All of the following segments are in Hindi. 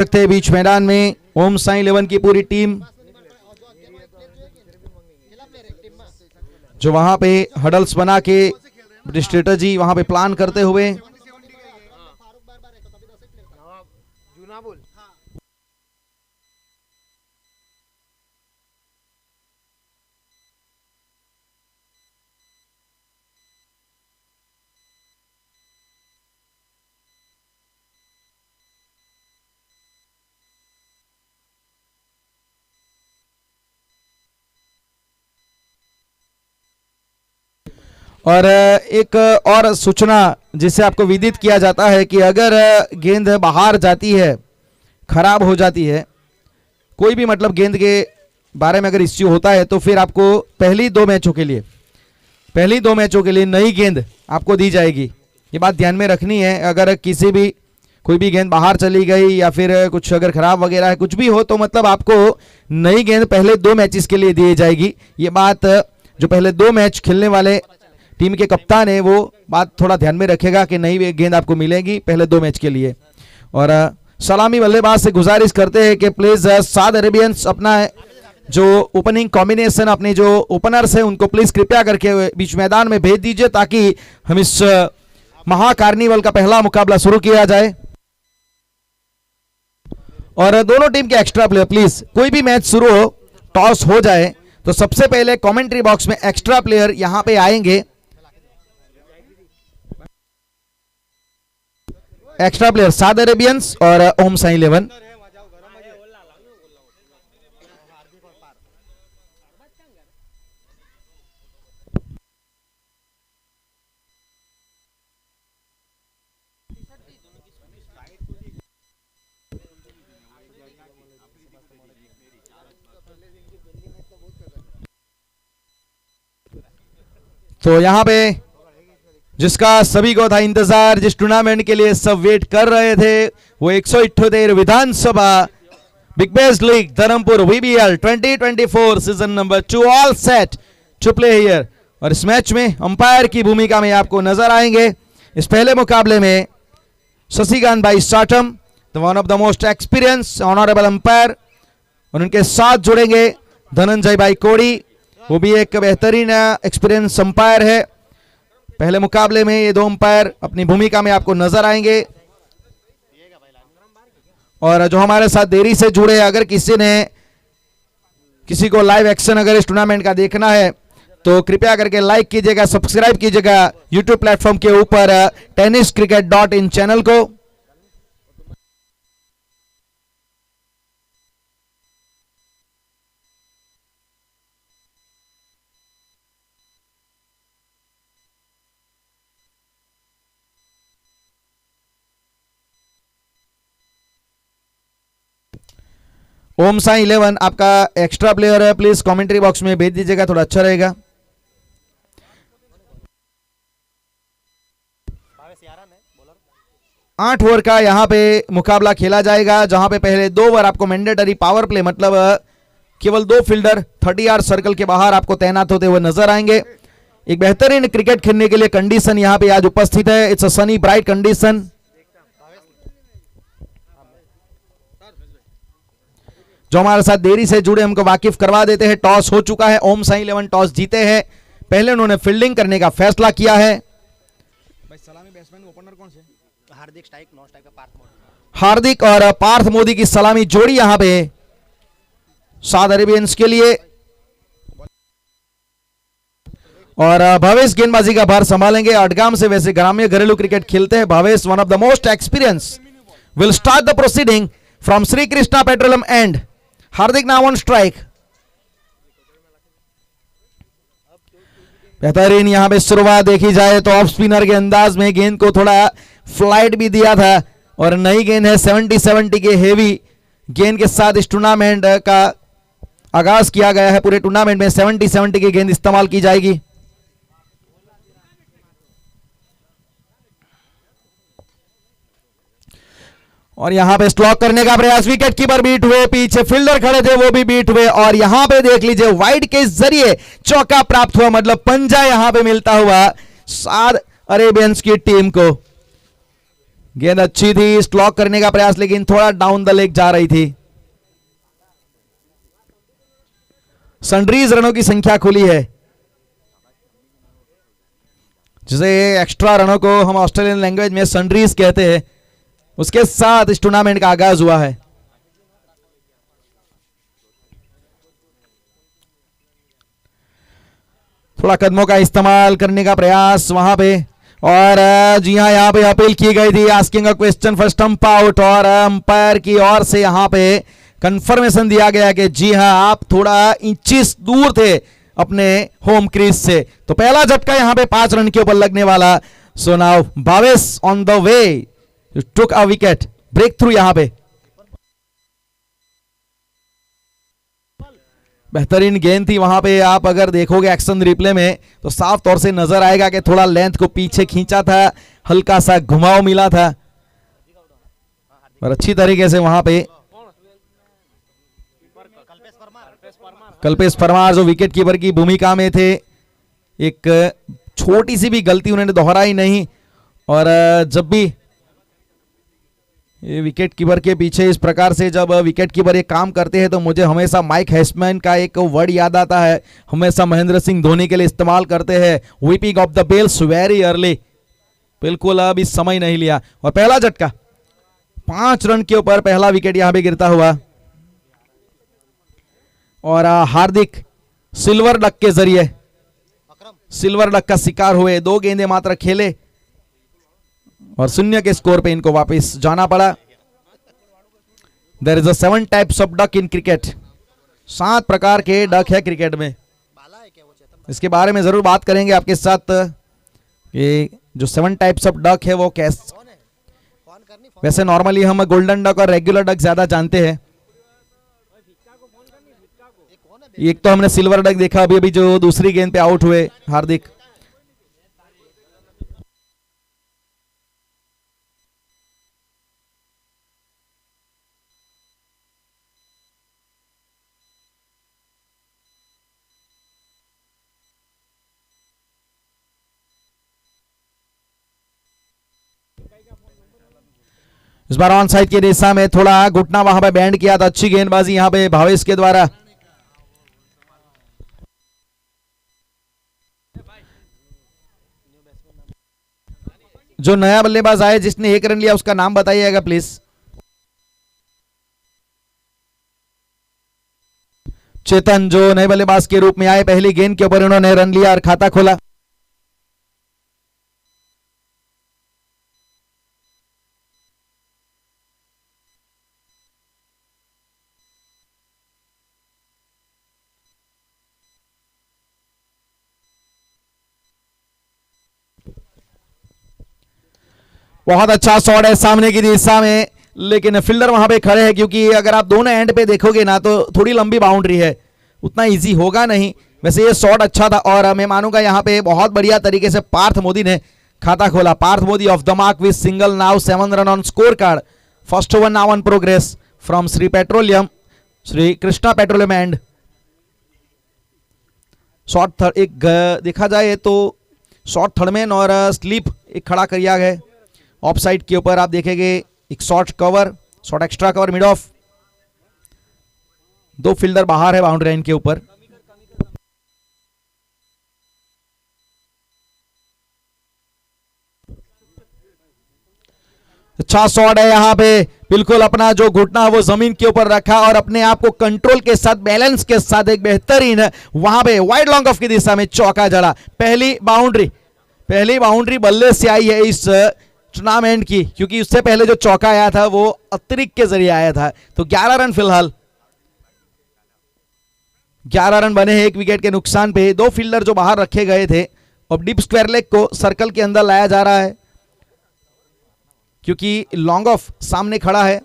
सकते हैं बीच मैदान में ओम साई 11 की पूरी टीम, जो वहां पे हडल्स बना के स्ट्रेटजी वहां पे प्लान करते हुए और एक और सूचना जिसे आपको विदित किया जाता है कि अगर गेंद बाहर जाती है, खराब हो जाती है, कोई भी मतलब गेंद के बारे में अगर इश्यू होता है, तो फिर आपको पहली दो मैचों के लिए नई गेंद आपको दी जाएगी। ये बात ध्यान में रखनी है। अगर कोई भी गेंद बाहर चली गई या फिर कुछ अगर खराब वगैरह है, कुछ भी हो, तो मतलब आपको नई गेंद पहले 2 मैचेस के लिए दी जाएगी। ये बात जो पहले 2 मैच खेलने वाले टीम के कप्तान है, वो बात थोड़ा ध्यान में रखेगा कि नई गेंद आपको मिलेगी पहले 2 मैच के लिए। और सलामी बल्लेबाज से गुजारिश करते हैं कि प्लीज साद अरेबियंस अपना जो ओपनिंग कॉम्बिनेशन, अपने जो ओपनर्स हैं, उनको प्लीज कृपया करके बीच मैदान में भेज दीजिए, ताकि हम इस महाकार्निवल का पहला मुकाबला शुरू किया जाए। और दोनों टीम के एक्स्ट्रा प्लेयर प्लीज, कोई भी मैच शुरू हो, टॉस हो जाए, तो सबसे पहले कमेंट्री बॉक्स में एक्स्ट्रा प्लेयर यहां पे आएंगे। एक्स्ट्रा प्लेयर साद अरेबियंस और ओम साई 11। तो यहां पे जिसका सभी को था इंतजार, जिस टूर्नामेंट के लिए सब वेट कर रहे थे, वो 178 Vidhansabha big bash league Dharampur VBL 2024 season number 2 all set to play here. और इस मैच में अंपायर की भूमिका में आपको नजर आएंगे इस पहले मुकाबले में शशिकांत भाई Satam, one of the most experience honourable umpire, और उनके साथ जुड़ेंगे धनंजय भाई कोड़ी, वो भी एक बेहतरीन एक्सपीरियंस अंपायर है। पहले मुकाबले में ये 2 अंपायर अपनी भूमिका में आपको नजर आएंगे। और जो हमारे साथ देरी से जुड़े, अगर किसी को लाइव एक्शन अगर इस टूर्नामेंट का देखना है, तो कृपया करके लाइक कीजिएगा, सब्सक्राइब कीजिएगा यूट्यूब प्लेटफॉर्म के ऊपर tenniscricket.in चैनल को। ओम साई 11 आपका एक्स्ट्रा प्लेयर है, प्लीज कमेंट्री बॉक्स में भेज दीजिएगा, थोड़ा अच्छा रहेगा। आठ ओवर का यहां पे मुकाबला खेला जाएगा, जहां पे पहले 2 ओवर आपको मैंडेटरी पावर प्ले, मतलब केवल 2 फील्डर 30 यार्ड सर्कल के बाहर आपको तैनात होते हुए नजर आएंगे। एक बेहतरीन क्रिकेट खेलने के लिए कंडीशन यहां पे आज उपस्थित है। It's a Sunny bright condition. जो हमारे साथ देरी से जुड़े हमको वाकिफ करवा देते हैं, टॉस हो चुका है, ओम साई 11 टॉस जीते हैं। पहले उन्होंने फील्डिंग करने का फैसला किया है। भाई सलामी बैट्समैन ओपनर कौन से? हार्दिक स्ट्राइक, नॉन स्ट्राइक का पार्थ मोदी। हार्दिक और पार्थ मोदी की सलामी जोड़ी यहां पे साद अरेबियंस के लिए। और भावेश गेंदबाजी का भार संभालेंगे। अडगाम से वैसे ग्रामीण घरेलू क्रिकेट खेलते हैं Bhavesh, one of the most experience. Will start the proceeding from Shri Krishna petroleum and. Hardik now on strike. बेहतरीन यहां पे शुरुआत देखी जाए तो ऑफ स्पिनर के अंदाज में गेंद को थोड़ा फ्लाइट भी दिया था, और नई गेंद है 70-70 के हेवी गेंद के साथ इस टूर्नामेंट का आगाज किया गया है। पूरे टूर्नामेंट में 70-70 की गेंद इस्तेमाल की जाएगी। और यहां पे स्लॉक करने का प्रयास, विकेट कीपर बीट हुए, पीछे फील्डर खड़े थे वो भी बीट हुए, और यहां पे देख लीजिए वाइड के जरिए चौका प्राप्त हुआ, मतलब पंजा यहां पे मिलता हुआ साद अरेबियंस की टीम को। गेंद अच्छी थी, स्लॉक करने का प्रयास, लेकिन थोड़ा डाउन द लेग जा रही थी। सनरीज रनों की संख्या खुली है, जिसे एक्स्ट्रा रनों को हम ऑस्ट्रेलियन लैंग्वेज में सनरीज कहते हैं, उसके साथ इस टूर्नामेंट का आगाज हुआ है। थोड़ा कदमों का इस्तेमाल करने का प्रयास वहां पे, और जी हाँ, यहाँ पे अपील की गई थी, asking a question for stump out, और अंपायर की ओर से यहाँ पे कंफर्मेशन दिया गया कि जी हाँ, आप थोड़ा इंचेस दूर थे अपने होम क्रीज से। तो पहला झटका यहाँ पे 5 रन के ऊपर लगने वाला। So now Bhavesh on the way took a wicket, breakthrough यहाँ पे। बेहतरीन गेंद थी वहां पे, आप अगर देखोगे एक्शन रिप्ले में तो साफ तौर से नजर आएगा कि थोड़ा लेंथ को पीछे खींचा था, हल्का सा घुमाव मिला था, और अच्छी तरीके से वहां पे कल्पेश परमार जो विकेट कीपर की भूमिका में थे, एक छोटी सी भी गलती उन्होंने दोहराई नहीं। और जब भी ये विकेट कीपर के पीछे इस प्रकार से जब विकेट कीपर ये काम करते हैं तो मुझे हमेशा माइक हैसमैन का एक वर्ड याद आता है, हमेशा महेंद्र सिंह धोनी के लिए इस्तेमाल करते हैं, whipping off the bails very early. बिल्कुल अब इस समय नहीं लिया, और पहला झटका 5 रन के ऊपर पहला विकेट यहां पे गिरता हुआ। और हार्दिक सिल्वर डक के जरिए सिल्वर डक का शिकार हुए, 2 गेंदें मात्र खेले और 0 के स्कोर पे इनको वापस जाना पड़ा। There is a 7 types of duck in cricket, 7 प्रकार के डक है क्रिकेट में। इसके बारे में जरूर बात करेंगे आपके साथ, ये जो 7 टाइप्स ऑफ डक है वो कैसे, वैसे नॉर्मली हम गोल्डन डक और रेगुलर डक ज्यादा जानते हैं। एक तो हमने सिल्वर डक देखा अभी अभी जो दूसरी गेंद पे आउट हुए हार्दिक। इस बार ऑन साइड की दिशा में थोड़ा घुटना वहां पे बैंड किया था, अच्छी गेंदबाजी यहां पे भावेश के द्वारा। जो नया बल्लेबाज आए जिसने 1 रन लिया उसका नाम बताइएगा प्लीज। चेतन जो नए बल्लेबाज के रूप में आए, पहली गेंद के ऊपर उन्होंने रन लिया और खाता खोला। बहुत अच्छा शॉट है सामने की दिशा में, लेकिन फील्डर वहां पे खड़े हैं, क्योंकि अगर आप दोनों एंड पे देखोगे ना तो थोड़ी लंबी बाउंड्री है, उतना इजी होगा नहीं। वैसे ये शॉट अच्छा था और मैं मानूंगा यहाँ पे बहुत बढ़िया तरीके से पार्थ मोदी ने खाता खोला। Parth Modi off the mark with single, now 7 run on scorecard, first over now on progress from Shri Krishna petroleum end. Short third एक देखा जाए तो शॉर्ट थर्डमैन और स्लीप एक खड़ा किया गया ऑफ साइड के ऊपर। आप देखेंगे एक short cover, short extra cover mid of, 2 fielder बाहर है बाउंड्री लाइन के ऊपर। अच्छा शॉट है यहाँ पे, बिल्कुल अपना जो घुटना वो जमीन के ऊपर रखा और अपने आप को कंट्रोल के साथ, बैलेंस के साथ एक बेहतरीन वहां पे वाइड लॉन्ग ऑफ की दिशा में चौका जड़ा। पहली बाउंड्री बल्ले से आई है इस टूर्नामेंट की, क्योंकि उससे पहले जो चौका आया था वो अतिरिक्त के जरिए आया था। तो 11 रन फिलहाल, 11 रन बने हैं 1 विकेट के नुकसान पे। 2 फील्डर जो बाहर रखे गए थे, और डीप स्क्वायर लेग को सर्कल के अंदर लाया जा रहा है, क्योंकि लॉन्ग ऑफ सामने खड़ा है,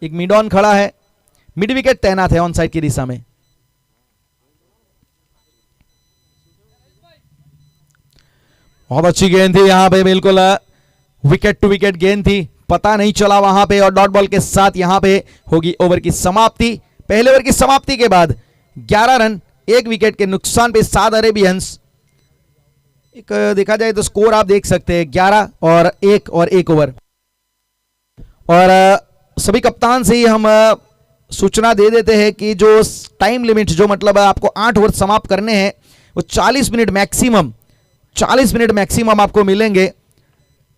एक मिड ऑन खड़ा है, मिड विकेट तैनात है ऑन साइड की दिशा में। बहुत अच्छी गेंद थी यहां पे, बिल्कुल विकेट टू विकेट गेंद थी, पता नहीं चला वहां पे। और डॉट बॉल के साथ यहां पे होगी ओवर की समाप्ति। पहले ओवर की समाप्ति के बाद 11 रन 1 विकेट के नुकसान पे 7 अरेबियंस। एक देखा जाए तो स्कोर आप देख सकते हैं 11 और 1 ओवर। और सभी कप्तान से ही हम सूचना दे देते हैं कि जो टाइम लिमिट, जो मतलब आपको 8 ओवर समाप्त करने हैं, वो 40 मिनट मैक्सिमम, 40 मिनट मैक्सिमम आपको मिलेंगे।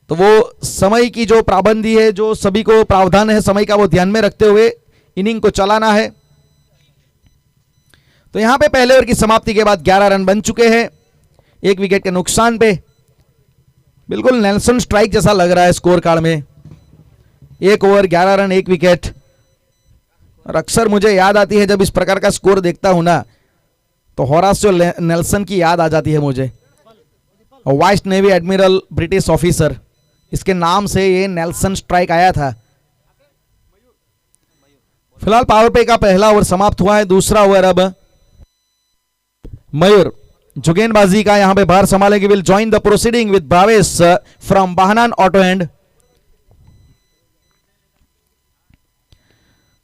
तो वो समय की जो पाबंदी है, जो सभी को प्रावधान है समय का, वो ध्यान में रखते हुए इनिंग को चलाना है। तो यहां पे पहले ओवर की समाप्ति के बाद 11 रन बन चुके हैं, 1 विकेट के नुकसान पे। बिल्कुल नेल्सन स्ट्राइक जैसा लग रहा है स्कोर कार्ड में, 1 ओवर 11 रन 1 विकेट। और अक्सर मुझे याद आती है जब इस प्रकार का स्कोर देखता हूं ना, तो होरासियो नेल्सन की याद आ जाती है मुझे, vice navy admiral British officer, इसके नाम से ये नेल्सन स्ट्राइक आया था। फिलहाल पावर प्ले का पहला ओवर समाप्त हुआ है, दूसरा ओवर अब मयूर जो गेंदबाजी का यहां पे भार संभालेंगे। Will join the proceeding with Bhavesh from बाहनान ऑटो एंड।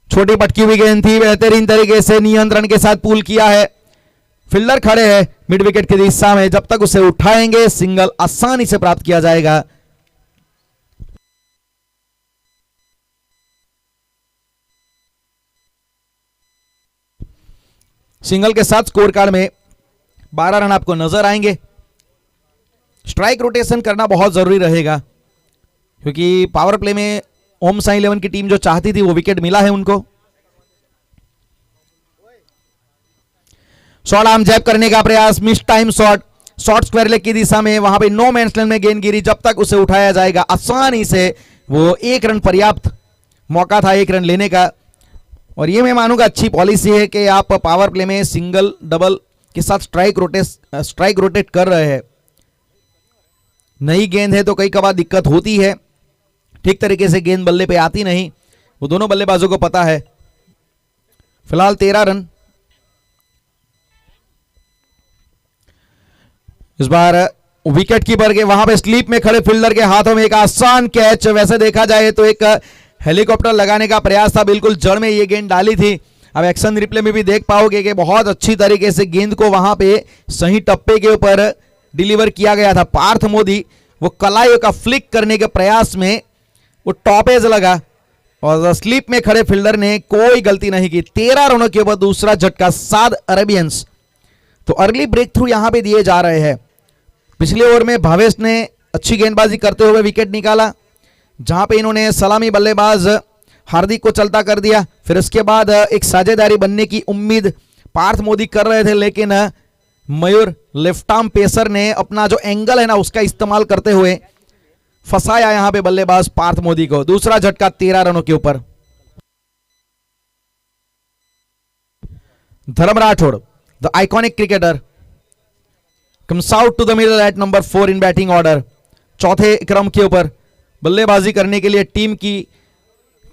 छोटी पटकी हुई गेंद थी, बेहतरीन तरीके से नियंत्रण के साथ पुल किया है। फील्डर खड़े हैं मिड विकेट की दिशा में, जब तक उसे उठाएंगे सिंगल आसानी से प्राप्त किया जाएगा। सिंगल के साथ स्कोर कार्ड में 12 रन आपको नजर आएंगे। स्ट्राइक रोटेशन करना बहुत जरूरी रहेगा, क्योंकि पावर प्ले में ओम साई 11 की टीम जो चाहती थी वो विकेट मिला है उनको। शॉर्ट आर्म जैब करने का प्रयास, miss time shot, short square leg की दिशा में, वहां पे नो मैंस लैंड में गेंद गिरी, जब तक उसे उठाया जाएगा आसानी से। वो 1 रन पर्याप्त मौका था 1 रन लेने का। और ये मैं मानूंगा अच्छी पॉलिसी है कि आप पावर प्ले में सिंगल डबल के साथ स्ट्राइक रोटेट कर रहे हैं। नई गेंद है तो कई कबार दिक्कत होती है, ठीक तरीके से गेंद बल्ले पे आती नहीं, वो दोनों बल्लेबाजों को पता है। फिलहाल 13 रन। इस बार विकेट कीपर के वहां पे स्लीप में खड़े फील्डर के हाथों में एक आसान कैच। वैसे देखा जाए तो एक हेलीकॉप्टर लगाने का प्रयास था, बिल्कुल जड़ में ये गेंद डाली थी। अब एक्शन रिप्ले में भी देख पाओगे कि बहुत अच्छी तरीके से गेंद को वहां पे सही टप्पे के ऊपर डिलीवर किया गया था। पार्थ मोदी वो कलाई का फ्लिक करने के प्रयास में वो टॉप एज लगा और स्लीप में खड़े फील्डर ने कोई गलती नहीं की। 13 रनों के ऊपर दूसरा झटका, 7 अरेबियंस। तो अर्ली ब्रेक थ्रू यहां पे दिए जा रहे हैं। पिछले ओवर में भावेश ने अच्छी गेंदबाजी करते हुए विकेट निकाला, जहां पे इन्होंने सलामी बल्लेबाज हार्दिक को चलता कर दिया। फिर उसके बाद एक साझेदारी बनने की उम्मीद पार्थ मोदी कर रहे थे, लेकिन मयूर लेफ्ट आर्म पेसर ने अपना जो एंगल है ना उसका इस्तेमाल करते हुए फंसाया यहां पे बल्लेबाज पार्थ मोदी को। दूसरा झटका 13 रनों के ऊपर। धर्म Rathore the iconic cricketer comes out to the middle at number 4 in batting order. चौथे क्रम के ऊपर बल्लेबाजी करने के लिए टीम की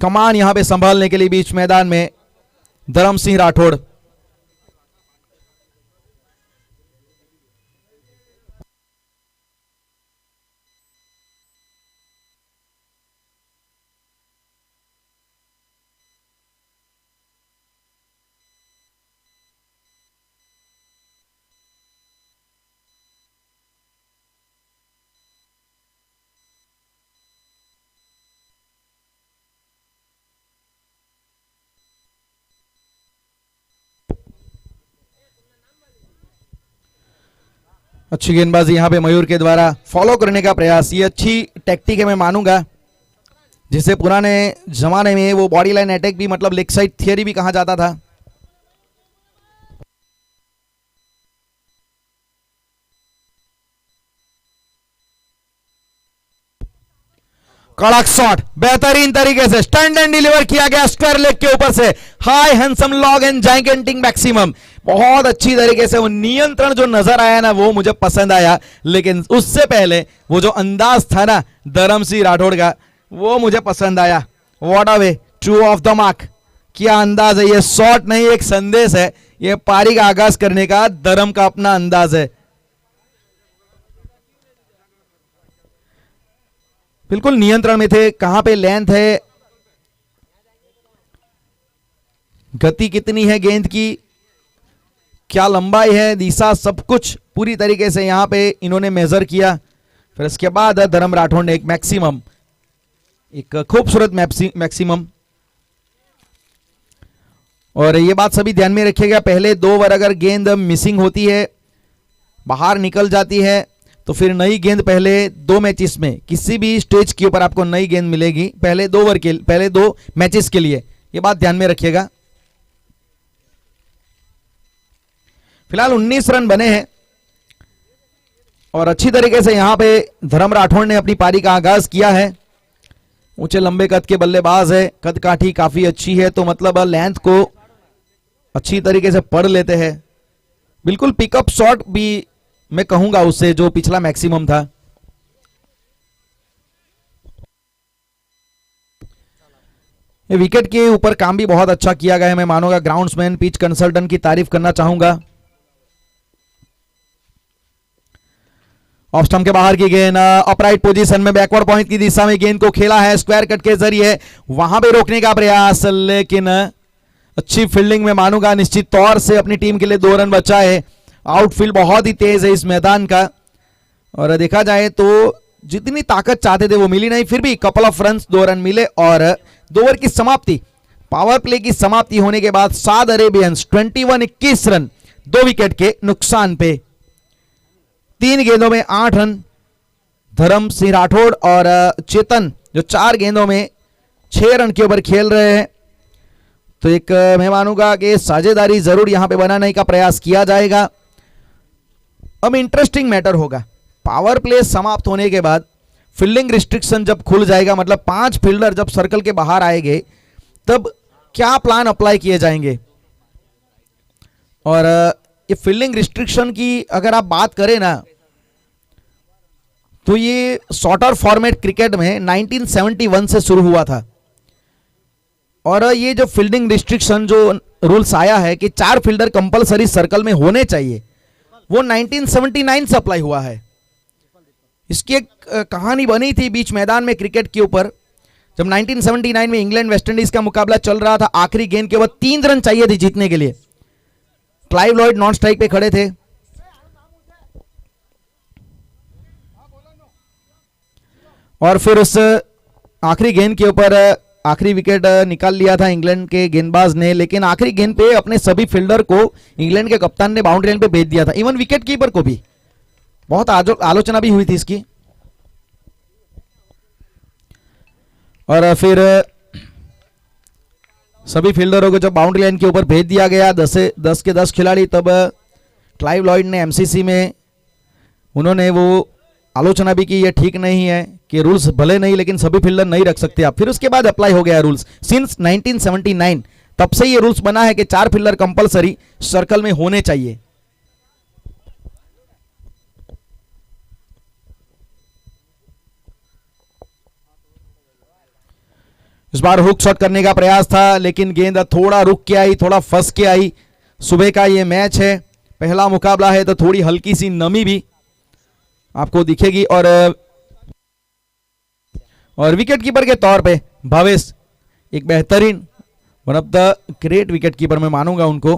कमान यहां पे संभालने के लिए बीच मैदान में धर्म सिंह राठौड़। अच्छी गेंदबाजी यहां पे मयूर के द्वारा फॉलो करने का प्रयास, ये अच्छी टैक्टिक है मैं मानूंगा, जिसे पुराने जमाने में वो बॉडी लाइन अटैक भी मतलब लेग साइड थियरी भी कहा जाता था। कड़क शॉट बेहतरीन तरीके से स्टैंड एंड डिलीवर किया गया स्क्वायर लेग के ऊपर से। हाई हैंडसम लॉग एंड जाइंटिंग मैक्सिमम, बहुत अच्छी तरीके से वो नियंत्रण जो नजर आया ना वो मुझे पसंद आया। लेकिन उससे पहले वो जो अंदाज था ना धर्म सिंह राठौड़ का वो मुझे पसंद आया। What a way two of the mark, क्या अंदाज है। ये शॉट नहीं एक संदेश है, ये पारी का आगाज करने का धर्म का अपना अंदाज है। बिल्कुल नियंत्रण में थे, कहां पे लेंथ है, गति कितनी है गेंद की, क्या लंबाई है, दिशा, सब कुछ पूरी तरीके से यहां पे इन्होंने मेजर किया। फिर इसके बाद धर्म राठौड़ ने एक मैक्सिमम एक खूबसूरत मैक्सिमम। और ये बात सभी ध्यान में रखिएगा, पहले 2 ओवर अगर गेंद मिसिंग होती है, बाहर निकल जाती है, तो फिर नई गेंद पहले 2 मैचेस में किसी भी स्टेज के ऊपर आपको नई गेंद मिलेगी पहले 2 ओवर के पहले 2 मैचेस के लिए। ये बात ध्यान में रखिएगा। फिलहाल 19 रन बने हैं और अच्छी तरीके से यहां पे धर्म राठौड़ ने अपनी पारी का आगाज किया है। ऊंचे लंबे कद के बल्लेबाज है, कद काठी काफी अच्छी है, तो मतलब लेंथ को अच्छी तरीके से पढ़ लेते हैं। बिल्कुल पिकअप शॉट भी मैं कहूंगा उससे जो पिछला मैक्सिमम था। ये विकेट के ऊपर काम भी बहुत अच्छा किया गया है, मैं मानूंगा। ग्राउंड्समैन पिच कंसल्टेंट की तारीफ करना चाहूंगा। ऑफ स्टंप के बाहर की गेंद अपराइट पोजीशन में बैकवर्ड पॉइंट की दिशा में गेंद को खेला है, स्क्वायर कट के जरिए वहां पे रोकने का प्रयास, लेकिन अच्छी फील्डिंग में मानूंगा। निश्चित तौर से अपनी टीम के लिए 2 रन बचाए। आउटफील्ड बहुत ही तेज है इस मैदान का, और देखा जाए तो जितनी ताकत चाहते थे वो मिली नहीं, फिर भी कपल ऑफ रन 2 रन मिले। और 2 ओवर की समाप्ति, पावर प्ले की समाप्ति होने के बाद साद अरेबियंस 21-21 रन 2 विकेट के नुकसान पे 3 गेंदों में 8 रन। धर्म सिंह राठौड़ और चेतन जो 4 गेंदों में 6 रन के ऊपर खेल रहे हैं, तो एक मैं मानूंगा कि साझेदारी जरूर यहां पे बनाने का प्रयास किया जाएगा। अब इंटरेस्टिंग मैटर होगा, पावर प्ले समाप्त होने के बाद फील्डिंग रिस्ट्रिक्शन जब खुल जाएगा, मतलब 5 फील्डर जब सर्कल के बाहर आएंगे, तब क्या प्लान अप्लाई किए जाएंगे। और ये फील्डिंग रिस्ट्रिक्शन की अगर आप बात करें ना, तो ये शॉर्टर फॉर्मेट क्रिकेट में 1971 से शुरू हुआ था। और ये जो फील्डिंग रिस्ट्रिक्शन जो रूल्स आया है कि 4 फील्डर कंपलसरी सर्कल में होने चाहिए, वो 1979 से अप्लाई हुआ है। इसकी एक कहानी बनी थी बीच मैदान में क्रिकेट के ऊपर, जब 1979 में इंग्लैंड वेस्ट इंडीज का मुकाबला चल रहा था। आखिरी गेंद के बाद 3 रन चाहिए थे जीतने के लिए। क्लाइव लॉयड नॉन स्ट्राइक पे खड़े थे, और फिर उस आखिरी गेंद के ऊपर आखिरी विकेट निकाल लिया था इंग्लैंड के गेंदबाज ने। लेकिन आखिरी गेंद पे अपने सभी फील्डर को इंग्लैंड के कप्तान ने बाउंड्री लाइन पे भेज दिया था, इवन विकेट कीपर को भी। बहुत आलोचना भी हुई थी इसकी। और फिर सभी फील्डरों को जब बाउंड्री लाइन के ऊपर भेज दिया गया, 10 के 10 खिलाड़ी, तब क्लाइव लॉयड ने एमसीसी में उन्होंने वो आलोचना भी की, ये ठीक नहीं है कि रूल्स भले नहीं लेकिन सभी फील्डर नहीं रख सकते आप। फिर उसके बाद अप्लाई हो गया रूल्स सिंस 1979, तब से ये रूल्स बना है कि 4 फील्डर कंपलसरी सर्कल में होने चाहिए। इस बार हुक शॉट करने का प्रयास था, लेकिन गेंद थोड़ा रुक के आई, थोड़ा फंस के आई। सुबह का ये मैच है, पहला मुकाबला है, तो थोड़ी हल्की सी नमी भी आपको दिखेगी। और विकेट कीपर के तौर पे भावेश एक बेहतरीन, one of the great wicket keeper मैं मानूंगा उनको।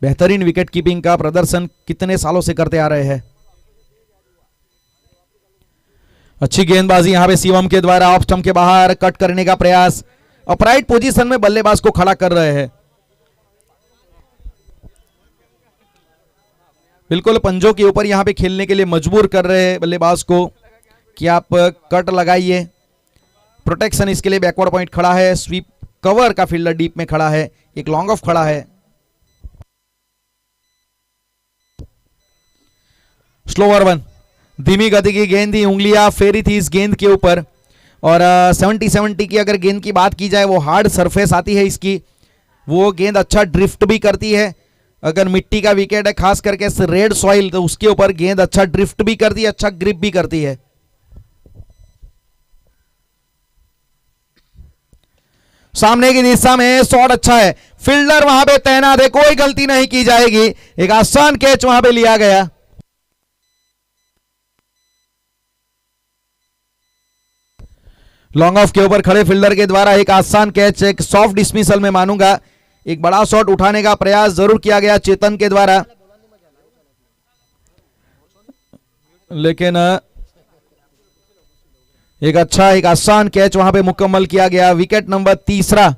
बेहतरीन विकेट कीपिंग का प्रदर्शन कितने सालों से करते आ रहे हैं। अच्छी गेंदबाजी यहां पे शिवम के द्वारा ऑफ स्टंप के बाहर कट करने का प्रयास। अपराइट पोजीशन में बल्लेबाज को खड़ा कर रहे हैं, बिल्कुल पंजों के ऊपर यहां पे खेलने के लिए मजबूर कर रहे हैं बल्लेबाज को कि आप कट लगाइए। प्रोटेक्शन इसके लिए बैकवर्ड पॉइंट खड़ा है, स्वीप कवर का फील्डर डीप में खड़ा है, एक लॉन्ग ऑफ खड़ा है। स्लोअर वन, धीमी गति की गेंद थी, उंगलियां फेरी थी इस गेंद के ऊपर। और 70-70 की अगर गेंद की बात की जाए, वो हार्ड सरफेस आती है इसकी, वो गेंद अच्छा ड्रिफ्ट भी करती है। अगर मिट्टी का विकेट है, खास करके रेड सॉइल, तो उसके ऊपर गेंद अच्छा ड्रिफ्ट भी करती है, अच्छा ग्रिप भी करती है। सामने की दिशा में शॉट अच्छा है, फील्डर वहां पे तैनात है, कोई गलती नहीं की जाएगी। एक आसान कैच वहां पे लिया गया। लॉन्ग ऑफ के ऊपर खड़े फील्डर के द्वारा एक आसान कैच, एक सॉफ्ट डिसमिसल में मानूंगा। एक बड़ा शॉट उठाने का प्रयास जरूर किया गया चेतन के द्वारा, लेकिन एक अच्छा एक आसान कैच वहां पे मुकम्मल किया गया। विकेट नंबर तीसरा।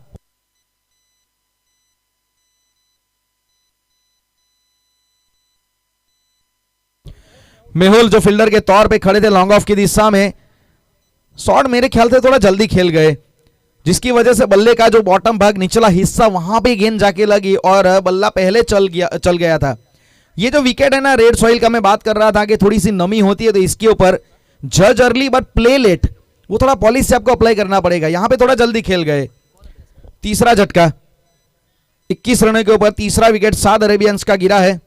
मेहुल जो फील्डर के तौर पे खड़े थे लॉन्ग ऑफ की दिशा में, शॉट मेरे ख्याल से थोड़ा जल्दी खेल गए, जिसकी वजह से बल्ले का जो बॉटम भाग निचला हिस्सा वहां पे गेंद जाके लगी और बल्ला पहले चल गया था। ये जो विकेट है ना रेड सॉइल का, मैं बात कर रहा था कि थोड़ी सी नमी होती है तो इसके ऊपर जज अर्ली बट प्ले लेट, वो थोड़ा पॉलिश से आपको अप्लाई करना पड़ेगा। यहां पे थोड़ा जल्दी खेल गए। तीसरा झटका 21 रनों के ऊपर तीसरा विकेट साद अरेबियंस का गिरा है।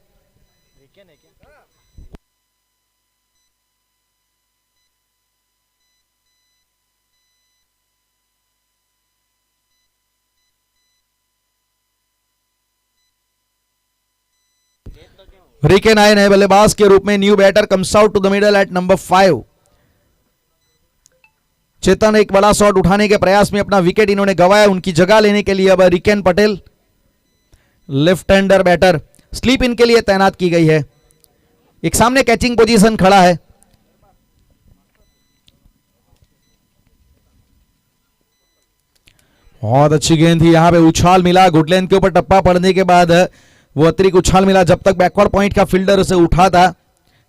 रिकेन आए नए बल्लेबाज के रूप में। New batter comes out to the middle at number 5। Chetan एक बड़ा शॉट उठाने के प्रयास में अपना विकेट इन्होंने गंवाया। उनकी जगह लेने के लिए अब Riken Patel left hander batter slip इन के लिए तैनात की गई है। एक सामने कैचिंग पोजीशन खड़ा है। बहुत अच्छी गेंद थी, यहां पे उछाल मिला, गुड लेंथ के ऊपर टप्पा पड़ने के बाद वो अतिरिक्त उछाल मिला। जब तक बैकवर्ड पॉइंट का फील्डर उसे उठा था,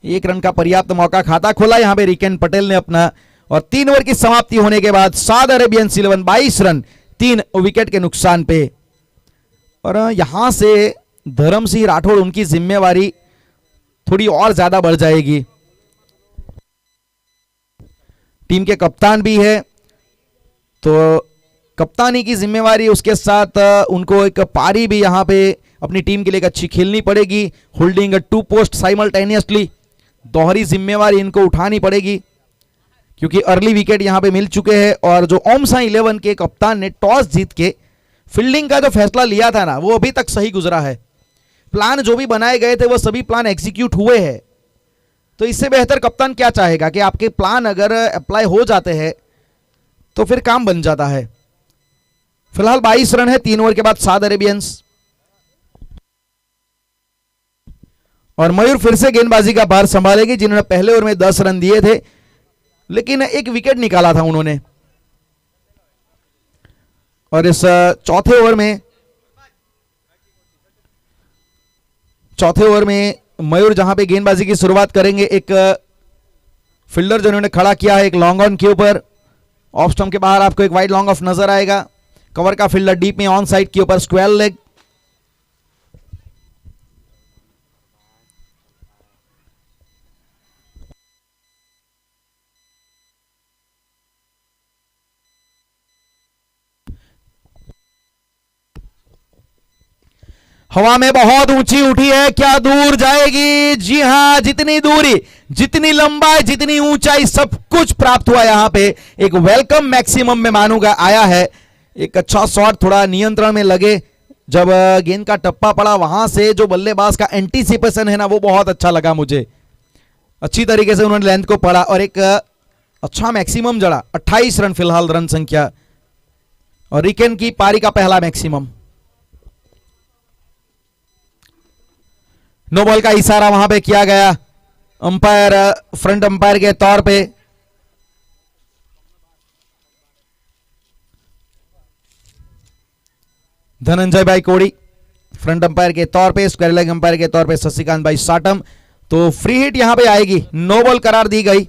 1 रन का पर्याप्त मौका खाता खोला यहां पे रिकेन पटेल ने अपना। और 3 ओवर की समाप्ति होने के बाद साद अरेबियंस 11 22 रन 3 विकेट के नुकसान पे। और यहां से धर्म सिंह राठौड़ उनकी जिम्मेवारी थोड़ी और ज्यादा बढ़ जाएगी। टीम के कप्तान भी है तो कप्तानी की जिम्मेवारी, उसके साथ उनको एक पारी भी यहां पे अपनी टीम के लिए अच्छी खेलनी पड़ेगी। होल्डिंग 2 पोस्ट साइमल्टेनियसली, दोहरी जिम्मेवारी इनको उठानी पड़ेगी क्योंकि अर्ली विकेट यहां पे मिल चुके हैं। और जो ओमसा 11 के कप्तान ने टॉस जीत के फील्डिंग का जो फैसला लिया था ना, वो अभी तक सही गुजरा है। प्लान जो भी बनाए गए थे वो सभी प्लान एग्जीक्यूट हुए हैं। तो इससे बेहतर कप्तान क्या चाहेगा कि आपके प्लान अगर अप्लाई हो जाते हैं तो फिर काम बन जाता है। फिलहाल 22 रन है 3 ओवर के बाद साद अरेबियंस। और मयूर फिर से गेंदबाजी का भार संभालेगी, जिन्होंने पहले ओवर में 10 रन दिए थे लेकिन एक विकेट निकाला था उन्होंने। और इस चौथे ओवर में मयूर जहां पे गेंदबाजी की शुरुआत करेंगे, एक फील्डर जो इन्होंने खड़ा किया है एक लॉन्ग ऑन के ऊपर, ऑफ स्टंप के बाहर आपको एक वाइड लॉन्ग ऑफ नजर आएगा। कवर का फील्डर डीप में ऑन साइड के ऊपर स्क्वायर लेग। हवा में बहुत ऊंची उठी है, क्या दूर जाएगी? जी हां, जितनी दूरी, जितनी लंबाई, जितनी ऊंचाई, सब कुछ प्राप्त हुआ यहां पे। एक वेलकम मैक्सिमम में मानूंगा आया है। एक अच्छा शॉट थोड़ा नियंत्रण में लगे, जब गेंद का टप्पा पड़ा वहां से जो बल्लेबाज का एंटीसिपेशन है ना, वो बहुत अच्छा लगा मुझे। अच्छी तरीके से उन्होंने लेंथ को पढ़ा और एक अच्छा मैक्सिमम जड़ा। 28 रन फिलहाल रन संख्या, और रिकेन की पारी का पहला मैक्सिमम। नो बॉल का इशारा वहां पे किया गया अंपायर, फ्रंट अंपायर के तौर पे। धनंजय भाई कोड़ी फ्रंट अंपायर के तौर पे, स्क्वायर लेग अंपायर के तौर पे शशिकांत भाई साटम। तो फ्री हिट यहां पे आएगी, नो बॉल करार दी गई।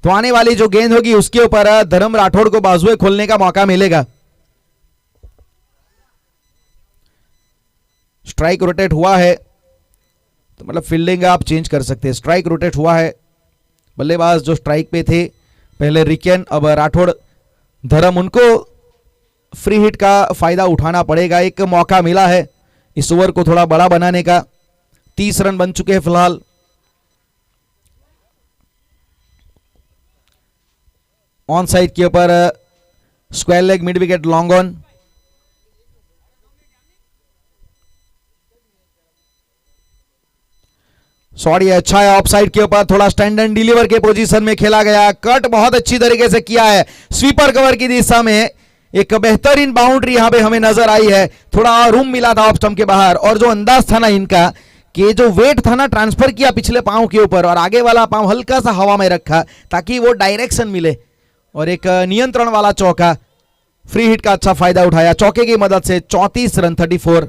तो आने वाली जो गेंद होगी उसके ऊपर धर्म राठौड़ को बाजुए खोलने का मौका मिलेगा। स्ट्राइक रोटेट हुआ है तो मतलब फील्डिंग आप चेंज कर सकते हैं। स्ट्राइक रोटेट हुआ है, बल्लेबाज जो स्ट्राइक पे थे पहले रिकेन, अब राठौड़ धर्म, उनको फ्री हिट का फायदा उठाना पड़ेगा। एक मौका मिला है इस ओवर को थोड़ा बड़ा बनाने का। 30 रन बन चुके हैं फिलहाल। ऑन साइड के ऊपर square leg mid wicket long on. Shot ये अच्छा है, ऑफ साइड के ऊपर थोड़ा स्टैंड एंड डिलीवर के पोजीशन में खेला गया। कट बहुत अच्छी तरीके से किया है, स्वीपर कवर की दिशा में एक बेहतरीन बाउंड्री यहां पे हमें नजर आई है। थोड़ा रूम मिला था ऑफ स्टंप के बाहर, और जो अंदाज था ना इनका कि जो वेट था ना ट्रांसफर किया पिछले पांव के ऊपर और आगे वाला पांव हल्का सा हवा में रखा ताकि वो डायरेक्शन मिले। और एक नियंत्रण वाला चौका, फ्री हिट का अच्छा फायदा उठाया चौके की मदद से। 34 रन 34।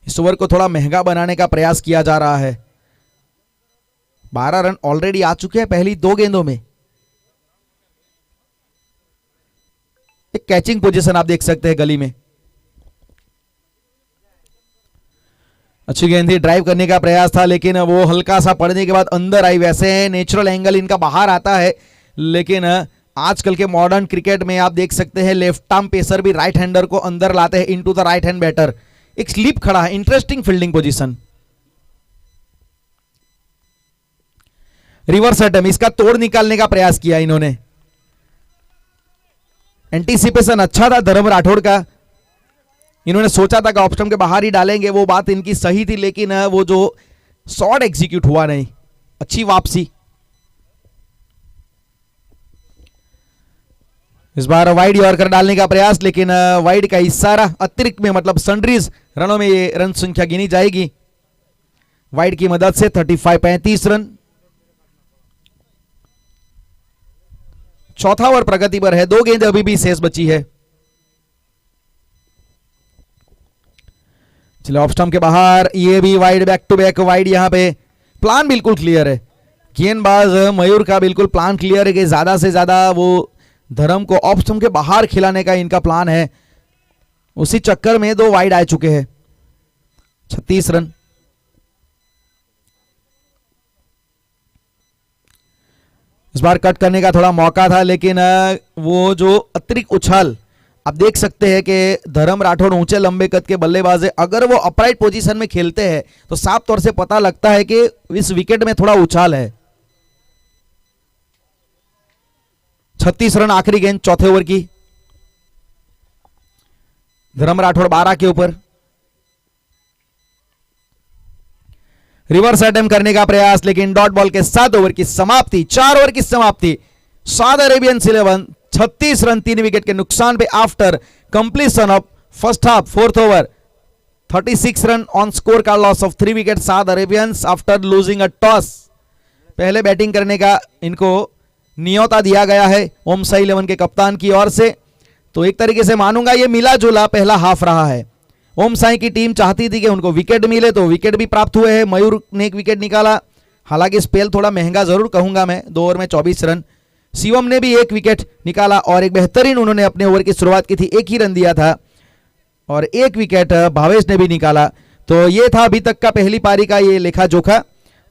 इस ओवर को थोड़ा महंगा बनाने का प्रयास किया जा रहा है। 12 रन ऑलरेडी आ चुके हैं पहली 2 गेंदों में। एक कैचिंग पोजीशन आप देख सकते हैं गली में। अच्छी गेंद थी, ड्राइव करने का प्रयास था लेकिन वो हल्का सा पड़ने के बाद अंदर आई। वैसे नेचुरल एंगल इनका बाहर आता है, लेकिन आजकल के मॉडर्न क्रिकेट में आप देख सकते हैं लेफ्ट आर्म पेसर भी राइट हैंडर को अंदर लाते हैं into the right hand batter. एक स्लीप खड़ा है, interesting fielding position. Reverse attempt, इसका तोड़ निकालने का प्रयास किया इन्होंने। एंटीसिपेशन अच्छा था धर्म राठौड़ का। इन्होंने सोचा था कि ऑफ स्टंप के बाहर ही डालेंगे, वो बात इनकी सही थी, लेकिन वो जो शॉट एग्जीक्यूट हुआ नहीं। अच्छी वापसी। इस बार वाइड यॉर्कर डालने का प्रयास, लेकिन वाइड का इशारा अतिरिक्त में, मतलब सन्ड्रीज रनों में ये रन संख्या गिनी जाएगी वाइड की मदद से। 35 रन। चौथा ओवर प्रगति पर है, 2 गेंद अभी भी शेष बची है। चलो ऑफ स्टंप के बाहर, ये भी wide, back to back wide. यहां पे प्लान बिल्कुल क्लियर है, गेंदबाज मयूर का बिल्कुल प्लान क्लियर है कि ज्यादा से ज्यादा वो धर्म को ऑफ स्टंप के बाहर खिलाने का इनका प्लान है। उसी चक्कर में 2 वाइड आ चुके हैं। 36 रन। इस बार कट करने का थोड़ा मौका था, लेकिन वो जो अतिरिक्त उछाल आप देख सकते हैं कि धर्म राठौड़ ऊंचे लंबे कद के बल्लेबाज है। अगर वो अपराइट पोजीशन में खेलते हैं तो साफ तौर से पता लगता है कि इस विकेट में थोड़ा उछाल है। 36 रन आखिरी गेंद चौथे ओवर की। धर्म राठौड़ 12 के ऊपर। रिवर्स अटेम्प्ट करने का प्रयास, लेकिन डॉट बॉल के 7 ओवर की समाप्ति, 4 ओवर की समाप्ति। सऊदी अरेबियंस 11 36 रन 3 विकेट के नुकसान पे after completion of first half 4th over. 36 run on score का loss of 3 wicket Saudi Arabians after losing a toss. पहले बैटिंग करने का इनको न्योता दिया गया है ओम साई 11 के कप्तान की ओर से, तो एक तरीके से मानूंगा ये मिला जुला पहला हाफ रहा है। ओम साई की टीम चाहती थी कि उनको विकेट मिले, तो विकेट भी प्राप्त हुए हैं। मयूर ने एक विकेट निकाला, हालांकि स्पेल थोड़ा महंगा जरूर कहूंगा मैं, 2 ओवर में 24 रन। शिवम ने भी एक विकेट निकाला और एक बेहतरीन उन्होंने अपने ओवर की शुरुआत की थी, 1 ही रन दिया था, और 1 विकेट भावेश ने भी निकाला। तो ये था अभी तक का पहली पारी का ये लेखा जोखा।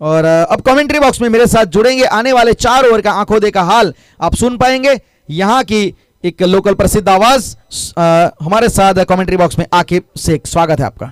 और अब कमेंट्री बॉक्स में मेरे साथ जुड़ेंगे, आने वाले 4 ओवर का आंखों देखा हाल आप सुन पाएंगे। यहां की एक लोकल प्रसिद्ध आवाज हमारे साथ कमेंट्री बॉक्स में आकिब शेख, स्वागत है आपका।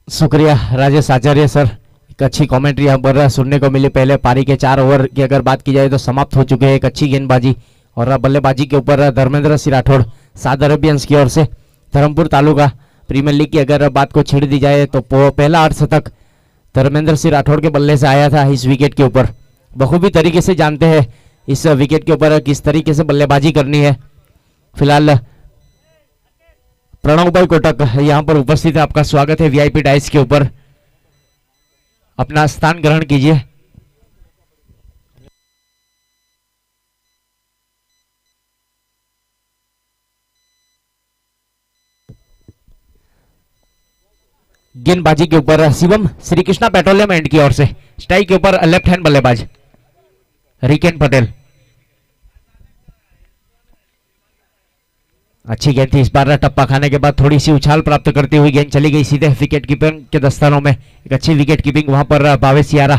शुक्रिया राजेश आचार्य सर, एक अच्छी कमेंट्री यहाँ पर सुनने को मिली। पहले पारी के 4 ओवर की अगर बात की जाए तो समाप्त हो चुके हैं। एक अच्छी गेंदबाजी और बल्लेबाजी के ऊपर धर्मेंद्र सिंह राठौड़ सऊदी अरेबियंस की ओर से। धर्मपुर तालुका प्रीमियर लीग की अगर बात को छेड़ दी जाए तो पहला अर्धशतक धर्मेंद्र सिंह राठौड़ के बल्ले से आया था इस विकेट के ऊपर। बखूबी तरीके से जानते हैं इस विकेट के ऊपर किस तरीके से बल्लेबाजी करनी है। फिलहाल प्रणव भाई कोटक यहां पर उपस्थित है, आपका स्वागत है वीआईपी डाइस के ऊपर, अपना स्थान ग्रहण कीजिए। गेंदबाजी के ऊपर शिवम श्री कृष्णा पेट्रोलियम एंड की ओर से स्ट्राइक के ऊपर लेफ्ट हैंड बल्लेबाज रिकेन पटेल। अच्छी गेंद थी, इस बार टप्पा खाने के बाद थोड़ी सी उछाल प्राप्त करती हुई गेंद चली गई सीधे विकेट कीपिंग के दस्तानों में। एक अच्छी विकेट कीपिंग वहां पर भावेश सियारा,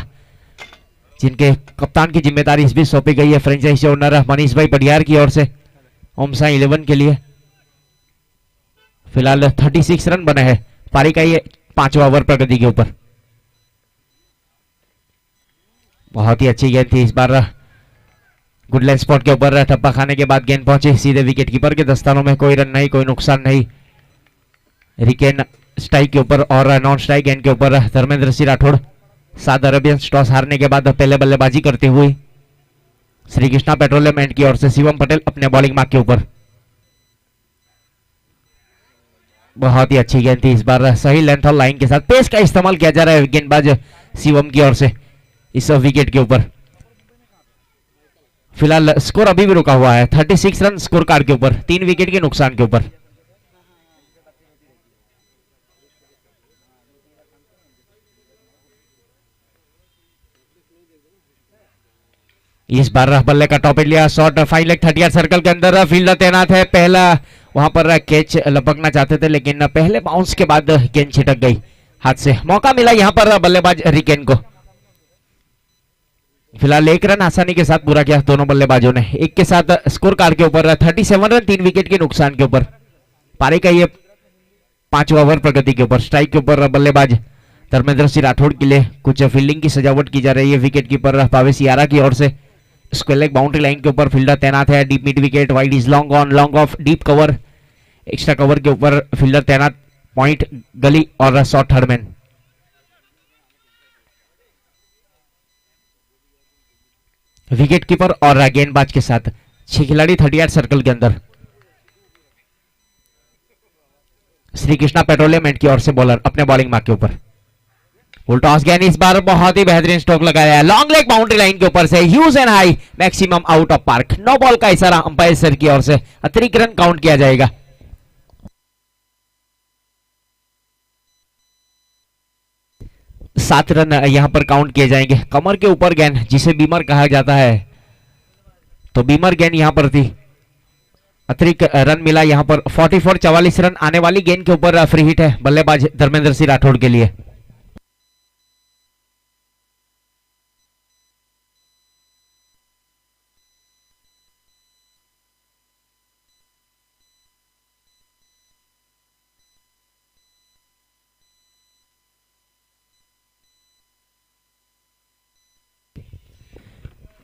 जिनके कप्तान की जिम्मेदारी इस बीच सौंपी गई है फ्रेंचाइजी ओनर मनीष भाई पटियार की ओर से ओम साई 11 के लिए। फिलहाल 36 रन बने हैं पारी का ये 5वां ओवर प्रगति के ऊपर। बहुत ही अच्छी गेंद थी, इस बार गुड लाइन स्पॉट के ऊपर टप्पा खाने के बाद गेंद पहुंची सीधे विकेट कीपर के दस्तानों में। कोई रन नहीं, कोई नुकसान नहीं। रिकेन स्ट्राइक के ऊपर और नॉन स्ट्राइक गेंद के ऊपर धर्मेंद्र सिंह राठौड़। सात अरेबियंस टॉस हारने के बाद पहले बल्लेबाजी करते हुए श्री कृष्णा पेट्रोलियम एंड की ओर से शिवम पटेल अपने बॉलिंग मार्क के ऊपर। बहुत ही अच्छी गेंद थी इस बार, सही लेंथ और लाइन के साथ पेस का इस्तेमाल किया जा रहा है गेंदबाज शिवम की ओर से इस विकेट के ऊपर। फिलहाल स्कोर अभी भी रुका हुआ है 36 रन स्कोर कार्ड के ऊपर, 3 विकेट के नुकसान के ऊपर। इस बार बल्ले का टॉप लिया, शॉट फाइन लेग 30 सर्कल के अंदर, फील्डर तैनात है। पहला वहां पर कैच लपकना चाहते थे लेकिन पहले बाउंस के बाद गेंद छिटक गई हाथ से। मौका मिला यहां पर बल्लेबाज रिकेन को। फिलहाल 1 रन आसानी के साथ पूरा किया दोनों बल्लेबाजों ने। एक के साथ स्कोर कार्ड के ऊपर 37 रन, 3 विकेट के नुकसान के ऊपर। पारी का ये 5वां ओवर प्रगति के ऊपर। स्ट्राइक के ऊपर बल्लेबाज धर्मेंद्र सिंह राठौड़ के लिए कुछ फील्डिंग की सजावट की जा रही है विकेट कीपर भावेश यारा की ओर से। स्क्वायर लेग बाउंड्री लाइन के ऊपर फील्डर तैनात है। Deep mid wicket, wide is long on, long off, deep cover, extra cover के ऊपर फील्डर तैनात, पॉइंट गली और short third man. Wicket keeper और गेंदबाज के साथ 6 खिलाड़ी 38 सर्कल के अंदर। श्री कृष्णा पेट्रोलियम एंड की ओर से बॉलर अपने बॉलिंग मार्क के ऊपर। टॉस गेंद इस बार बहुत ही बेहतरीन स्ट्रोक लगाया है लॉन्ग लेग बाउंड्री लाइन के ऊपर से, huge and high, maximum out of park. No ball का इशारा अंपायर सर की ओर से, अतिरिक्त रन काउंट किया जाएगा। सात रन यहां पर काउंट किए जाएंगे। कमर के ऊपर गेंद जिसे बीमर कहा जाता है, तो बीमर गेंद यहां पर थी। अतिरिक्त रन मिला यहां पर 44 रन आने वाली गेंद के ऊपर फ्री हिट है बल्लेबाज धर्मेंद्र सिंह राठौड़ के लिए।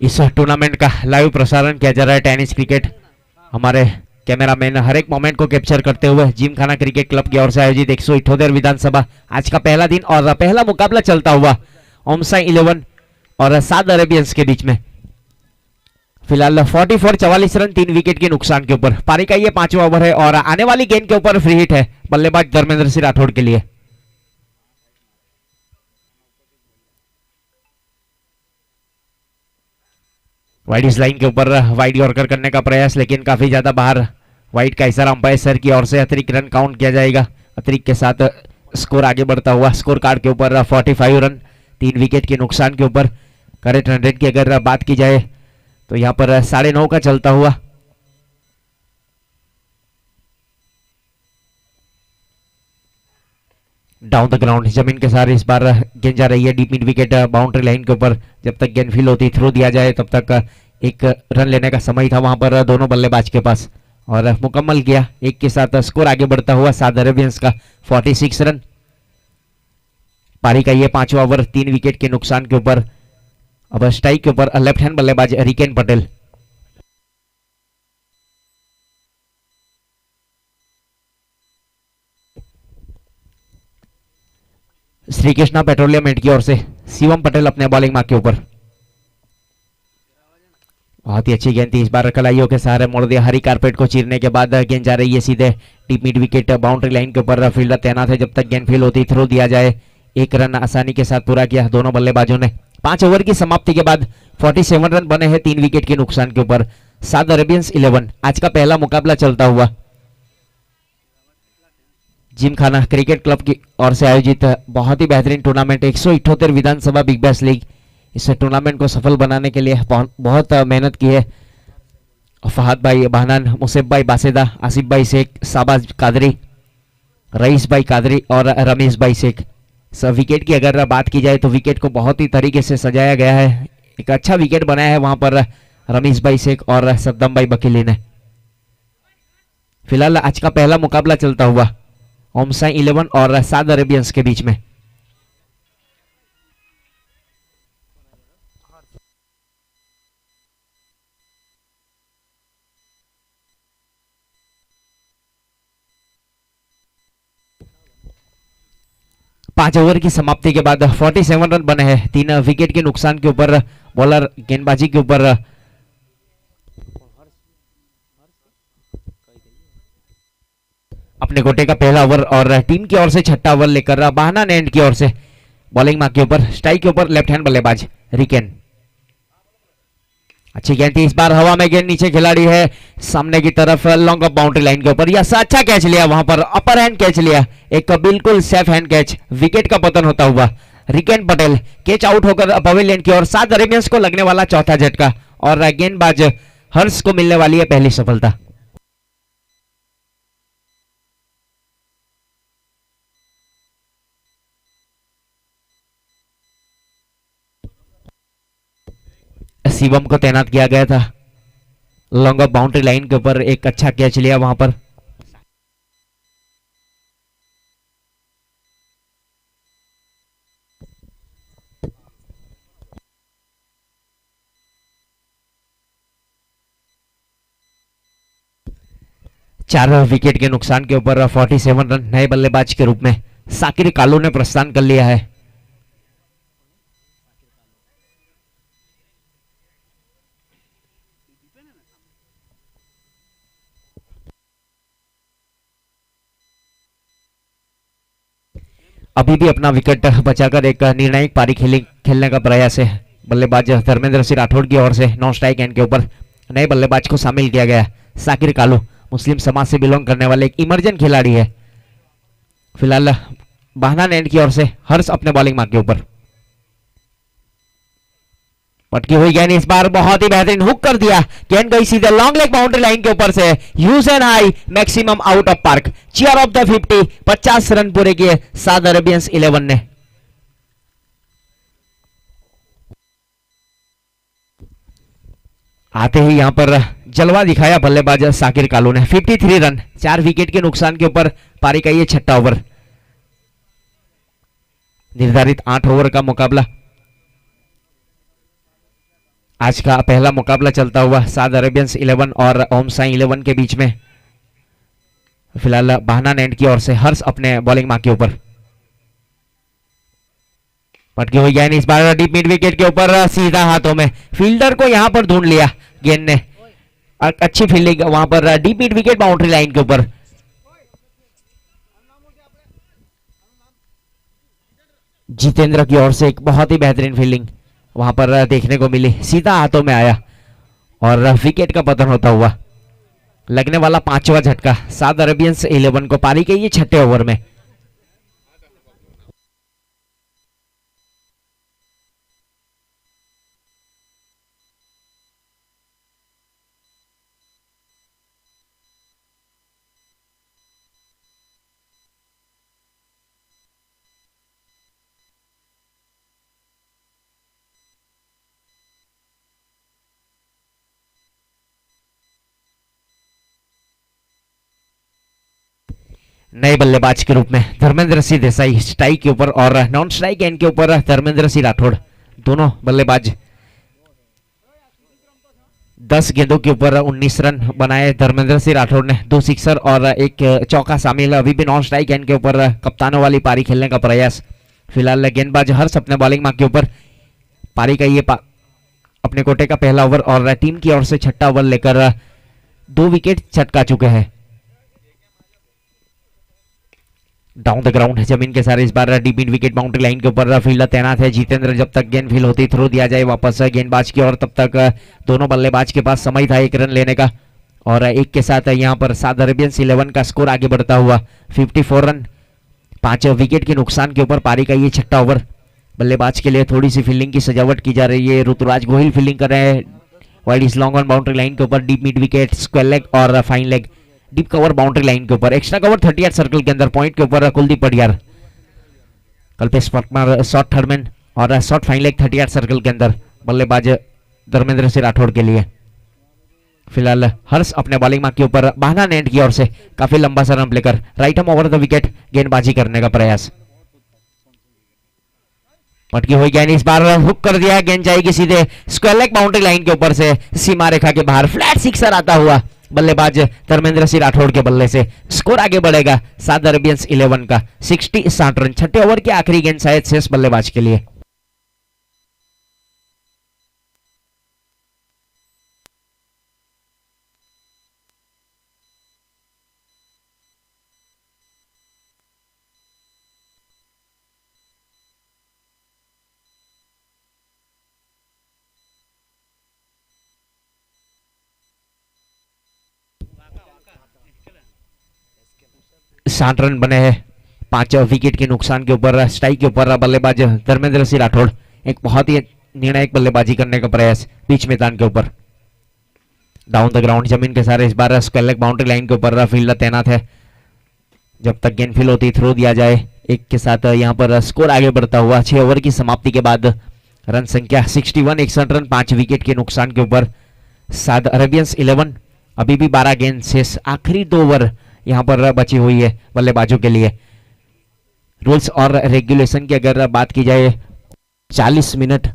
इस टूर्नामेंट का लाइव प्रसारण किया जा रहा है टेनिस क्रिकेट। हमारे कैमरामैन हर एक मोमेंट को कैप्चर करते हुए जिमखाना क्रिकेट क्लब की ओर से आयोजित 178 विधानसभा आज का पहला दिन और पहला मुकाबला चलता हुआ ओमसाई 11 और साद अरेबियंस के बीच में। फिलहाल 44 रन, 3 विकेट के नुकसान के ऊपर। पारी का ये 5वां ओवर है और आने वाली गेंद के ऊपर फ्री हिट है बल्लेबाज धर्मेंद्र सिंह राठौड़ के लिए। वाइड इस लाइन के ऊपर वाइड यॉर्कर करने का प्रयास लेकिन काफी ज्यादा बाहर। वाइड का इशारा अंपायर सर की ओर से, अतिरिक्त रन काउंट किया जाएगा। अतिरिक्त के साथ स्कोर आगे बढ़ता हुआ स्कोर कार्ड के ऊपर 45 रन, 3 विकेट के नुकसान के ऊपर। करेक्ट रन रेट की अगर बात की जाए तो यहां पर 9.5 का चलता हुआ। डाउन द ग्राउंड जमीन के साथ इस बार गेंद जा रही है deep mid wicket boundary line के ऊपर। जब तक गेंद फील होती थ्रो दिया जाए तब तक एक रन लेने का समय था वहां पर दोनों बल्लेबाज के पास और मुकम्मल किया। एक के साथ स्कोर आगे बढ़ता हुआ साद अरेबियंस का 46 रन। पारी का ये 5वां ओवर, 3 विकेट के नुकसान के ऊपर। अब स्ट्राइक के ऊपर लेफ्ट हैंड बल्लेबाज RIKEN Patel. Shri Krishna petroleum end की ओर से शिवम पटेल अपने बॉलिंग मार्क के ऊपर। बहुत ही अच्छी गेंद थी इस बार, कलाइयों के सहारे मोड़ दिया। हरी कारपेट को चीरने के बाद गेंद जा रही है सीधे deep mid wicket boundary line के ऊपर। फील्डर तैनात है, जब तक गेंद फील होती थ्रो दिया जाए। 1 रन आसानी के साथ पूरा किया दोनों बल्लेबाजों ने। 5 ओवर की समाप्ति के बाद 47 रन बने हैं 3 विकेट के नुकसान के ऊपर। साद अरेबियंस 11 आज का पहला मुकाबला चलता हुआ जिमखाना क्रिकेट क्लब की ओर से आयोजित बहुत ही बेहतरीन tournament 178 Vidhansabha big bash league. इस टूर्नामेंट को सफल बनाने के लिए बहुत मेहनत की है फहद भाई बहनान, मुसेफ भाई बासेदा, आसिफ भाई शेख, साबाज कादरी, रईस भाई कादरी और रमेश भाई शेख। सब विकेट की अगर बात की जाए तो विकेट को बहुत ही तरीके से सजाया गया है। एक अच्छा विकेट बनाया है वहां पर रमेश भाई शेख और सद्दम भाई बकीली ने। फिलहाल आज का पहला मुकाबला चलता हुआ ओमसाई 11 और साद अरेबियंस के बीच में। 5 ओवर की समाप्ति के बाद 47 रन बने हैं। 3 विकेट के नुकसान के ऊपर बॉलर गेंदबाजी के ऊपर अपने कोटे का पहला ओवर और टीम की ओर से छठा ओवर लेकर बहाना एंड की ओर से बॉलिंग मार्क के ऊपर स्ट्राइक के ऊपर लेफ्ट हैंड बल्लेबाज रिकेन। अच्छी गेंद थी, इस बार हवा में गेंद, नीचे खिलाड़ी है सामने की तरफ लॉन्ग ऑफ बाउंड्री लाइन के ऊपर, यह अच्छा कैच लिया, वहां पर अपर हैंड कैच लिया, एक बिल्कुल सेफ हैंड कैच, विकेट का पतन होता हुआ रिकेन पटेल कैच आउट होकर पवेलियन की ओर 7 अरेबियंस को लगने वाला चौथा झटका और गेंदबाज हर्ष को मिलने वाली है पहली सफलता। शिवम को तैनात किया गया था लॉन्ग ऑफ बाउंड्री लाइन के ऊपर, एक अच्छा कैच लिया वहां पर। चार विकेट के नुकसान के ऊपर 47 रन नए बल्लेबाज के रूप में साकिर कालू ने प्रस्थान कर लिया है। अभी भी अपना विकेट बचाकर एक निर्णायक पारी खेलने का प्रयास है बल्लेबाज धर्मेंद्र सिंह राठौड़ की ओर से। नॉन स्ट्राइक एंड के ऊपर नए बल्लेबाज को शामिल किया गया। साकिर कालू मुस्लिम समाज से बिलोंग करने वाले एक इमर्जेंट खिलाड़ी है। फिलहाल बहाना एंड की ओर से हर्ष अपने बॉलिंग मार्क के ऊपर, पटकी हुई गेंद, इस बार बहुत ही बेहतरीन हुक कर दिया, गेंद गई सीधे लॉन्ग लेग बाउंड्री लाइन के ऊपर से, huge and high maximum out of park, cheer of the 50, 50 run पूरे किए साउथ अरेबियंस 11 ने। आते ही यहां पर जलवा दिखाया बल्लेबाज साकिर कालू ने। 53 रन 4 विकेट के नुकसान के ऊपर पारी का ये छठा ओवर। निर्धारित 8 ओवर का मुकाबला, आज का पहला मुकाबला चलता हुआ साउथ अरेबियंस 11 और ओम साई 11 के बीच में। फिलहाल बहाना एंड की ओर से हर्ष अपने बॉलिंग मार्क के ऊपर, पटकी हुई गेंद, इस बार डीप मिड विकेट के ऊपर सीधा हाथों में, फील्डर को यहां पर ढूंढ लिया गेंद ने, अच्छी फील्डिंग वहां पर deep mid wicket boundary line के ऊपर। जितेंद्र की ओर से एक बहुत ही बेहतरीन फील्डिंग वहां पर देखने को मिली, सीधा हाथों में आया और विकेट का पतन होता हुआ लगने वाला 5वां झटका साउथ अरेबियंस 11 को पारी के ये छठे ओवर में। नए बल्लेबाज के रूप में धर्मेंद्र सिंह देसाई स्ट्राइक के ऊपर और नॉन स्ट्राइक एंड के ऊपर धर्मेंद्र सिंह राठौड़, दोनों बल्लेबाज 10 गेंदों के ऊपर 19 रन बनाए धर्मेंद्र सिंह राठौड़ ने, 2 सिक्सर और एक चौका शामिल। अभी भी नॉन स्ट्राइक एंड के ऊपर कप्तानों वाली पारी खेलने का प्रयास। फिलहाल गेंदबाज हर्ष अपने बॉलिंग मार्क के ऊपर, पारी का ये अपने कोटे का पहला ओवर और टीम की ओर से छठा ओवर लेकर 2 विकेट चटका चुके हैं। डाउन द ग्राउंड जमीन के सारे इस बार deep mid wicket boundary line के ऊपर फील्डर तैनात है जितेंद्र, जब तक गेंद फील होती थ्रो दिया जाए वापस गेंदबाज की ओर, तब तक दोनों बल्लेबाज के पास समय था 1 रन लेने का और एक के साथ यहां पर साउथ अरेबियंस 11 का स्कोर आगे बढ़ता हुआ 54 रन 5 विकेट के नुकसान के ऊपर पारी का ये छठा ओवर। बल्लेबाज के लिए थोड़ी सी फील्डिंग की सजावट की जा रही है, ऋतुराज गोहिल फील्डिंग कर रहे हैं wide is long on boundary line के ऊपर, deep mid wicket, square leg और fine leg, deep cover boundary line के ऊपर, एक्स्ट्रा कवर 38 सर्कल के अंदर, पॉइंट के ऊपर कुलदीप पडियार, कल्पेश परमार शॉर्ट थर्डमैन और शॉर्ट फाइन लेग 38 सर्कल के अंदर बल्लेबाज धर्मेंद्र सिंह राठौड़ के लिए। फिलहाल हर्ष अपने बॉलिंग मार्क के ऊपर बहाना नेट की ओर से काफी लंबा सा रन लेकर right arm over the wicket गेंदबाजी करने का प्रयास। पटकी हुई गेंद, इस बार हुक कर दिया, गेंद जाएगी सीधे स्क्वायर लेग बाउंड्री लाइन के ऊपर से सीमा रेखा के बाहर, फ्लैट सिक्सर आता हुआ बल्लेबाज धर्मेंद्र सिंह राठौड़ के बल्ले से स्कोर आगे बढ़ेगा साउथ अरेबियंस 11 का 60 रन। छठे ओवर की आखिरी गेंद शायद शेष बल्लेबाज के लिए। साठ रन बने हैं 5 विकेट के नुकसान के ऊपर। स्ट्राइक के ऊपर बल्लेबाज धर्मेंद्र सिंह राठौड़ एक बहुत ही निर्णायक बल्लेबाजी करने का प्रयास बीच मैदान के ऊपर। डाउन द ग्राउंड जमीन के सारे इस bar square leg boundary line के ऊपर फील्डर तैनात है। जब तक गेंद फील होती थ्रो दिया जाए। एक के साथ यहां पर स्कोर आगे बढ़ता हुआ 6 ओवर की समाप्ति के बाद रन संख्या 61 61 रन 5 विकेट के नुकसान के ऊपर। साउथ अरेबियंस 11 अभी भी 12 गेंद शेष। आखिरी 2 ओवर यहां पर बची हुई है बल्लेबाजों के लिए। रूल्स और रेगुलेशन की अगर बात की जाए 40 मिनट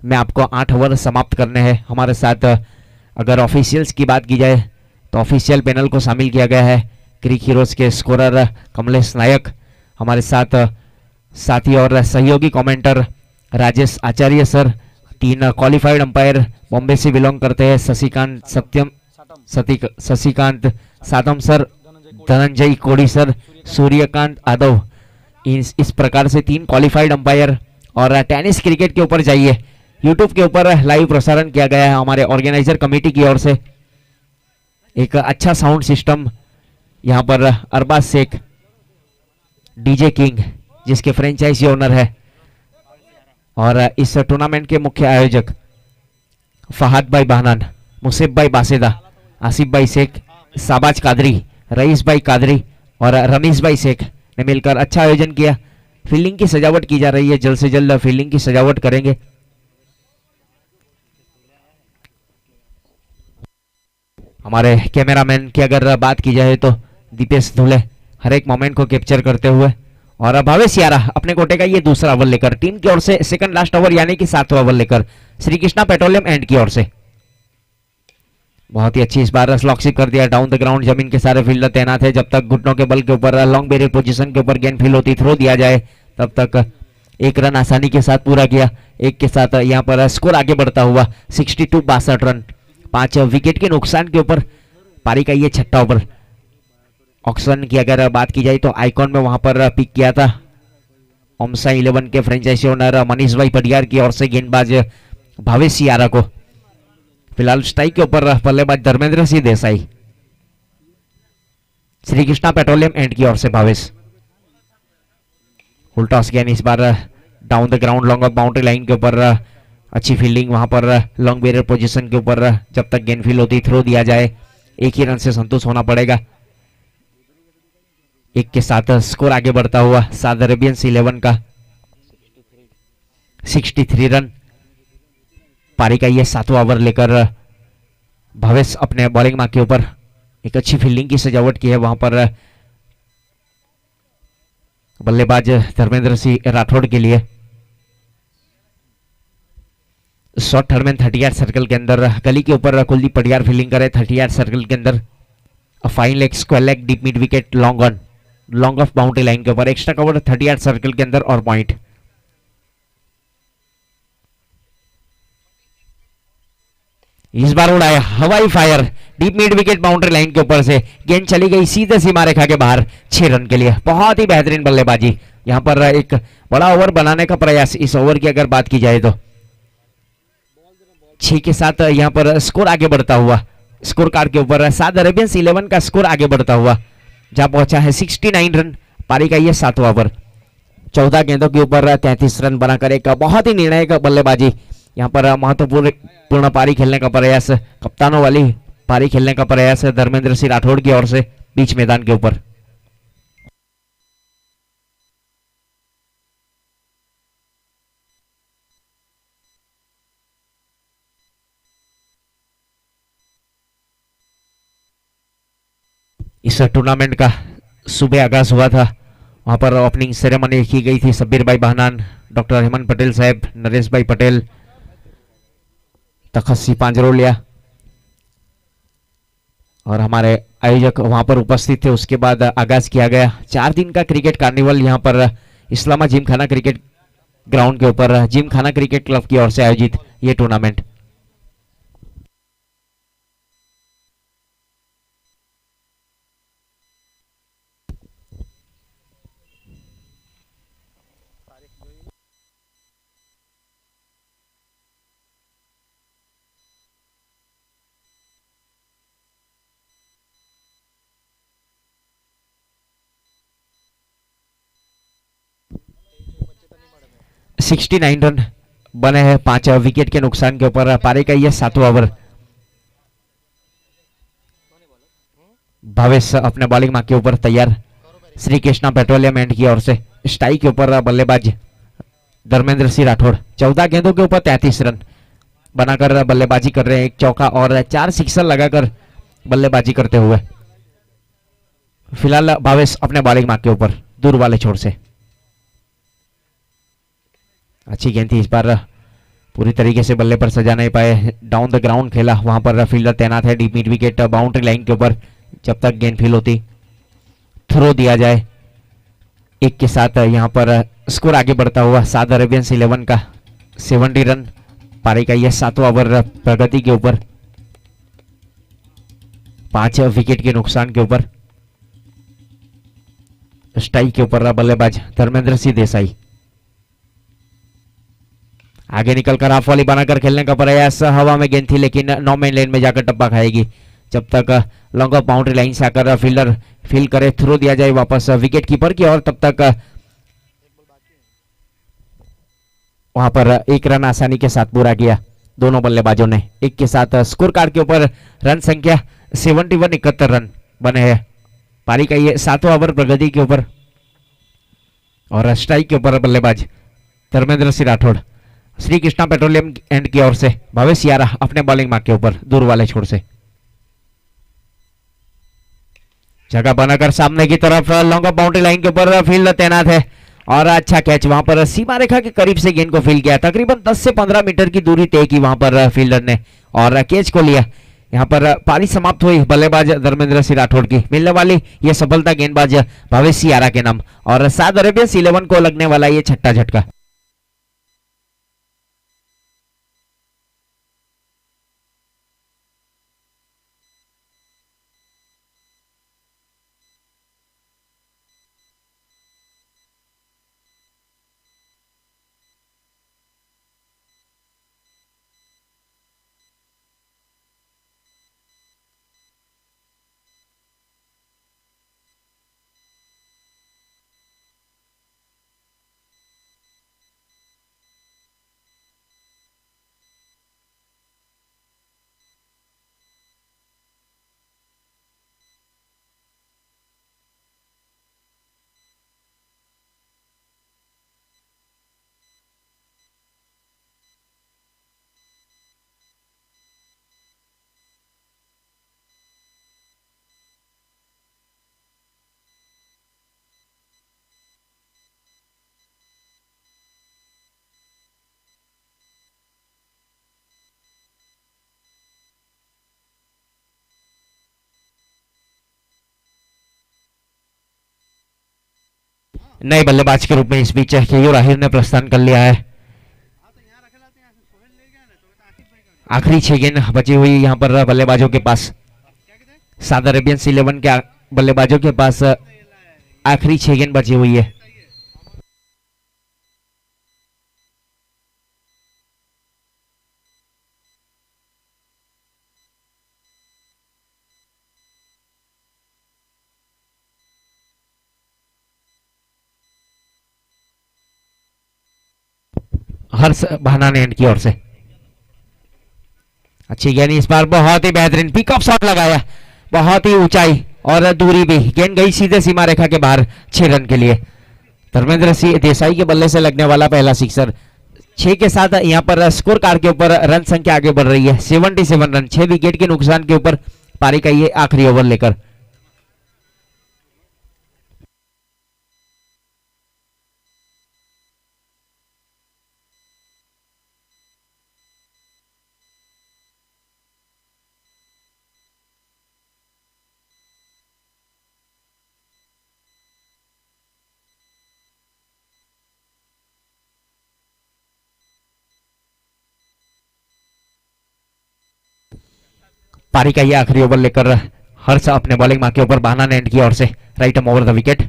में आपको 8 ओवर समाप्त करने हैं। हमारे साथ अगर ऑफिशियल्स की बात की जाए तो ऑफिशियल पैनल को शामिल किया गया है। क्रिक हीरोज के स्कोरर कमलेश नायक हमारे साथ, साथी और सहयोगी कमेंटर राजेश आचार्य सर। 3 क्वालिफाइड अंपायर बॉम्बे से बिलोंग करते हैं, शशिकांत सातम सर, धनंजय कोड़ी सर, सूर्यकांत यादव। इस प्रकार से 3 क्वालिफाइड अंपायर। और टेनिस क्रिकेट के ऊपर जाइए, यूट्यूब के ऊपर लाइव प्रसारण किया गया है हमारे ऑर्गेनाइजर कमेटी की ओर से। एक अच्छा साउंड सिस्टम यहां पर अरबाज शेख डीजे किंग जिसके फ्रेंचाइजी ओनर है, और इस टूर्नामेंट के मुख्य आयोजक फहाद भाई बहनान, मुसीब भाई बासेदा, आसिफ भाई शेख, साबाज कादरी, रईस भाई कादरी और रमीश भाई शेख ने मिलकर अच्छा आयोजन किया। फील्डिंग की सजावट की जा रही है, जल्द से जल्द फील्डिंग की सजावट करेंगे। हमारे कैमरामैन की अगर बात की जाए तो दीपेश धुले हर एक मोमेंट को कैप्चर करते हुए, और भावेश यारा अपने कोटे का ये दूसरा ओवर लेकर, टीम की ओर से सेकंड लास्ट ओवर यानी कि 7वां ओवर लेकर श्री कृष्णा पेट्रोलियम एंड की ओर से। बहुत ही अच्छी इस बार स्लॉकशिप कर दिया। डाउन द ग्राउंड जमीन के सारे फील्डर तैनात है। जब तक घुटनों के बल के ऊपर लॉन्ग बैरियर पोजीशन के ऊपर गेंद फील होती थ्रो दिया जाए तब तक 1 रन आसानी के साथ पूरा किया। एक के साथ यहां पर स्कोर आगे बढ़ता हुआ 62 62 रन 5 विकेट के नुकसान के ऊपर। पारी का ये 6ठा ओवर। ऑक्शन की अगर बात की जाए तो आइकॉन में वहां पर पिक किया था ओमसा 11 के फ्रेंचाइजी ओनर मनीष भाई पटियार की ओर से गेंदबाज भावेश यारा को। फिलहाल स्ट्राइक के ऊपर बल्लेबाज धर्मेंद्र सिंह देसाई, श्री कृष्णा पेट्रोलियम एंड की ओर से भावेश। उल्टा गेंद इस बार down the ground long off boundary line के ऊपर अच्छी फील्डिंग वहां पर लॉन्ग बैरियर पोजीशन के ऊपर। जब तक गेंद फील होती थ्रो दिया जाए, 1 ही रन से संतुष्ट होना पड़ेगा। एक के साथ स्कोर आगे बढ़ता हुआ साउथ अरेबियंस 11 का 63 रन। पारी का ये 7वां ओवर लेकर भावेश अपने बॉलिंग मार्क के ऊपर एक अच्छी फील्डिंग की सजावट की है। वहां पर बल्लेबाज धर्मेंद्र सिंह राठौड़ के लिए शॉर्ट थर्ड में 30 यार्ड सर्कल के अंदर गली के ऊपर कुलदीप पटियार फील्डिंग करे। 30 यार्ड सर्कल के अंदर fine leg, square leg, deep mid wicket, long on, long off boundary line के ऊपर एक्स्ट्रा कवर 30 यार्ड सर्कल के अंदर और पॉइंट। इस बार उड़ाया हवाई fire deep mid wicket boundary line के ऊपर से। गेंद चली गई सीधे सीमा रेखा के बाहर 6 रन के लिए। बहुत ही बेहतरीन बल्लेबाजी। यहां पर एक बड़ा ओवर बनाने का प्रयास इस ओवर की अगर बात की जाए तो 6 के साथ यहां पर स्कोर आगे बढ़ता हुआ स्कोर कार्ड के ऊपर साउथ अरेबियंस 11 का स्कोर आगे बढ़ता हुआ जहां पहुंचा है 69 रन। पारी का यह 7वां ओवर। 14 गेंदों के ऊपर 33 रन बनाकर एक बहुत ही निर्णायक बल्लेबाजी। यहां पर महत्वपूर्ण पारी खेलने का प्रयास, कप्तानों वाली पारी खेलने का प्रयास धर्मेंद्र सिंह राठौड़ की ओर से बीच मैदान के ऊपर। इस टूर्नामेंट का सुबह आगाज हुआ था। वहां पर ओपनिंग सेरेमनी की गई थी। शब्बीर भाई बहनान, डॉक्टर हेमंत पटेल साहब, नरेश भाई पटेल, तखस्सी पांजरोलिया और हमारे आयोजक वहां पर उपस्थित थे। उसके बाद आगाज किया गया 4 दिन का क्रिकेट कार्निवल यहाँ पर इस्लामा जिमखाना क्रिकेट ग्राउंड के ऊपर जिमखाना क्रिकेट क्लब की ओर से आयोजित ये टूर्नामेंट। सिक्सटी 69 रन बने हैं 5 विकेट के नुकसान के ऊपर। पारी का यह 7वां ओवर। भावेश अपने बॉलिंग मार्क के ऊपर तैयार। श्री कृष्णा पेट्रोलियम एंड की ओर से स्ट्राइक के ऊपर बल्लेबाज धर्मेंद्र सिंह राठौड़ 14 गेंदों के ऊपर 33 रन बनाकर बल्लेबाजी कर रहे हैं। एक चौका और 4 सिक्सर लगाकर बल्लेबाजी करते हुए। फिलहाल भावेश अपने बॉलिंग मार्क के ऊपर दूर वाले छोर से। अच्छी गेंद थी इस बार, पूरी तरीके से बल्ले पर सजा नहीं पाए। डाउन द ग्राउंड खेला, वहां पर फील्डर तैनात है deep mid wicket boundary line के ऊपर। जब तक गेंद फील होती थ्रो दिया जाए। एक के साथ यहां पर स्कोर आगे बढ़ता हुआ साउथ अरेबियंस 11 का 70 रन। पारी का यह 7वां ओवर प्रगति के ऊपर 5 विकेट के नुकसान के ऊपर। स्ट्राइक के ऊपर बल्लेबाज धर्मेंद्र सिंह देसाई। आगे निकलकर हाफ वाली बनाकर खेलने का प्रयास। हवा में गेंद थी लेकिन नो मैन लेन में जाकर टप्पा खाएगी। जब तक लॉन्ग ऑफ बाउंड्री लाइन से आकर फील्डर फील करे, थ्रो दिया जाए वापस विकेट कीपर की और तब तक वहां पर 1 रन आसानी के साथ पूरा किया दोनों बल्लेबाजों ने। एक के साथ स्कोर कार्ड के ऊपर रन संख्या 71 रन बने हैं। पारी का ये 7वां ओवर प्रगति के ऊपर और स्ट्राइक के ऊपर बल्लेबाज धर्मेंद्र सिंह राठौड़। श्री कृष्णा पेट्रोलियम एंड की ओर से भवेश यारा अपने बॉलिंग मार्क के ऊपर दूर वाले छोर से। जगह बनाकर सामने की तरफ लॉन्ग ऑफ बाउंड्री लाइन के ऊपर फील्ड तैनात है और अच्छा कैच वहां पर सीमा रेखा के करीब से गेंद को फील्ड किया। तकरीबन 10 से 15 मीटर की दूरी तय की वहां पर फील्डर ने और कैच को लिया। यहां पर पारी समाप्त हुई बल्लेबाज धर्मेंद्र सिंह राठौड़ की। मिलने वाली यह सफलता गेंदबाज भवेश यारा के नाम और साउथ अरेबियंस 11 को लगने वाला यह छठा झटका। नए बल्लेबाज के रूप में इस बीच केयूर आहिर ने प्रस्थान कर लिया है। आखिरी 6 गेंद बची हुई यहां पर बल्लेबाजों के पास। साउथ अरेबियंस 11 के बल्लेबाजों के पास आखिरी 6 गेंद बची हुई है। हर्ष भानाने एंड की ओर से अच्छी गेंद इस बार बहुत ही बेहतरीन पिकअप शॉट लगाया, बहुत ही ऊंचाई और दूरी भी। गेंद गई सीधे सीमा रेखा के बाहर 6 रन के लिए। धर्मेंद्र सिंह देसाई के बल्ले से लगने वाला पहला सिक्सर। 6 के साथ यहां पर स्कोर कार्ड के ऊपर रन संख्या आगे बढ़ रही है 77 रन। 6 विकेट के नुकसान के ऊपर पारी का ये आखिरी ओवर लेकर। पारी का ये आखिरी ओवर लेकर हर्ष अपने बॉलिंग मार्क के ऊपर बहाना एंड की ओर से right arm over the wicket.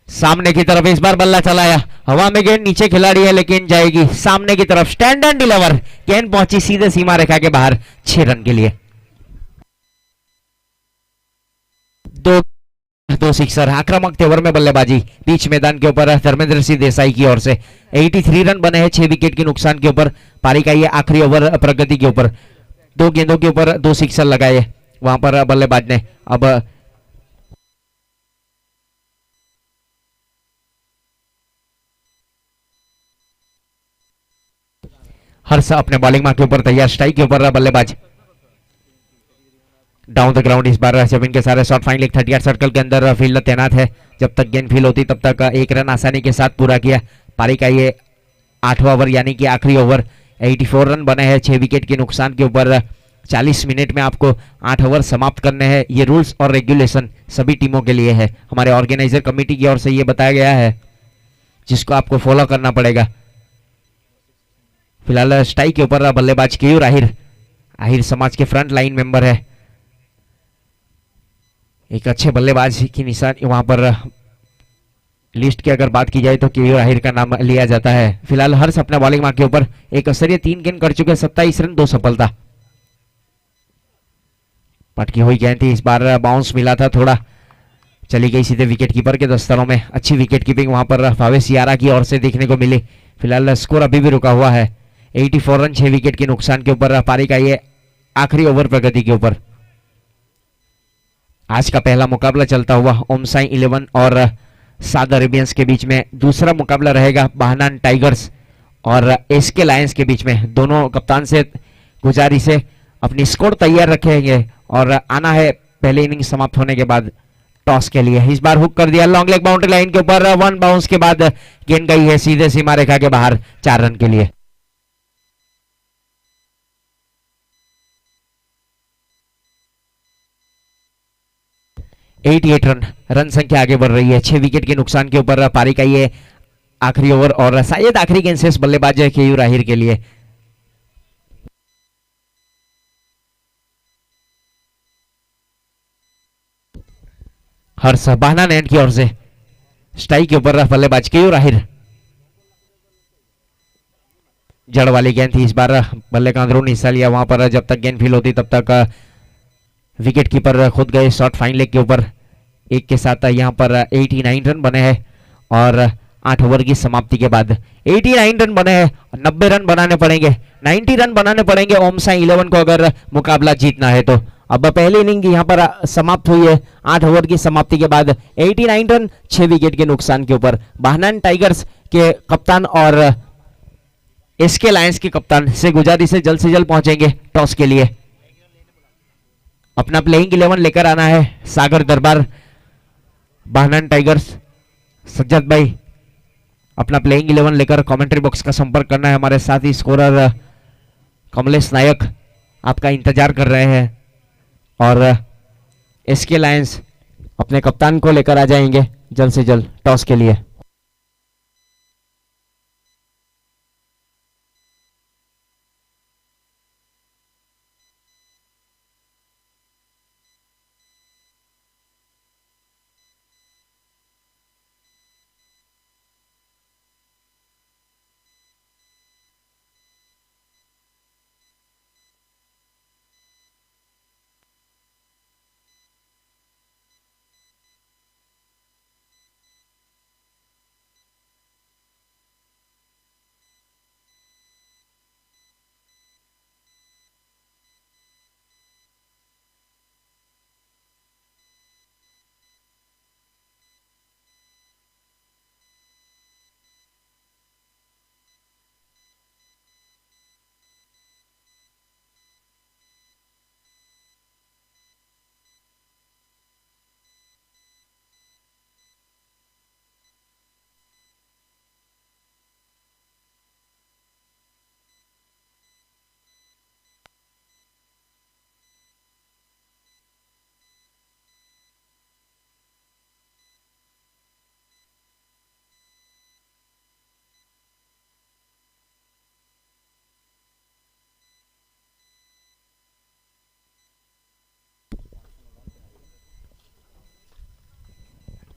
सामने की तरफ इस बार बल्ला चलाया, हवा में गेंद, नीचे खिलाड़ी है लेकिन जाएगी सामने की तरफ। स्टैंड एंड डिलीवर, गेंद पहुंची सीधे सीमा रेखा के बाहर 6 रन के लिए। दो दो सिक्सर, आक्रामक तेवर में बल्लेबाजी बीच मैदान के ऊपर धर्मेंद्र सिंह देसाई की ओर से। 83 रन बने हैं 6 विकेट के नुकसान के ऊपर। पारी का ये आखिरी ओवर प्रगति के ऊपर, 2 गेंदों के ऊपर 2 सिक्सर लगाए वहां पर बल्लेबाज ने। अब हर्ष अपने बॉलिंग मार्क के ऊपर तैयार, स्ट्राइक के ऊपर बल्लेबाज डाउन द ग्राउंड। इस बार जमीन के सारे शॉट फाइन लेग 38 सर्कल के अंदर फील्डर तैनात है। जब तक गेंद फील होती तब तक 1 रन आसानी के साथ पूरा किया। पारी का ये 8वां ओवर यानी कि आखिरी ओवर। 84 रन बने हैं 6 विकेट के नुकसान के ऊपर। 40 मिनट में आपको 8 ओवर समाप्त करने हैं। ये रूल्स और रेगुलेशन सभी टीमों के लिए है, हमारे ऑर्गेनाइजर कमेटी की ओर से ये बताया गया है, जिसको आपको फॉलो करना पड़ेगा। फिलहाल स्ट्राइक के ऊपर बल्लेबाज केयूर आहिर, आहिर समाज के फ्रंट लाइन मेंबर है। एक अच्छे बल्लेबाज की निशान वहां पर लिस्ट की अगर बात की जाए तो केयूर आहिर का नाम लिया जाता है। फिलहाल हर्ष अपना बॉलिंग मार्क के ऊपर एक असरिय 3 गेंद कर चुके, 27 रन 2 सफलता। पटकी हुई गेंद थी, इस बार बाउंस मिला था, थोड़ा चली गई सीधे विकेट कीपर के दस्तरों में। अच्छी विकेट कीपिंग वहां पर भावेश यारा की ओर से देखने को मिली। फिलहाल स्कोर अभी भी रुका हुआ है, 84 रन 6 विकेट के नुकसान के ऊपर। पारी का ये आखिरी ओवर प्रगति के ऊपर। आज का पहला मुकाबला चलता हुआ ओमसाई 11 और साद अरेबियंस के बीच में। दूसरा मुकाबला रहेगा बाहनान टाइगर्स और एसके लायंस के बीच में। दोनों कप्तान से गुजारिश है अपनी स्कोर तैयार रखेंगे और आना है पहले इनिंग समाप्त होने के बाद टॉस के लिए। इस बार हुक कर दिया लॉन्ग लेग बाउंड्री लाइन के ऊपर, 1 बाउंस के बाद गेंद गई है सीधे सीमा रेखा के बाहर 4 रन के लिए। रन संख्या आगे बढ़ रही है 6 विकेट के नुकसान के ऊपर। पारी का ये आखिरी ओवर और शायद आखिरी गेंद शेष बल्लेबाज है केयूर आहिर के लिए। हर्ष बहाना एंड की ओर से स्ट्राइक के ऊपर बल्लेबाज केयूर आहिर। जड़ वाली गेंद थी, इस बार बल्ले का अंदरूनी हिस्सा लिया वहां पर। जब तक गेंद फील होती तब तक विकेट कीपर खुद गए शॉट फाइन लेग के ऊपर। एक के साथ यहां पर 89 रन बने हैं और 8 ओवर की समाप्ति के बाद 89 रन बने हैं। 90 रन बनाने पड़ेंगे, 90 रन बनाने पड़ेंगे ओमसाई 11 को अगर मुकाबला जीतना है तो। अब पहली इनिंग यहां पर समाप्त हुई है 8 ओवर की समाप्ति के बाद। 89 रन 6 विकेट के नुकसान के ऊपर। बाहनान टाइगर्स के कप्तान और एसके लायंस के कप्तान से गुजारिश है जल्द से जल्द पहुंचेंगे टॉस के लिए। अपना प्लेइंग 11 लेकर आना है सागर दरबार। बाहनान टाइगर्स सज्जद भाई अपना प्लेइंग 11 लेकर कमेंट्री बॉक्स का संपर्क करना है। हमारे साथ ही स्कोरर कमलेश नायक आपका इंतजार कर रहे हैं और एसके लायंस अपने कप्तान को लेकर आ जाएंगे जल्द से जल्द टॉस के लिए।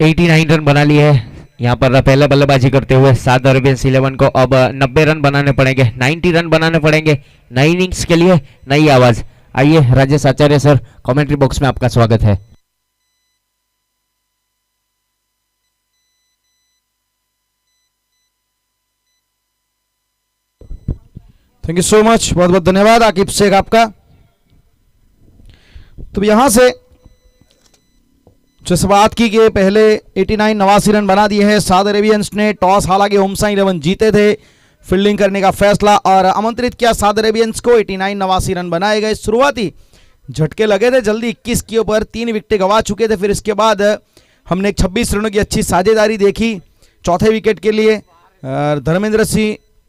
89 रन बना लिए है यहाँ पर पहले बल्लेबाजी करते हुए साउथ अरेबियंस 11 को। अब 90 रन बनाने पड़ेंगे, 90 रन बनाने पड़ेंगे नई इनिंग्स के लिए, नई आवाज। आइए राजेश आचार्य सर, कमेंट्री बॉक्स में आपका स्वागत है। थैंक यू सो मच, बहुत बहुत धन्यवाद आकिब शेख आपका। तो यहां से जैसे बात की कि पहले 89 89 रन बना दिए हैं साउथ अरेबियंस ने। टॉस हालांकि होमसा 11 जीते थे, फील्डिंग करने का फैसला और आमंत्रित किया साउथ अरेबियंस को। 89 89 रन बनाए गए। शुरुआती झटके लगे थे, जल्दी 21 के ऊपर 3 विकेटें गंवा चुके थे। फिर इसके बाद हमने 26 रनों की अच्छी साझेदारी देखी चौथे विकेट के लिए।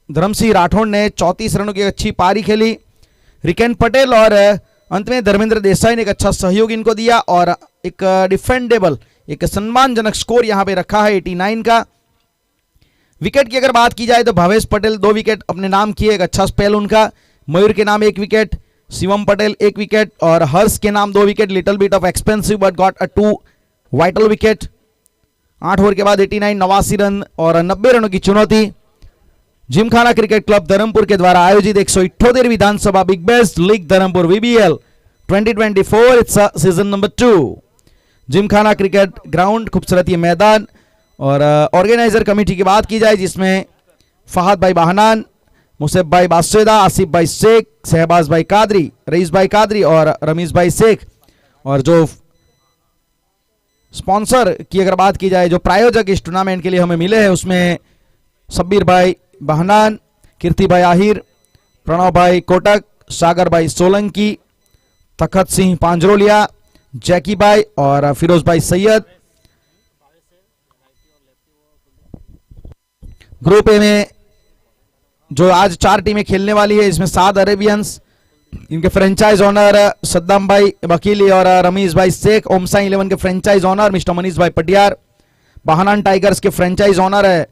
धर्मसिंह राठौड़ ने 34 रनों की अच्छी पारी खेली। रिकेन पटेल और अंत में धर्मेंद्र देसाई ने एक अच्छा सहयोग इनको दिया और एक डिफेंडेबल, एक सम्मानजनक स्कोर यहां पे रखा है 89 का। विकेट की अगर बात की जाए तो भावेश पटेल 2 विकेट अपने नाम किए, एक अच्छा स्पेल उनका। मयूर के नाम 1 विकेट, शिवम पटेल 1 विकेट और हर्ष के नाम 2 wicket. Little bit of expensive but got a 2 vital wicket. 8 over के बाद 89 89 रन और 90 रनों की चुनौती। जिमखाना क्रिकेट क्लब धर्मपुर के द्वारा आयोजित 178 Vidhansabha big best league Dharampur VBL 2024, it's season number 2। Gymkhana cricket ground, खूबसूरत ये मैदान। और ऑर्गेनाइजर कमेटी की बात की जाए जिसमें फहद भाई बहनान, मुसेब भाई बासेदा, आसिफ भाई शेख, शहबाज भाई कादरी, रईस भाई कादरी और रमीज भाई शेख। और जो स्पॉन्सर की अगर बात की जाए, जो प्रायोजक इस टूर्नामेंट के लिए हमें मिले हैं, उसमें शब्बीर भाई बहनान, कीर्ति भाई आहिर, प्रणव भाई कोटक, सागर भाई सोलंकी, तखत सिंह पांजरोलिया, जैकी भाई और फिरोज भाई सैयद। ग्रुप ए में जो आज 4 टीमें खेलने वाली है, इसमें साउथ अरेबियंस, इनके फ्रेंचाइज ओनर सद्दाम भाई वकीली और रमीज भाई शेख। ओमसा 11 के फ्रेंचाइज ओनर मिस्टर मनीष भाई पटियार। बहनान टाइगर्स के फ्रेंचाइज ओनर है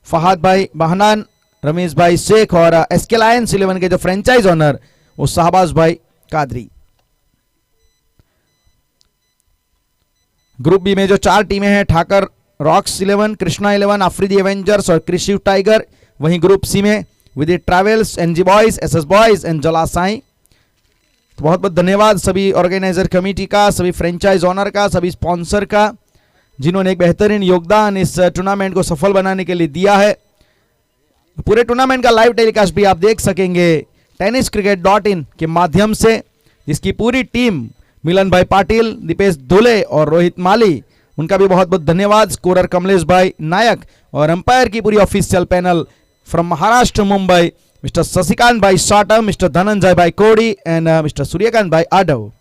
फहद भाई बहनान, रमीज भाई शेख और एसके लायंस 11 के जो फ्रेंचाइज ओनर वो शहबाज भाई कादरी। ग्रुप बी में जो 4 टीमें हैं, ठाकर रॉक्स 11, कृष्णा 11, अफरीदी एवेंजर्स और कृषि टाइगर। वहीं ग्रुप सी में Vidit travels, NG boys, SS boys and Jala Sai. तो बहुत बहुत धन्यवाद सभी ऑर्गेनाइजर कमेटी का, सभी फ्रेंचाइज ओनर का, सभी स्पॉन्सर का, जिन्होंने एक बेहतरीन योगदान इस टूर्नामेंट को सफल बनाने के लिए दिया है। पूरे टूर्नामेंट का लाइव टेलीकास्ट भी आप देख सकेंगे tenniscricket.in के माध्यम से, जिसकी पूरी टीम मिलन भाई पाटिल, दीपेश धुले और रोहित माली, उनका भी बहुत बहुत धन्यवाद। स्कोरर कमलेश भाई नायक और अंपायर की पूरी official panel from Maharashtra Mumbai, mister Shashikant भाई शाटम, मिस्टर धनंजय भाई कोड़ी एंड मिस्टर सूर्यकांत भाई आडव।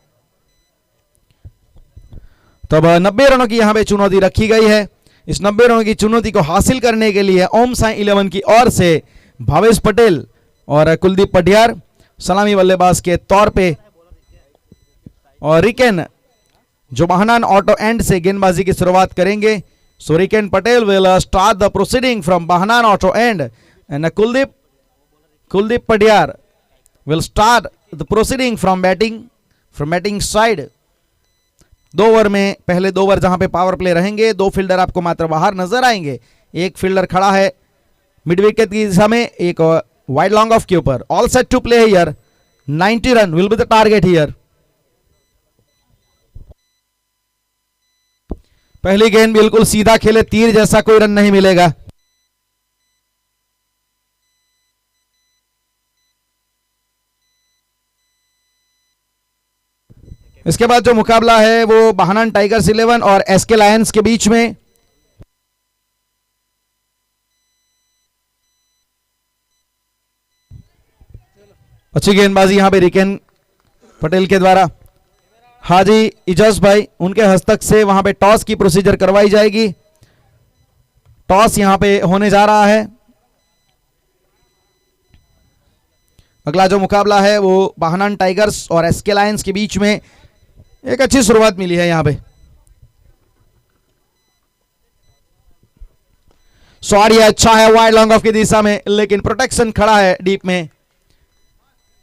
तब 90 रनों की यहां पे चुनौती रखी गई है। इस 90 रनों की चुनौती को हासिल करने के लिए ओम साई 11 की ओर से भावेश पटेल और कुलदीप पटियार सलामी बल्लेबाज के तौर पे, और रिकेन जो बहनान ऑटो एंड से गेंदबाजी की शुरुआत करेंगे। So Riken Patel will start the proceeding from Bahnan auto end and Kuldeep Patiyar will start the proceeding from batting side. 2 over में पहले 2 ओवर जहां पे पावर प्ले रहेंगे, 2 फील्डर आपको मात्र बाहर नजर आएंगे। एक फील्डर खड़ा है मिड विकेट की दिशा में, एक वाइड लॉन्ग ऑफ के ऊपर। All set to play here, 90 run will be the target here. पहली गेंद बिल्कुल सीधा खेले, तीर जैसा कोई रन नहीं मिलेगा। इसके बाद जो मुकाबला है वो बहनान टाइगर्स 11 और एसके लायंस के बीच में। अच्छी गेंदबाजी यहां पे रिकेन पटेल के द्वारा। हाजी इजाज भाई उनके हस्तक से वहां पे टॉस की प्रोसीजर करवाई जाएगी। टॉस यहां पे होने जा रहा है। अगला जो मुकाबला है वो बहनान टाइगर्स और एसके लायंस के बीच में। एक अच्छी शुरुआत मिली है यहां पे। सॉरी, अच्छा है वाइड लॉन्ग ऑफ की दिशा में, लेकिन प्रोटेक्शन खड़ा है डीप में।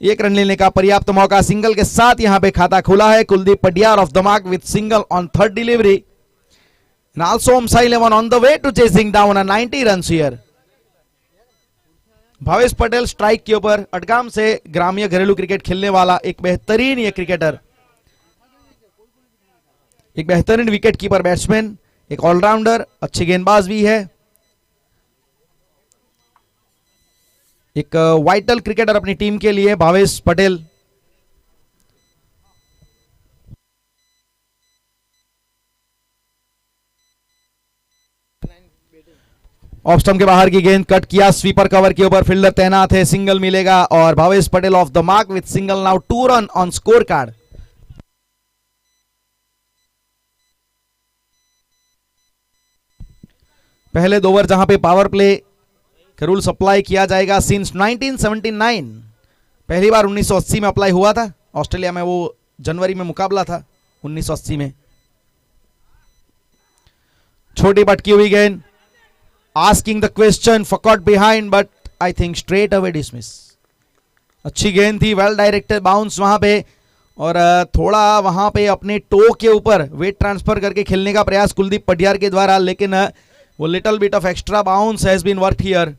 1 रन लेने का पर्याप्त मौका, सिंगल के साथ यहां पे खाता खुला है। Kuldeep Patiyar off the mark with single on 3rd delivery And also Omsa 11 on the way to chasing down a 90 runs here. Bhavesh Patel strike के ऊपर अटगाम से ग्रामीण घरेलू क्रिकेट खेलने वाला एक बेहतरीन ये क्रिकेटर, एक बेहतरीन विकेट कीपर बैट्समैन, एक ऑलराउंडर, अच्छी गेंदबाज भी है, एक वाइटल क्रिकेटर अपनी टीम के लिए भावेश पटेल। ऑफ स्टंप के बाहर की गेंद कट किया, स्वीपर कवर के ऊपर फील्डर तैनात है, सिंगल मिलेगा और Bhavesh Patel of the mark with single, now 2 run on score card. पहले 2 ओवर जहां पे पावर प्ले का रूल अप्लाई किया जाएगा सिंस 1979, पहली बार 1980 में अप्लाई हुआ था ऑस्ट्रेलिया में, वो जनवरी में मुकाबला था 1980 में। छोटी पटकी हुई गेंद, asking the question, for caught behind but I think straight away dismiss. अच्छी गेंद थी, वेल डायरेक्टेड बाउंस वहां पे, और थोड़ा वहां पे अपने टो के ऊपर वेट ट्रांसफर करके खेलने का प्रयास कुलदीप पटियार के द्वारा, लेकिन वो little bit of extra bounce has been work here.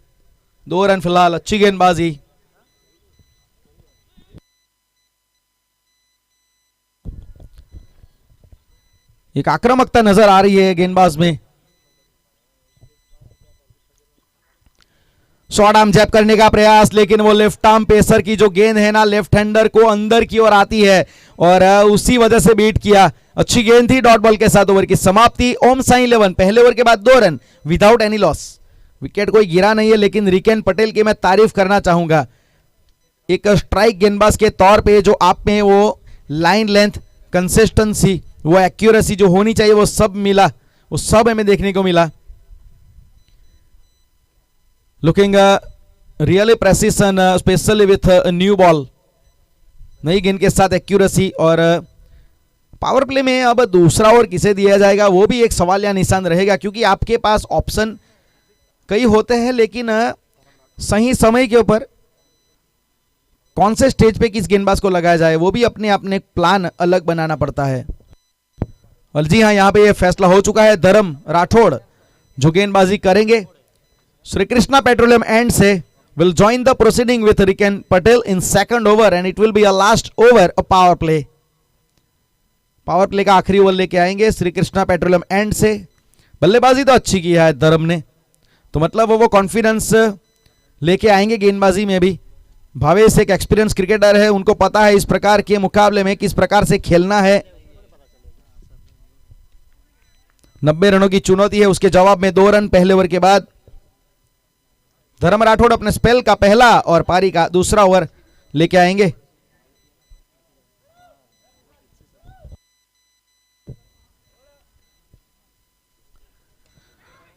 2 run फिलहाल, अच्छी गेंदबाजी। एक आक्रामकता नजर आ रही है गेंदबाज में। शॉर्ट आर्म जैब करने का प्रयास, लेकिन वो लेफ्ट आर्म पेसर की जो गेंद है ना, लेफ्ट हैंडर को अंदर की ओर आती है और उसी वजह से बीट किया। अच्छी गेंद थी, डॉट बॉल के साथ ओवर की समाप्ति। ओमसा 11 पहले ओवर के बाद 2 run without any loss. Wicket कोई गिरा नहीं है, लेकिन रिकेन पटेल की मैं तारीफ करना चाहूंगा। एक स्ट्राइक गेंदबाज के तौर पे जो आप में वो लाइन लेंथ, कंसिस्टेंसी, वो एक्यूरेसी जो होनी चाहिए वो सब मिला, वो सब हमें देखने को मिला। Looking really precision, specially with new ball, नई गेंद के साथ एक्यूरेसी। और पावर प्ले में अब दूसरा ओवर किसे दिया जाएगा वो भी एक सवाल या निशान रहेगा, क्योंकि आपके पास ऑप्शन कई होते हैं, लेकिन सही समय के ऊपर कौन से स्टेज पे किस गेंदबाज को लगाया जाए वो भी अपने अपने प्लान अलग बनाना पड़ता है। और जी हाँ, यहां पे ये फैसला हो चुका है, धर्म राठौड़ जो गेंदबाजी करेंगे। श्री कृष्णा पेट्रोलियम एंड से will join the proceeding with Riken Patel in second over and it will be a last over a power play. Power play का आखिरी ओवर लेके आएंगे श्री कृष्णा पेट्रोलियम एंड से। बल्लेबाजी तो अच्छी की है धर्म ने, तो मतलब वो कॉन्फिडेंस लेके आएंगे गेंदबाजी में भी। भावेश एक एक्सपीरियंस क्रिकेटर है, उनको पता है इस प्रकार के मुकाबले में किस प्रकार से खेलना है। 90 रनों की चुनौती है, उसके जवाब में 2 रन पहले ओवर के बाद। धर्म राठौड़ अपने स्पेल का पहला और पारी का दूसरा ओवर लेके आएंगे।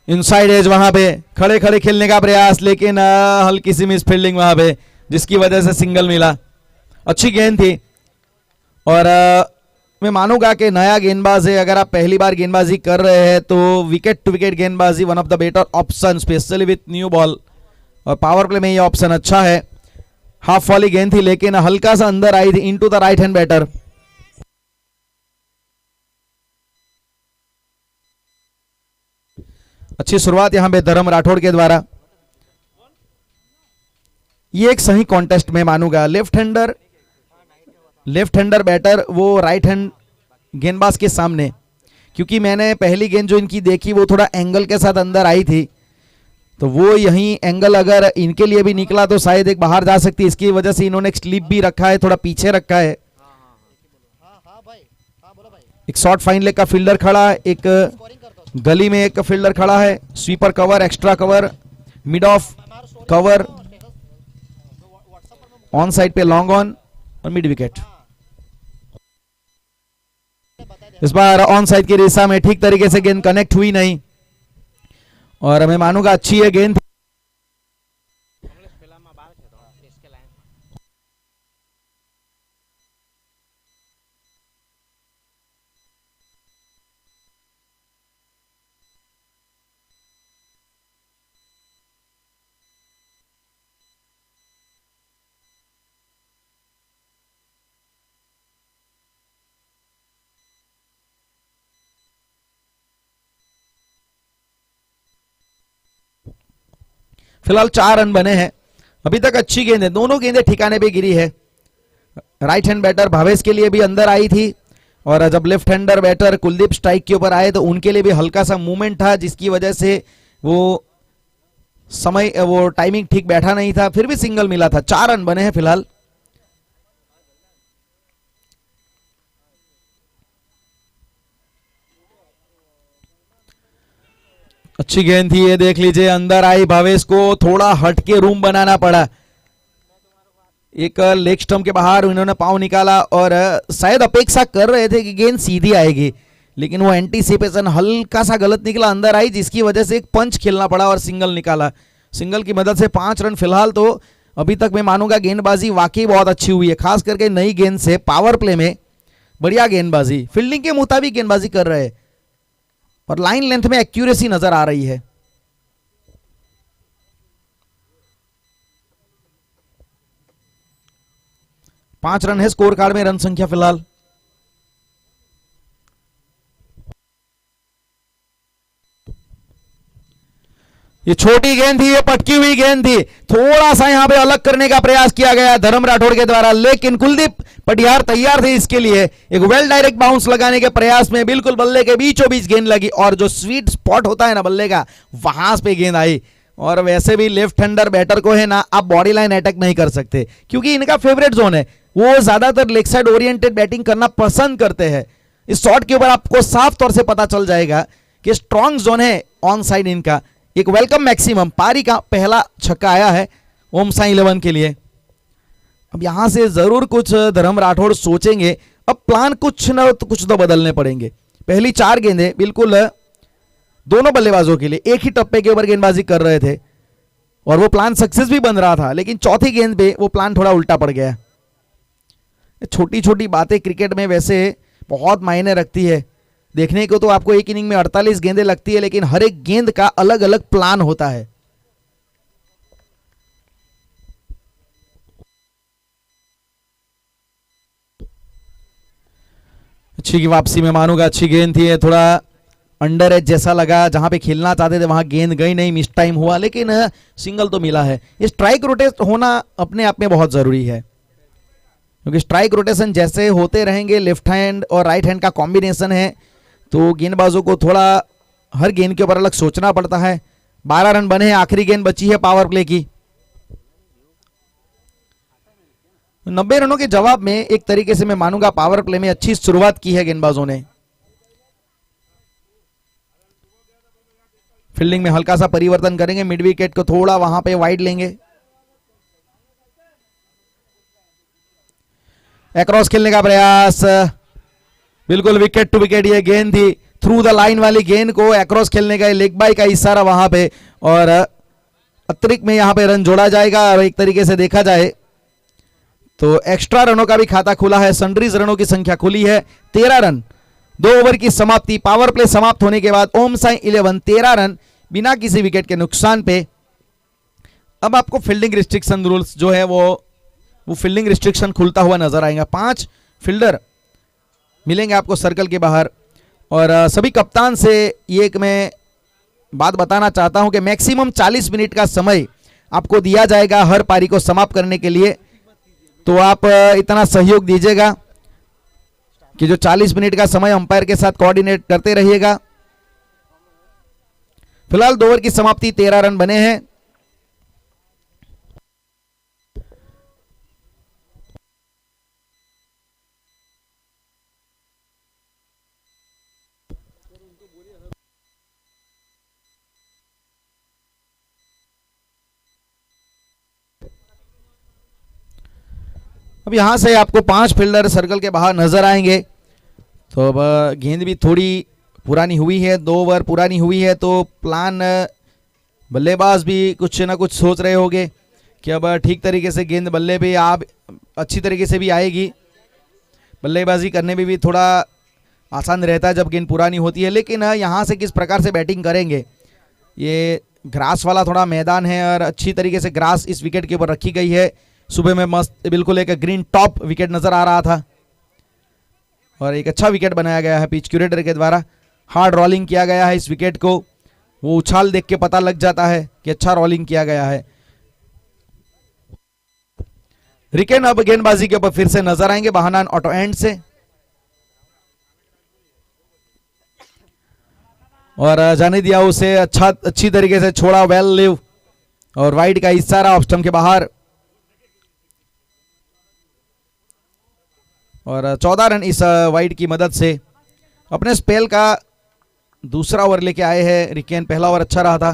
इनसाइड एज वहां पे खड़े खड़े खेलने का प्रयास, लेकिन हल्की सी मिस फील्डिंग वहां पे, जिसकी वजह से सिंगल मिला। अच्छी गेंद थी और मैं मानूंगा कि नया गेंदबाज है, अगर आप पहली बार गेंदबाजी कर रहे हैं तो विकेट टू विकेट गेंदबाजी one of the better option, specially with new ball. और पावर प्ले में ये ऑप्शन अच्छा है। हाफ वाली गेंद थी, लेकिन हल्का सा अंदर आई थी into the right hand batter. अच्छी शुरुआत यहां पे धर्म राठौड़ के द्वारा। ये एक सही कॉन्टेस्ट में मानूंगा। लेफ्ट हैंडर बैटर वो राइट हैंड गेंदबाज के सामने, क्योंकि मैंने पहली गेंद जो इनकी देखी वो थोड़ा एंगल के साथ अंदर आई थी, तो वो यही एंगल अगर इनके लिए भी निकला तो शायद एक बाहर जा सकती है। इसकी वजह से इन्होंने एक स्लिप भी रखा है, थोड़ा पीछे रखा है। एक शॉर्ट फाइन लेग का फील्डर खड़ा है, एक गली में एक फील्डर खड़ा है। Sweeper cover, extra cover, mid of cover, on side पे लॉन्ग ऑन और मिड विकेट। इस बार ऑन साइड की रेसा में ठीक तरीके से गेंद कनेक्ट हुई नहीं, और मैं मानूंगा अच्छी है गेंद। फिलहाल 4 रन बने हैं। अभी तक अच्छी गेंद है, दोनों गेंदें ठिकाने पे गिरी है। राइट हैंड बैटर भावेश के लिए भी अंदर आई थी और जब left hander batter Kuldeep strike के ऊपर आए तो उनके लिए भी हल्का सा मूवमेंट था, जिसकी वजह से वो टाइमिंग ठीक बैठा नहीं था, फिर भी सिंगल मिला था। 4 रन बने हैं फिलहाल। अच्छी गेंद थी ये, देख लीजिए अंदर आई, भावेश को थोड़ा हट के रूम बनाना पड़ा। एक लेग स्टंप के बाहर इन्होंने पांव निकाला और शायद अपेक्षा कर रहे थे कि गेंद सीधी आएगी, लेकिन वो एंटीसिपेशन हल्का सा गलत निकला, अंदर आई, जिसकी वजह से एक पंच खेलना पड़ा और सिंगल निकाला। सिंगल की मदद से 5 रन फिलहाल। तो अभी तक मैं मानूंगा गेंदबाजी वाकई बहुत अच्छी हुई है, खास करके नई गेंद से पावर प्ले में बढ़िया गेंदबाजी, फील्डिंग के मुताबिक गेंदबाजी कर रहे हैं और लाइन लेंथ में एक्यूरेसी नजर आ रही है। पांच रन है स्कोर कार्ड में, रन संख्या फिलहाल। ये छोटी गेंद थी, ये पटकी हुई गेंद थी, थोड़ा सा यहां पे अलग करने का प्रयास किया गया धर्म राठौड़ के द्वारा, लेकिन कुलदीप पटियार तैयार थे इसके लिए। एक वेल डायरेक्ट बाउंस लगाने के प्रयास में बिल्कुल बल्ले के बीचों बीच गेंद लगी और जो स्वीट स्पॉट होता है ना बल्ले का, वहां पे गेंद आई। और वैसे भी लेफ्ट हैंडर बैटर को है ना आप बॉडी लाइन अटैक नहीं कर सकते, क्योंकि इनका फेवरेट जोन है, वो ज्यादातर लेग साइड ओरिएंटेड बैटिंग करना पसंद करते हैं। इस शॉट के ऊपर आपको साफ तौर से पता चल जाएगा कि स्ट्रॉन्ग जोन है ऑन साइड इनका। एक वेलकम मैक्सिमम, पारी का पहला छक्का आया है ओम साई 11 के लिए। अब यहां से जरूर कुछ धर्म राठौड़ सोचेंगे, अब प्लान कुछ न तो कुछ तो बदलने पड़ेंगे। पहली 4 गेंदें बिल्कुल दोनों बल्लेबाजों के लिए एक ही टप्पे के ऊपर गेंदबाजी कर रहे थे और वो प्लान सक्सेस भी बन रहा था, लेकिन चौथी गेंद पे वो प्लान थोड़ा उल्टा पड़ गया। छोटी छोटी बातें क्रिकेट में वैसे बहुत मायने रखती है। देखने को तो आपको एक इनिंग में 48 गेंदें लगती है, लेकिन हर एक गेंद का अलग अलग प्लान होता है। अच्छी की वापसी में मानूंगा, अच्छी गेंद थी, थोड़ा अंडर एज जैसा लगा, जहां पे खेलना चाहते थे वहां गेंद गई नहीं, मिस टाइम हुआ, लेकिन सिंगल तो मिला है। ये स्ट्राइक रोटेट होना अपने आप में बहुत जरूरी है, क्योंकि स्ट्राइक रोटेशन जैसे होते रहेंगे, लेफ्ट हैंड और राइट हैंड का कॉम्बिनेशन है, तो गेंदबाजों को थोड़ा हर गेंद के ऊपर अलग सोचना पड़ता है। 12 रन बने हैं, आखिरी गेंद बची है पावर प्ले की। 90 रनों के जवाब में एक तरीके से मैं मानूंगा पावर प्ले में अच्छी शुरुआत की है गेंदबाजों ने। फील्डिंग में हल्का सा परिवर्तन करेंगे, मिड विकेट को थोड़ा वहां पे वाइड लेंगे, अक्रॉस खेलने का प्रयास, बिल्कुल विकेट टू विकेट ये गेंद थी, थ्रू द लाइन वाली गेंद को अक्रॉस खेलने का लेग बाय का इशारा वहां पे, और अतिरिक्त में यहां पे रन जोड़ा जाएगा। और एक तरीके से देखा जाए तो एक्स्ट्रा रनों का भी खाता खुला है, सनरीज रनों की संख्या खुली है 13 रन। 2 ओवर की समाप्ति, पावर प्ले समाप्त होने के बाद ओम साई 11 13 रन बिना किसी विकेट के नुकसान पे। अब आपको फील्डिंग रिस्ट्रिक्शन रूल्स जो है वो फील्डिंग रिस्ट्रिक्शन खुलता हुआ नजर आएगा। 5 फील्डर मिलेंगे आपको सर्कल के बाहर, और सभी कप्तान से ये एक मैं बात बताना चाहता हूं कि मैक्सिमम 40 मिनट का समय आपको दिया जाएगा हर पारी को समाप्त करने के लिए, तो आप इतना सहयोग दीजिएगा कि जो 40 मिनट का समय अंपायर के साथ कोऑर्डिनेट करते रहिएगा। फिलहाल 2 ओवर की समाप्ति, 13 रन बने हैं। अब यहां से आपको 5 फील्डर सर्कल के बाहर नजर आएंगे। तो अब गेंद भी थोड़ी पुरानी हुई है, 2 ओवर पुरानी हुई है, तो प्लान बल्लेबाज भी कुछ ना कुछ सोच रहे होंगे कि अब ठीक तरीके से गेंद बल्ले पे आप अच्छी तरीके से भी आएगी। बल्लेबाजी करने में भी थोड़ा आसान रहता है जब गेंद पुरानी होती है, लेकिन यहाँ से किस प्रकार से बैटिंग करेंगे। ये ग्रास वाला थोड़ा मैदान है और अच्छी तरीके से ग्रास इस विकेट के ऊपर रखी गई है। सुबह में मस्त बिल्कुल एक ग्रीन टॉप विकेट नजर आ रहा था और एक अच्छा विकेट बनाया गया है पिच क्यूरेटर के द्वारा। हार्ड रोलिंग किया गया है इस विकेट को वो उछाल देख के पता लग जाता है कि अच्छा रोलिंग किया गया है। रिकेन अब गेंदबाजी के ऊपर फिर से नजर आएंगे बहानान ऑटो एंड से, और जाने दिया उसे, अच्छी तरीके से छोड़ा, वेल लिव, और वाइड का इशारा ऑफ स्टंप के बाहर, और 14 रन इस वाइड की मदद से अपने स्पेल का दूसरा ओवर लेके आए हैं रिकेन। पहला ओवर अच्छा रहा था।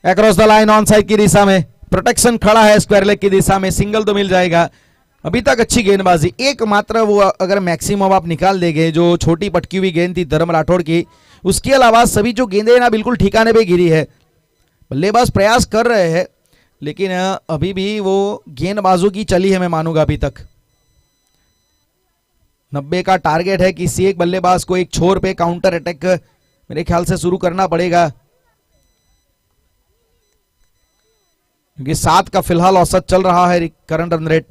Across the line on side की दिशा में प्रोटेक्शन खड़ा है, स्क्वायर लेग की दिशा में सिंगल तो मिल जाएगा। अभी तक अच्छी गेंदबाजी, एकमात्र वो अगर मैक्सिमम आप निकाल देंगे जो छोटी पटकी हुई गेंद थी धर्म राठौड़ की, उसके अलावा सभी जो गेंदें ना बिल्कुल ठिकाने पे गिरी है। बल्लेबाज प्रयास कर रहे हैं लेकिन अभी भी वो गेंदबाजों की चली है, मैं मानूंगा अभी तक 90 का टारगेट है। किसी एक बल्लेबाज को एक छोर पे काउंटर अटैक मेरे ख्याल से शुरू करना पड़ेगा, क्योंकि 7 का फिलहाल औसत चल रहा है करंट रन रेट।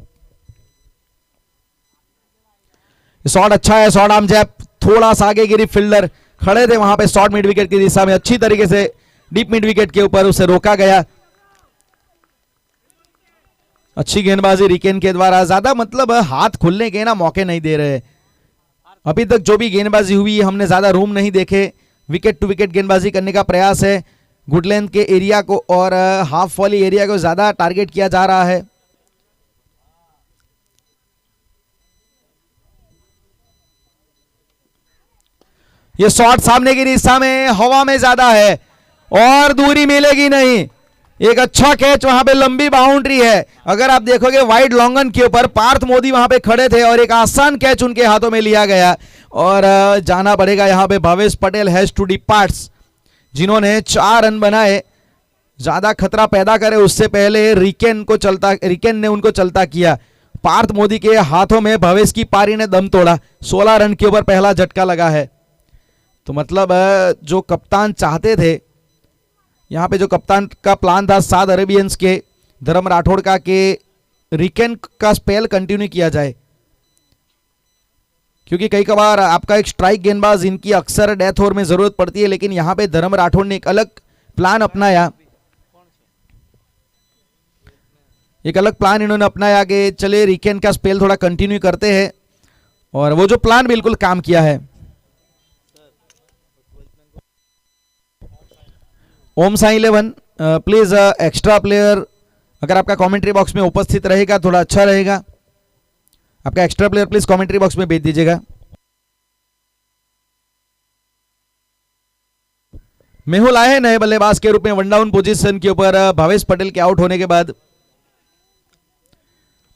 शॉट अच्छा है, शॉट आर्म जैप, थोड़ा सा आगे गिरी, फील्डर खड़े थे वहां पे शॉर्ट मिड विकेट की दिशा में, अच्छी तरीके से डीप मिड विकेट के ऊपर उसे रोका गया। अच्छी गेंदबाजी रिकेन के द्वारा, ज्यादा मतलब हाथ खुलने के ना मौके नहीं दे रहे। अभी तक जो भी गेंदबाजी हुई हमने ज्यादा रूम नहीं देखे, विकेट टू विकेट गेंदबाजी करने का प्रयास है। गुड लेंथ के एरिया को और हाफ वाली एरिया को ज्यादा टारगेट किया जा रहा है। ये शॉट सामने की दिशा में हवा में ज्यादा है और दूरी मिलेगी नहीं। एक अच्छा कैच, वहां पे लंबी बाउंड्री है। अगर आप देखोगे वाइड लॉन्गन के ऊपर पार्थ मोदी वहां पे खड़े थे और एक आसान कैच उनके हाथों में लिया गया, और जाना पड़ेगा यहां पे Bhavesh Patel has to departs, जिन्होंने 4 रन बनाए। ज्यादा खतरा पैदा करे उससे पहले रिकेन ने उनको चलता किया। पार्थ मोदी के हाथों में भावेश की पारी ने दम तोड़ा। 16 रन के ऊपर पहला झटका लगा है। तो मतलब जो कप्तान चाहते थे, यहां पे जो कप्तान का प्लान था साउथ अरेबियंस के धर्म राठौड़ का, कि रिकेन का स्पेल कंटिन्यू किया जाए, क्योंकि कई कबार आपका एक स्ट्राइक गेंदबाज इनकी अक्सर डेथ ओवर में जरूरत पड़ती है। लेकिन यहां पे धर्म राठौड़ ने एक अलग प्लान अपनाया, इन्होंने अपनाया कि चले रिकेन का स्पेल थोड़ा कंटिन्यू करते हैं, और वो जो प्लान बिल्कुल काम किया है। ओम साई 11 प्लीज एक्स्ट्रा प्लेयर अगर आपका कमेंट्री बॉक्स में उपस्थित रहेगा थोड़ा अच्छा रहेगा। आपका extra player please commentary box में भेज दीजिएगा। मेहुल आए नए बल्लेबाज के रूप में वन डाउन पोजीशन के ऊपर भावेश पटेल के आउट होने के बाद।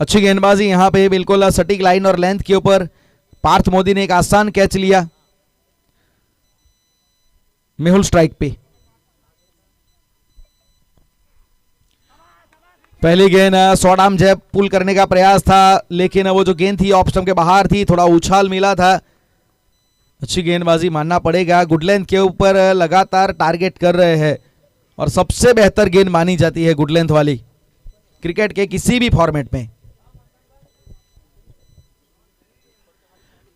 अच्छी गेंदबाजी यहां पे बिल्कुल सटीक लाइन और लेंथ के ऊपर। पार्थ मोदी ने एक आसान कैच लिया। मेहुल स्ट्राइक पे। पहली गेंद शॉर्ट आर्म जैब पुल करने का प्रयास था, लेकिन वो जो गेंद थी ऑफ स्टंप के बाहर थी, थोड़ा उछाल मिला था। अच्छी गेंदबाजी मानना पड़ेगा। गुड लेंथ के ऊपर लगातार टारगेट कर रहे हैं और सबसे बेहतर गेंद मानी जाती है गुड लेंथ वाली क्रिकेट के किसी भी फॉर्मेट में।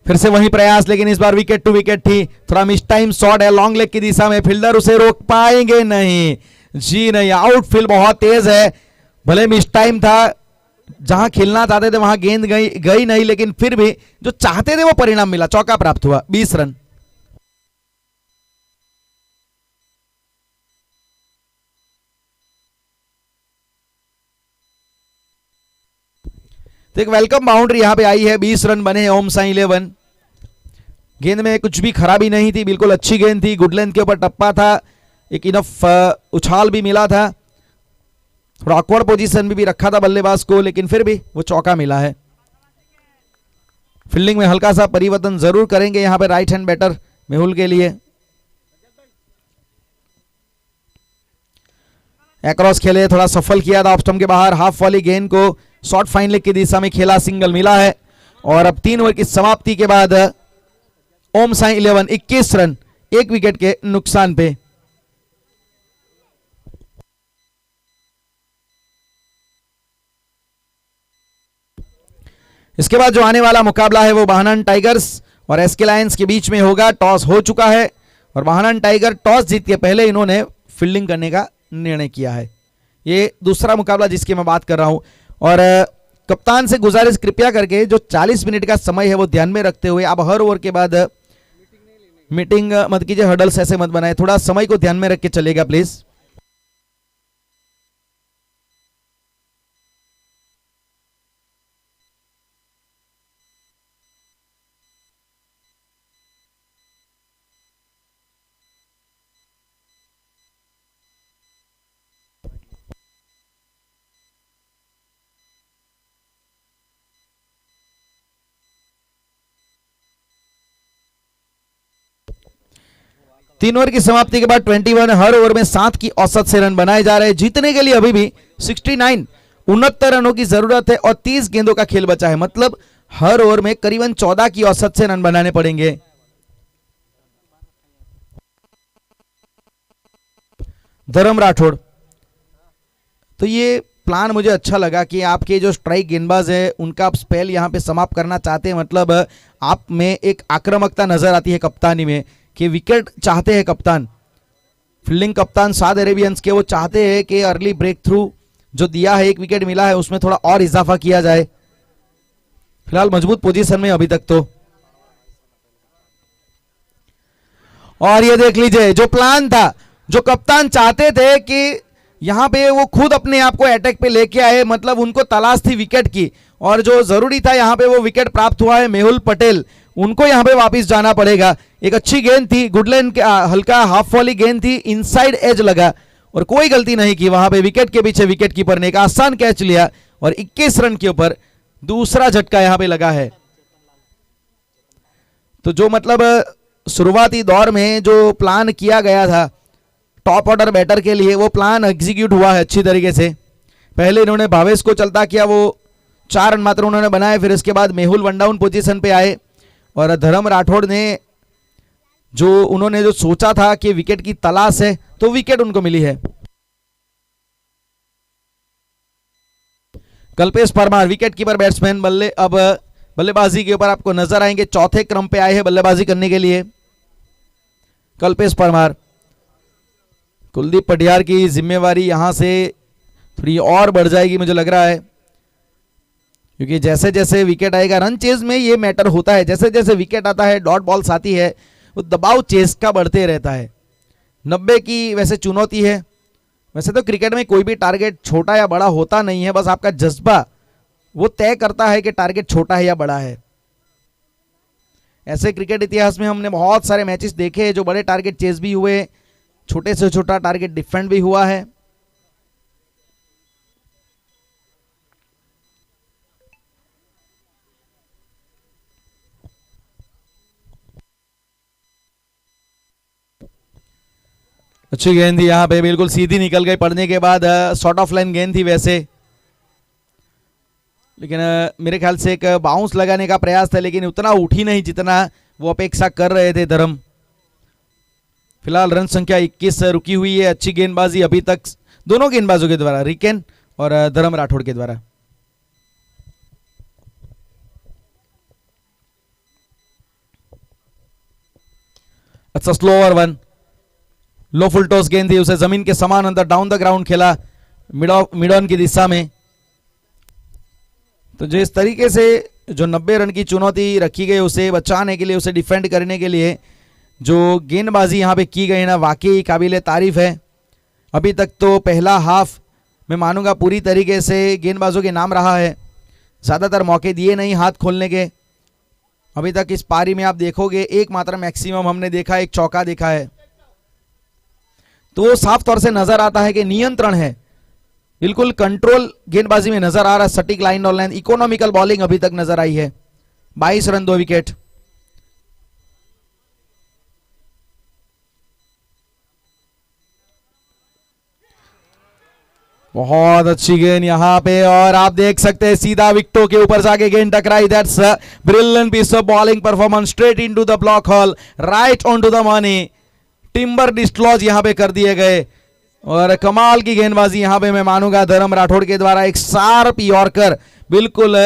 फिर से वही प्रयास, लेकिन इस बार विकेट टू विकेट थी। थोड़ा मिस टाइम शॉट है लॉन्ग लेग की दिशा में, फील्डर उसे रोक पाएंगे नहीं, जी नहीं। आउटफील्ड बहुत तेज है, भले मिस टाइम था, जहां खेलना चाहते थे वहां गेंद गई नहीं, लेकिन फिर भी जो चाहते थे वो परिणाम मिला, चौका प्राप्त हुआ। 20 रन। तो एक वेलकम बाउंड्री यहां पे आई है, 20 रन बने हैं ओम साई 11। गेंद में कुछ भी खराबी नहीं थी, बिल्कुल अच्छी गेंद थी, गुड लेंथ के ऊपर टप्पा था, एक इनफ उछाल भी मिला था, थोड़ा ऑकवर्ड पोजीशन भी रखा था बल्लेबाज को, लेकिन फिर भी वो चौका मिला है। फील्डिंग में हल्का सा परिवर्तन जरूर करेंगे यहां पे राइट हैंड बैटर मेहुल के लिए। एक्रॉस खेले, थोड़ा सफल किया था ऑफ स्टंप के बाहर, हाफ वाली गेंद को शॉर्ट फाइन लेग की दिशा में खेला, सिंगल मिला है। और अब 3 ओवर की समाप्ति के बाद ओम साई 11 21 रन 1 विकेट के नुकसान पे। इसके बाद जो आने वाला मुकाबला है वो बाहनान टाइगर्स और एसके लायंस के बीच में होगा। टॉस हो चुका है और महानन टाइगर टॉस जीत के पहले इन्होंने फील्डिंग करने का निर्णय किया है। ये दूसरा मुकाबला जिसकी मैं बात कर रहा हूं। और कप्तान से गुजारिश कृपया करके जो 40 मिनट का समय है वो ध्यान में रखते हुए आप हर ओवर के बाद मीटिंग मत कीजिए, हर्डल्स ऐसे मत बनाए, थोड़ा समय को ध्यान में रख के चलेगा प्लीज। तीन ओवर की समाप्ति के बाद 21 हर ओवर में 7 की औसत से रन बनाए जा रहे हैं। जीतने के लिए अभी भी 69 रनों की जरूरत है और 30 गेंदों का खेल बचा है, मतलब हर ओवर में करीबन 14 की औसत से रन बनाने पड़ेंगे। धर्म राठौड़, तो ये प्लान मुझे अच्छा लगा कि आपके जो स्ट्राइक गेंदबाज है उनका आप स्पेल यहां पे समाप्त करना चाहते हैं, मतलब आप में एक आक्रामकता नजर आती है कप्तानी में कि विकेट चाहते हैं कप्तान, फील्डिंग कप्तान साउथ अरेबियंस के, वो चाहते हैं कि अर्ली ब्रेक थ्रू जो दिया है, 1 विकेट मिला है, उसमें थोड़ा और इजाफा किया जाए। फिलहाल मजबूत पोजीशन में अभी तक तो। और ये देख लीजिए जो प्लान था, जो कप्तान चाहते थे कि यहां पे वो खुद अपने आप को अटैक पे लेके आए, मतलब उनको तलाश थी विकेट की और जो जरूरी था यहां पे वो विकेट प्राप्त हुआ है। मेहुल पटेल, उनको यहां पे वापस जाना पड़ेगा। एक अच्छी गेंद थी, गुडलैंड के हल्का हाफ वाली गेंद थी, इनसाइड एज लगा और कोई गलती नहीं की वहां पे। विकेट के पीछे विकेट कीपर ने एक आसान कैच लिया और 21 रन के ऊपर दूसरा झटका यहां पे लगा है। तो जो मतलब शुरुआती दौर में जो प्लान किया गया था टॉप ऑर्डर बैटर के लिए, वो प्लान एग्जीक्यूट हुआ है अच्छी तरीके से। पहले इन्होंने भावेश को चलता किया, वो 4 रन मात्र उन्होंने बनाए, फिर इसके बाद मेहुल वन डाउन पोजीशन पे आए और धर्म राठौड़ ने उन्होंने जो सोचा था कि विकेट की तलाश है तो विकेट उनको मिली है। Kalpesh Parmar wicket keeper batsman अब बल्लेबाजी के ऊपर आपको नजर आएंगे, चौथे क्रम पे आए हैं बल्लेबाजी करने के लिए कल्पेश परमार। कुलदीप पटियार की जिम्मेवारी यहां से थोड़ी और बढ़ जाएगी मुझे लग रहा है, क्योंकि जैसे जैसे विकेट आएगा, रन चेज में ये मैटर होता है, जैसे जैसे विकेट आता है, डॉट बॉल्स आती है, वो दबाव चेस का बढ़ते रहता है। 90 की वैसे चुनौती है। वैसे तो क्रिकेट में कोई भी टारगेट छोटा या बड़ा होता नहीं है, बस आपका जज्बा वो तय करता है कि टारगेट छोटा है या बड़ा है। ऐसे क्रिकेट इतिहास में हमने बहुत सारे मैचेस देखे हैं जो बड़े टारगेट चेस भी हुए, छोटे से छोटा टारगेट डिफेंड भी हुआ है। अच्छी गेंद थी यहां पे, बिल्कुल सीधी निकल गई पड़ने के बाद, शॉर्ट ऑफ लाइन गेंद थी वैसे, लेकिन मेरे ख्याल से एक बाउंस लगाने का प्रयास था, लेकिन उतना उठी नहीं जितना वो अपेक्षा कर रहे थे धर्म। फिलहाल रन संख्या 21 रुकी हुई है। अच्छी गेंदबाजी अभी तक दोनों गेंदबाजों के द्वारा, रिकेन और धर्म राठौड़ के द्वारा। अच्छा स्लो ओवर 1, लो फुल टॉस गेंद थी, उसे जमीन के समान अंदर डाउन द ग्राउंड खेला, मिड ऑन की दिशा में। तो जिस तरीके से जो 90 रन की चुनौती रखी गई, उसे बचाने के लिए, उसे डिफेंड करने के लिए जो गेंदबाजी यहां पे की गई ना, वाकई काबिले तारीफ है। अभी तक तो पहला हाफ मैं मानूंगा पूरी तरीके से गेंदबाजों के नाम रहा है, ज्यादातर मौके दिए नहीं हाथ खोलने के। अभी तक इस पारी में आप देखोगे एकमात्र मैक्सिमम हमने देखा, एक चौका देखा है, तो साफ तौर से नजर आता है कि नियंत्रण है, बिल्कुल कंट्रोल गेंदबाजी में नजर आ रहा है, सटीक लाइन और लाइन, इकोनॉमिकल बॉलिंग अभी तक नजर आई है। 22 रन 2 विकेट। बहुत अच्छी गेंद यहां पे और आप देख सकते हैं सीधा विकेटों के ऊपर जाके गेंद टकराई। That's brilliant piece of bowling performance, straight into the block hole, right on to the money. Timber dislodge यहां पे कर दिए गए और कमाल की गेंदबाजी यहां पे मैं मानूंगा धर्म राठौड़ के द्वारा। एक शार्प यॉर्कर, बिल्कुल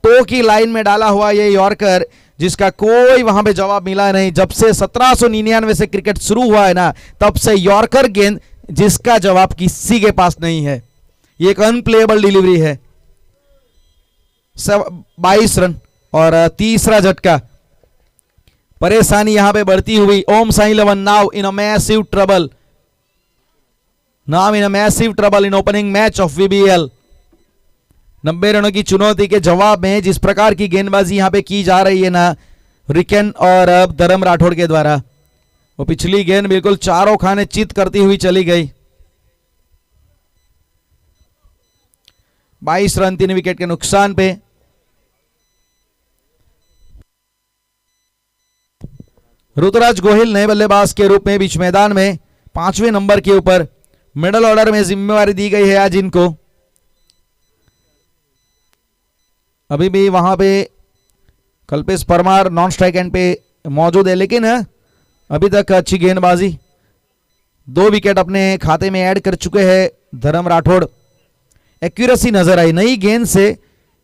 टो की लाइन में डाला हुआ ये यॉर्कर, जिसका कोई वहां पे जवाब मिला नहीं। जब से 1799 से क्रिकेट शुरू हुआ है ना, तब से यॉर्कर गेंद जिसका जवाब किसी के पास नहीं है। ये एक अनप्लेएबल डिलीवरी है। 22 रन और तीसरा झटका। परेशानी यहां पे बढ़ती हुई। Om Sai 11 now in a massive trouble, now in a massive trouble in opening match of VBL. 90 रनों की चुनौती के जवाब में जिस प्रकार की गेंदबाजी यहां पे की जा रही है ना रिकेन और अब धर्म राठौड़ के द्वारा, वो पिछली गेंद बिल्कुल चारों खाने चित करती हुई चली गई। 22 रन 3 विकेट के नुकसान पे। ऋतुराज गोहिल नए बल्लेबाज के रूप में बीच मैदान में 5वें नंबर के ऊपर मिडल ऑर्डर में जिम्मेवारी दी गई है आज इनको। अभी भी वहां पे Kalpesh Parmar non strike and पे मौजूद है, लेकिन अभी तक अच्छी गेंदबाजी। 2 विकेट अपने खाते में ऐड कर चुके हैं धर्म राठौड़। एक्यूरेसी नजर आई, नई गेंद से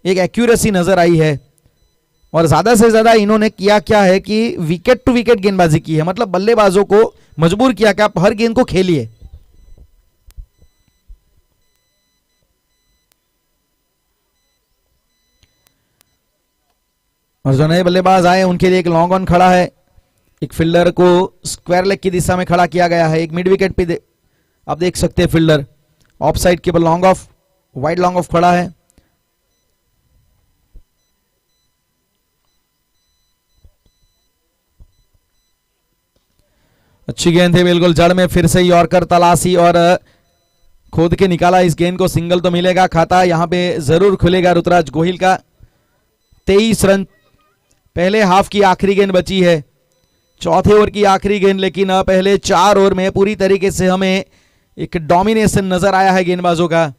एक एक्यूरेसी नजर आई है। और ज्यादा से ज्यादा इन्होंने किया क्या है कि विकेट टू विकेट गेंदबाजी की है, मतलब बल्लेबाजों को मजबूर किया कि आप हर गेंद को खेलिए। और जो नए बल्लेबाज आए उनके लिए एक लॉन्ग ऑन खड़ा है। एक फील्डर को स्क्वायर लेग की दिशा में खड़ा किया गया है। एक मिड विकेट पे आप देख सकते हैं फील्डर ऑफ साइड के long off, wide long off खड़ा है। अच्छी गेंद है, बिल्कुल जड़ में फिर से यॉर्कर तलाशी और खोद के निकाला। इस गेंद को सिंगल तो मिलेगा, खाता यहां पे जरूर खुलेगा ऋतुराज गोहिल का। 23 रन पहले हाफ की आखिरी गेंद बची है, चौथे ओवर की आखिरी गेंद। लेकिन पहले 4 ओवर में पूरी तरीके से हमें एक डोमिनेशन नजर आया है गेंदबाजों का।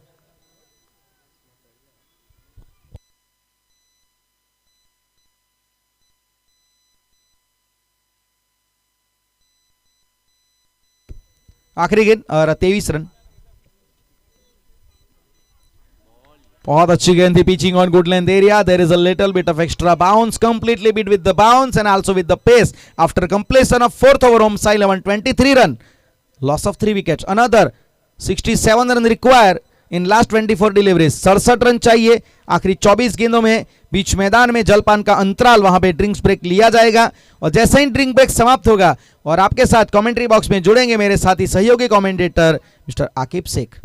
आखिरी गेंद और 23 रन। बहुत अच्छी गेंद थी, pitching on good length area. There is a little bit of extra bounce, completely beat with the bounce and also with the pace after completion of 4th over. Om Sai 11 23 run, loss of 3 wickets. Another 67 run require in last 24 deliveries. 67 run चाहिए आखिरी 24 गेंदों में। बीच मैदान में जलपान का अंतराल, वहां पे ड्रिंक्स ब्रेक लिया जाएगा। और जैसे ही ड्रिंक ब्रेक समाप्त होगा और आपके साथ कमेंट्री बॉक्स में जुड़ेंगे मेरे साथी सहयोगी commentator mister Aqib Sheikh.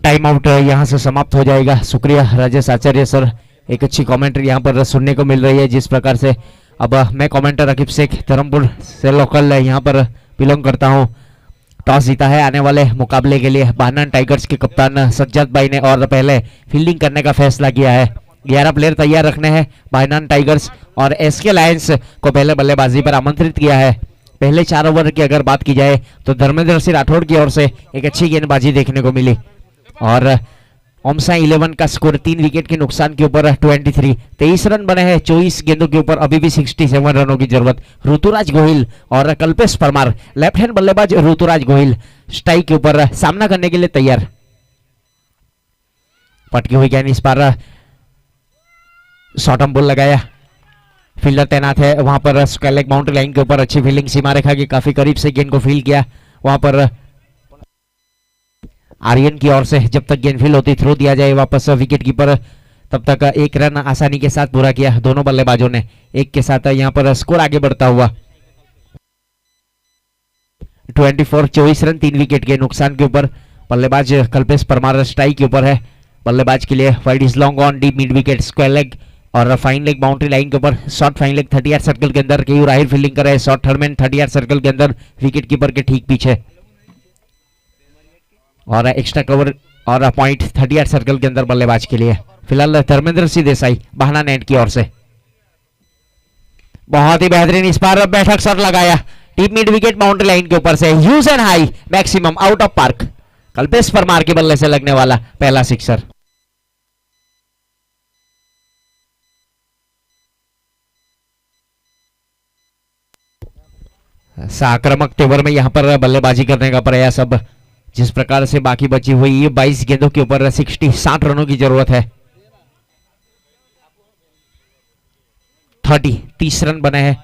Time out यहाँ से समाप्त हो जाएगा। शुक्रिया राजेश आचार्य सर, एक अच्छी कमेंट्री यहाँ पर सुनने को मिल रही है। जिस प्रकार से अब मैं कमेंटर आकिब शेख धर्मपुर से लोकल यहाँ पर बिलोंग करता हूँ। टॉस जीता है आने वाले मुकाबले के लिए बानन टाइगर्स के कप्तान सज्जद भाई ने और पहले फील्डिंग करने का फैसला किया है। 11 प्लेयर तैयार रखने हैं बानन टाइगर्स और एसके लायंस को पहले बल्लेबाजी पर आमंत्रित किया है। पहले 4 ओवर की अगर बात की जाए तो धर्मेंद्र सिंह राठौड़ की ओर से एक अच्छी गेंदबाजी देखने को मिली और ओमसा 11 का स्कोर 3 विकेट के नुकसान के ऊपर 23 रन बने हैं 24 गेंदों के ऊपर। अभी भी 67 रनों की जरूरत। ऋतुराज गोहिल और कल्पेश परमार, लेफ्ट हैंड बल्लेबाज ऋतुराज गोहिल स्ट्राइक के ऊपर सामना करने के लिए तैयार। पटकी हुई गेंद, इस बार शॉर्ट बॉल लगाया, फील्डर तैनात है वहां पर स्क्वायर लेग बाउंड्री लाइन के ऊपर। अच्छी फील्डिंग, सीमा रेखा के काफी करीब से गेंद को फील किया। वहां पर आर्यन की ओर से जब तक गेंद फील होती थ्रो दिया जाए वापस विकेट कीपर, तब तक 1 रन आसानी के साथ पूरा किया दोनों बल्लेबाजों ने। एक के साथ यहां पर स्कोर आगे बढ़ता हुआ। 24 रन 3 विकेट के नुकसान के ऊपर। बल्लेबाज कल्पेश परमार स्ट्राइक के ऊपर है। बल्लेबाज के लिए wide is long on, deep mid wicket, square leg और फाइन लेग बाउंड्री लाइन के ऊपर। Short fine leg 30 yard circle के अंदर केयू राहिल फील्डिंग कर रहे हैं। Short third man 30 yard circle के अंदर विकेट कीपर के ठीक पीछे और एक्स्ट्रा कवर और पॉइंट 30 यार्ड सर्कल के अंदर बल्लेबाज के लिए। फिलहाल धर्मेंद्र सिंह देसाई बहाना नेट की ओर से। बहुत ही बेहतरीन इस बार बैठक शॉट लगाया deep mid wicket boundary line के ऊपर से, huge and high maximum out of park. Kalpesh Parmar के बल्ले से लगने वाला पहला सिक्सर। आक्रामक तेवर में यहां पर बल्लेबाजी करने का प्रयास। अब जिस प्रकार से बाकी बची हुई ये 22 गेंदों के ऊपर 60 रनों की जरूरत है। 30 रन बने हैं।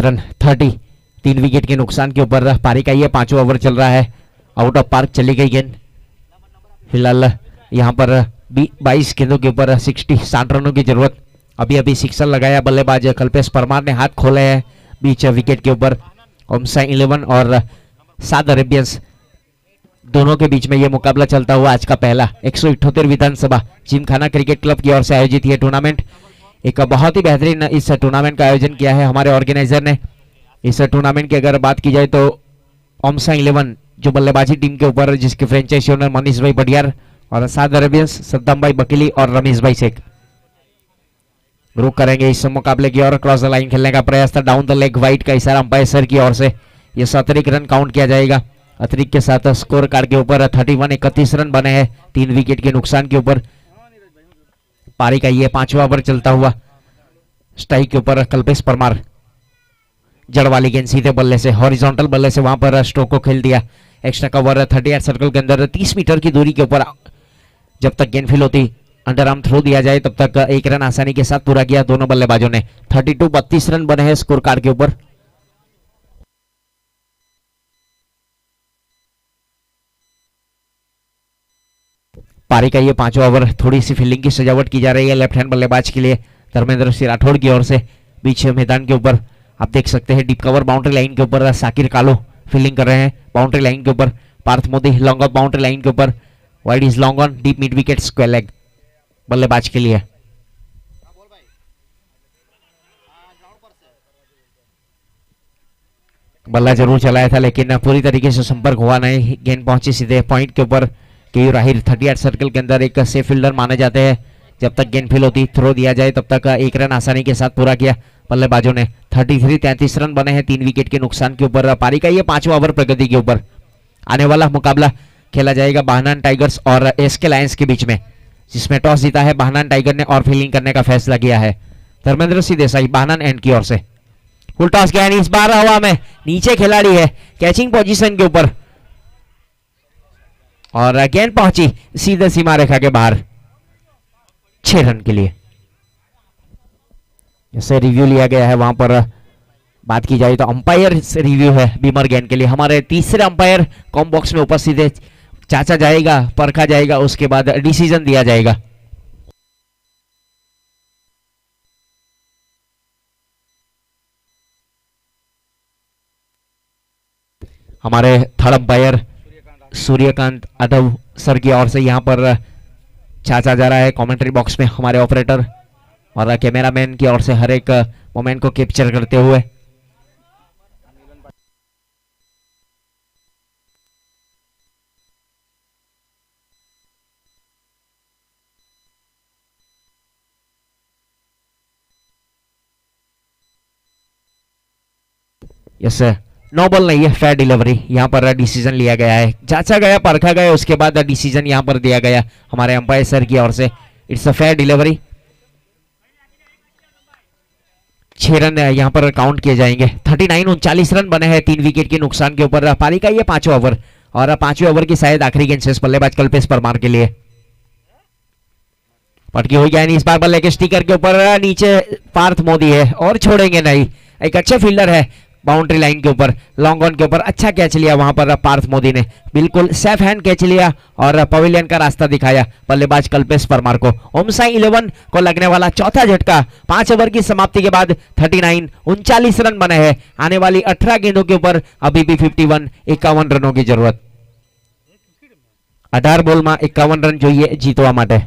रन 30 3 विकेट के नुकसान के ऊपर पारी का ये 5वां ओवर चल रहा है। आउट ऑफ पार्क चली गई गेंद। फिलहाल यहां पर 22 गेंदों के ऊपर 60 रनों की जरूरत। अभी सिक्सर लगाया बल्लेबाज कल्पेश परमार ने, हाथ खोले हैं बीच विकेट के ऊपर। ओमसा 11 और साद अरेबियंस दोनों के बीच में यह मुकाबला चलता हुआ आज का पहला 178 विधानसभा जिमखाना क्रिकेट क्लब की ओर से आयोजित यह टूर्नामेंट। एक बहुत ही बेहतरीन इस टूर्नामेंट का आयोजन किया है हमारे ऑर्गेनाइजर ने। इस टूर्नामेंट की अगर बात की जाए तो ओमसा 11 जो बल्लेबाजी टीम के ऊपर, जिसके फ्रेंचाइजी ओनर मनीष भाई बडियार और साद अरेबियंस सद्दाम भाई बकीली और रमेश भाई शेख रुक करेंगे इस मुकाबले की और क्रॉस द लाइन खेलने का प्रयास था। डाउन द लेग वाइड का इशारा अंपायर सर की ओर से। यह अतिरिक्त रन काउंट किया जाएगा। अतिरिक्त के साथ स्कोर कार्ड के ऊपर 31 रन बने हैं 3 विकेट के नुकसान के ऊपर। पारी का ये 5वां ओवर चलता हुआ। स्ट्राइक के ऊपर कल्पेश परमार, जड़ वाली गेंद सीधे बल्ले से, हॉरिजॉन्टल बल्ले से वहां पर स्ट्रोक को खेल दिया। एक्स्ट्रा कवर 30 यार्ड सर्कल के अंदर 30 मीटर की दूरी के ऊपर जब तक गेंद फील होती अंडर आर्म थ्रो दिया जाए तब तक 1 रन आसानी के साथ पूरा किया दोनों बल्लेबाजों ने। 32 रन बने हैं स्कोर कार्ड के ऊपर। पारी का ये 5वां ओवर। थोड़ी सी फील्डिंग की सजावट की जा रही है लेफ्ट हैंड बल्लेबाज के लिए धर्मेंद्र सिंह राठौड़ की ओर से। बीच मैदान के ऊपर आप देख सकते हैं डीप कवर बाउंड्री लाइन के ऊपर साकिर कालो फील्डिंग कर रहे हैं। बाउंड्री लाइन के ऊपर Parth Modi long off boundary line के ऊपर, wide is long on, deep mid wicket, square leg बल्लेबाज के लिए। बल्ला जरूर चलाया था लेकिन पूरी तरीके से संपर्क हुआ नहीं। गेंद पहुंची सीधे पॉइंट के ऊपर। केयू राहिल 30 यार्ड सर्कल के अंदर एक सेफ फील्डर माने जाते हैं। जब तक गेंद फील होती थ्रो दिया जाए तब तक 1 रन आसानी के साथ पूरा किया बल्लेबाजों ने। 33 रन बने हैं 3 विकेट के नुकसान के ऊपर। पारी का ये 5वां ओवर प्रगति के ऊपर। आने वाला मुकाबला खेला जाएगा बाहनान टाइगर्स और एसके लायंस के बीच में, जिसमें टॉस जीता है बाहनान टाइगर ने और फील्डिंग करने का फैसला किया है धर्मेंद्र सिंह देसाई बाहनान एंड की ओर से। फुल टॉस गया, इस बार हवा में नीचे खिलाड़ी है कैचिंग पोजीशन के ऊपर और गेंद पहुंची सीधे सीमा रेखा के बाहर 6 रन के लिए। जैसे रिव्यू लिया गया है वहां पर बात की जाए तो अंपायर रिव्यू है बीमर गेंद के लिए। हमारे तीसरे अंपायर कॉम बॉक्स में उपस्थित है चाचा जाएगा, परखा जाएगा, उसके बाद डिसीजन दिया जाएगा। हमारे third umpire Suryakant Yadav sir की ओर से यहाँ पर चाचा जा रहा है कमेंट्री बॉक्स में, हमारे ऑपरेटर और कैमरामैन की ओर से हर एक मोमेंट को कैप्चर करते हुए। यस, नो बॉल नहीं है, फेयर डिलीवरी। यहाँ पर डिसीजन लिया गया है, जांचा गया, परखा गया, उसके बाद डिसीजन यहाँ पर दिया गया हमारे अंपायर सर की ओर से। It's a fair delivery. 6 run यहाँ पर काउंट किए जाएंगे। 39 रन बने हैं 3 विकेट के नुकसान के ऊपर। पारी का ये 5वां ओवर और 5वें ओवर की शायद आखिरी गेंद शेष बल्लेबाज कल्पेश परमार के लिए। पटकी हो गया इस बार बल्ले के स्टिकर के ऊपर, नीचे पार्थ मोदी है और छोड़ेंगे नहीं। एक अच्छे फील्डर है बाउंड्री लाइन के ऊपर, लॉन्ग ऑन के ऊपर अच्छा कैच लिया वहां पर पार्थ मोदी ने, बिल्कुल सेफ हैंड कैच लिया और पवेलियन का रास्ता दिखाया बल्लेबाज कल्पेश परमार को। ओमसाई 11 को लगने वाला चौथा झटका 5 ओवर की समाप्ति के बाद 39 रन बने हैं। आने वाली 18 गेंदों के ऊपर अभी भी 51 रनों की जरूरत। 18 बॉल में 51 रन જોઈએ જીતવા માટે।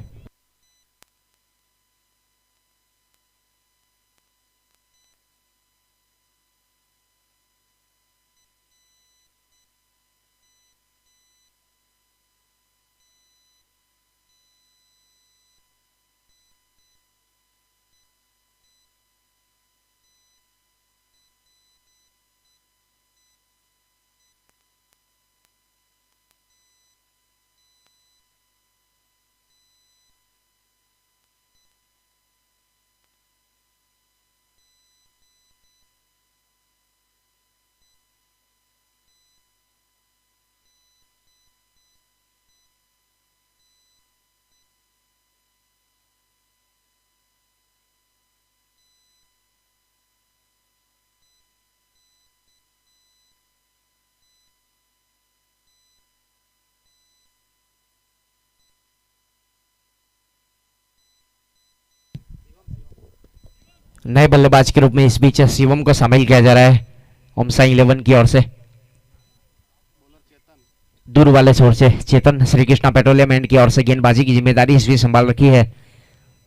नए बल्लेबाज के रूप में इस बीच शिवम को शामिल किया जा रहा है ओमसाई 11 की ओर से। दूर वाले छोर से चेतन श्री कृष्णा पेट्रोलियम एंड की ओर से गेंदबाजी की जिम्मेदारी इस बीच संभाल रखी है।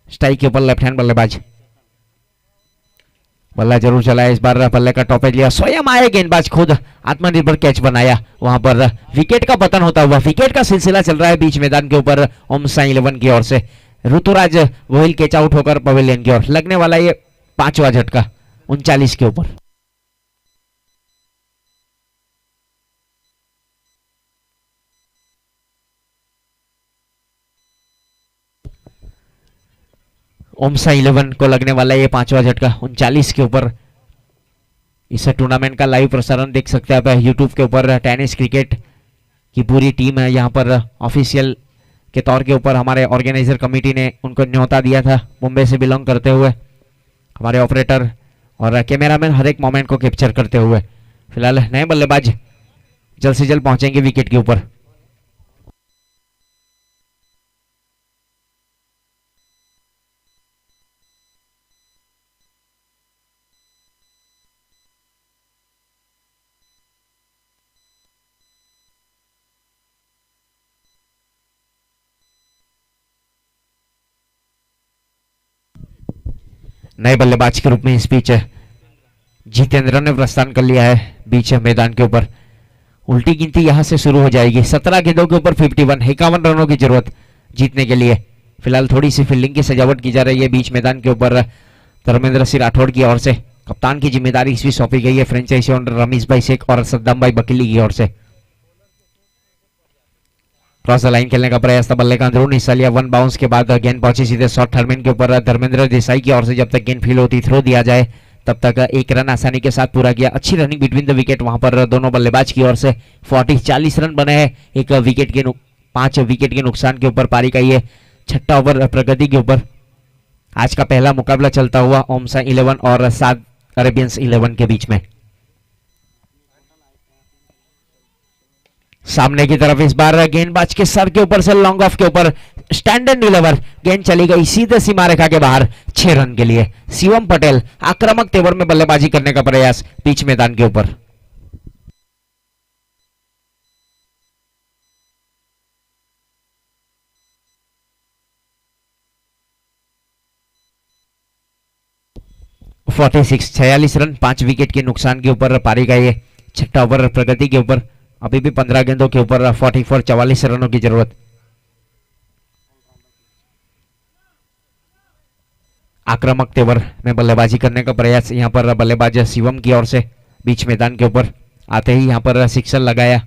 स्ट्राइक के ऊपर लेफ्ट हैंड बल्लेबाज, बल्ला जरूर चलाया इस बार, बल्ले का टॉप एज लिया, स्वयं आए गेंदबाज, खुद आत्मनिर्भर कैच बनाया, वहां पर विकेट का पतन होता हुआ। विकेट का सिलसिला चल रहा है बीच मैदान के ऊपर ओमसाई 11 की ओर से। ऋतुराज वोहिल कैच आउट होकर पवेलियन की ओर, लगने वाला ये 5वां झटका 39 के ऊपर। ओमसाई 11 को लगने वाला ये 5वां झटका 39 के ऊपर। इस टूर्नामेंट का लाइव प्रसारण देख सकते हैं आप यूट्यूब के ऊपर। टेनिस क्रिकेट की पूरी टीम है यहाँ पर, ऑफिशियल के तौर के ऊपर हमारे ऑर्गेनाइजर कमेटी ने उनको न्योता दिया था मुंबई से बिलोंग करते हुए। हमारे ऑपरेटर और कैमरामैन हर एक मोमेंट को कैप्चर करते हुए। फिलहाल नए बल्लेबाज जल्द से जल्द पहुंचेंगे विकेट के ऊपर। नए बल्लेबाज के रूप में इस बीच जितेंद्र ने प्रस्थान कर लिया है बीच मैदान के ऊपर। उल्टी गिनती यहां से शुरू हो जाएगी। 17 गेंदों के ऊपर 51 रनों की जरूरत जीतने के लिए। फिलहाल थोड़ी सी फील्डिंग की सजावट की जा रही है बीच मैदान के ऊपर धर्मेंद्र सिंह राठौड़ की ओर से। कप्तान की जिम्मेदारी इसमें सौंपी गई है फ्रेंचाइजी ओनर रमेश भाई शेख और सद्दाम भाई बकीली की ओर से। क्रॉस द लाइन खेलने का प्रयास था, बल्ले का अंदरूनी हिस्सा लिया, 1 बाउंस के बाद गेंद पहुंची सीधे शॉर्ट टर्मिन के ऊपर धर्मेंद्र देसाई की ओर से। जब तक गेंद फील होती थ्रो दिया जाए तब तक 1 रन आसानी के साथ पूरा किया। अच्छी रनिंग बिटवीन द विकेट वहां पर दोनों बल्लेबाज की ओर से। 40 रन बने हैं 5 विकेट के नुकसान के ऊपर। पारी का ये 6ठा ओवर प्रगति के ऊपर। आज का पहला मुकाबला चलता हुआ ओमसाई 11 और सात अरेबियंस 11 के बीच में। सामने की तरफ इस बार गेंदबाज के सर के ऊपर से लॉन्ग ऑफ के ऊपर स्टैंडर्ड डिलीवर, गेंद चली गई सीधे सीमा रेखा के बाहर 6 रन के लिए। शिवम पटेल आक्रामक तेवर में बल्लेबाजी करने का प्रयास बीच मैदान के ऊपर। फोर्टी 46 रन 5 विकेट के नुकसान के ऊपर पारी का ये छठा ओवर प्रगति के ऊपर। अभी भी 15 गेंदों के ऊपर 44 रनों की जरूरत। आक्रामक तेवर में बल्लेबाजी करने का प्रयास यहां पर बल्लेबाज शिवम की ओर से बीच मैदान के ऊपर आते ही यहां पर सिक्सर लगाया।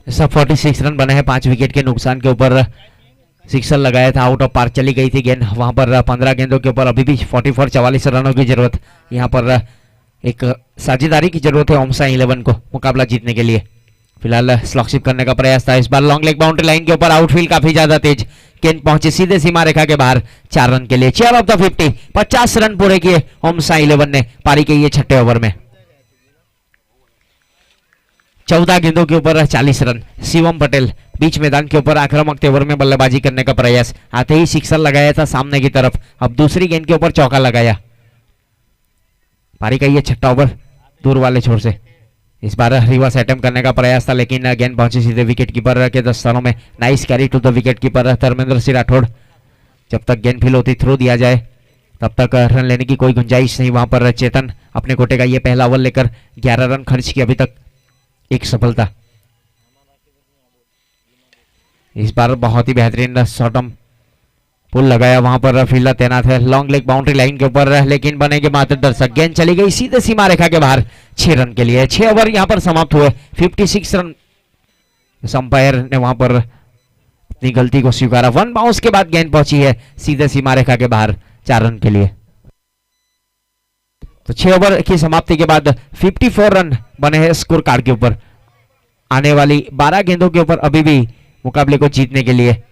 सब 46 रन बने हैं 5 विकेट के नुकसान के ऊपर। सिक्सर लगाया था, आउट ऑफ पार्क चली गई थी गेंद। वहां पर 15 गेंदों के ऊपर अभी भी 44 रनों की जरूरत। यहां पर एक साझेदारी की जरूरत है ओमसा 11 को मुकाबला जीतने के लिए। फिलहाल स्लॉकशिप करने का प्रयास था। इस बार लॉन्ग लेग बाउंड्री लाइन के ऊपर आउटफील्ड काफी ज्यादा तेज, गेंद पहुंची सीधे सीमा रेखा के बाहर 4 रन के लिए। 4 ऑफ द 50 50 रन पूरे किए ओमसा 11 ने पारी के ये छठे ओवर में। 14 गेंदों के ऊपर 40 रन। शिवम पटेल बीच मैदान के ऊपर आक्रामक तेवर में बल्लेबाजी करने का प्रयास। आते ही सिक्सर लगाया था सामने की तरफ, अब दूसरी गेंद के ऊपर चौका लगाया। पारी का ये छठा ओवर दूर वाले छोर से। इस बार रिवर्स अटेम्प्ट करने का प्रयास था लेकिन गेंद पहुंची सीधे विकेट कीपर के दस्तानों में। Nice carry to the wicket keeper Dharmendra Singh Rathore. जब तक गेंद फील होती थ्रो दिया जाए तब तक रन लेने की कोई गुंजाइश नहीं। वहां पर चेतन अपने कोटे का ये पहला ओवर लेकर 11 रन खर्च की अभी तक एक सफलता। इस बार बहुत ही बेहतरीन शॉर्टम पुल लगाया, वहां पर फील्डर तैनात है लॉन्ग लेग बाउंड्री लाइन के ऊपर, लेकिन बनेंगे मात्र दर्शक। गेंद चली गई सीधे सीमा रेखा के बाहर 6 रन के लिए। 6 ओवर यहां पर समाप्त हुए। 56 रन। अंपायर ने वहां पर अपनी गलती को स्वीकारा। 1 बाउंस के बाद गेंद पहुंची है सीधे सीमा रेखा के बाहर 4 रन के लिए। तो 6 ओवर की समाप्ति के बाद 54 रन बने हैं स्कोर कार्ड के ऊपर। आने वाली 12 गेंदों के ऊपर अभी भी मुकाबले को जीतने के लिए।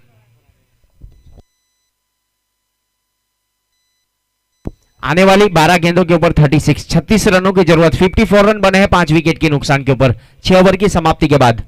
आने वाली 12 गेंदों के ऊपर 36 रनों की जरूरत। 54 रन बने हैं 5 विकेट के नुकसान के ऊपर 6 ओवर की समाप्ति के बाद।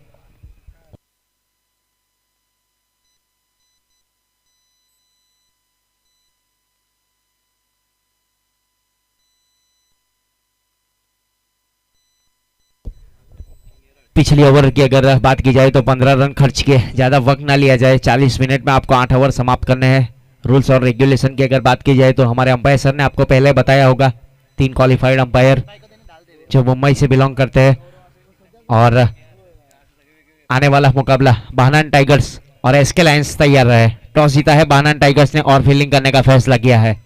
पिछली ओवर की अगर बात की जाए तो 15 रन खर्च के ज्यादा वक्त ना लिया जाए। 40 मिनट में आपको 8 ओवर समाप्त करने हैं। रूल्स और रेगुलेशन की अगर बात की जाए तो हमारे अंपायर सर ने आपको पहले बताया होगा, 3 क्वालिफाइड अंपायर जो मुंबई से बिलोंग करते हैं। और आने वाला मुकाबला बानान टाइगर्स और एसके लायंस तैयार रहे। टॉस जीता है बानान टाइगर्स ने और फील्डिंग करने का फैसला किया है।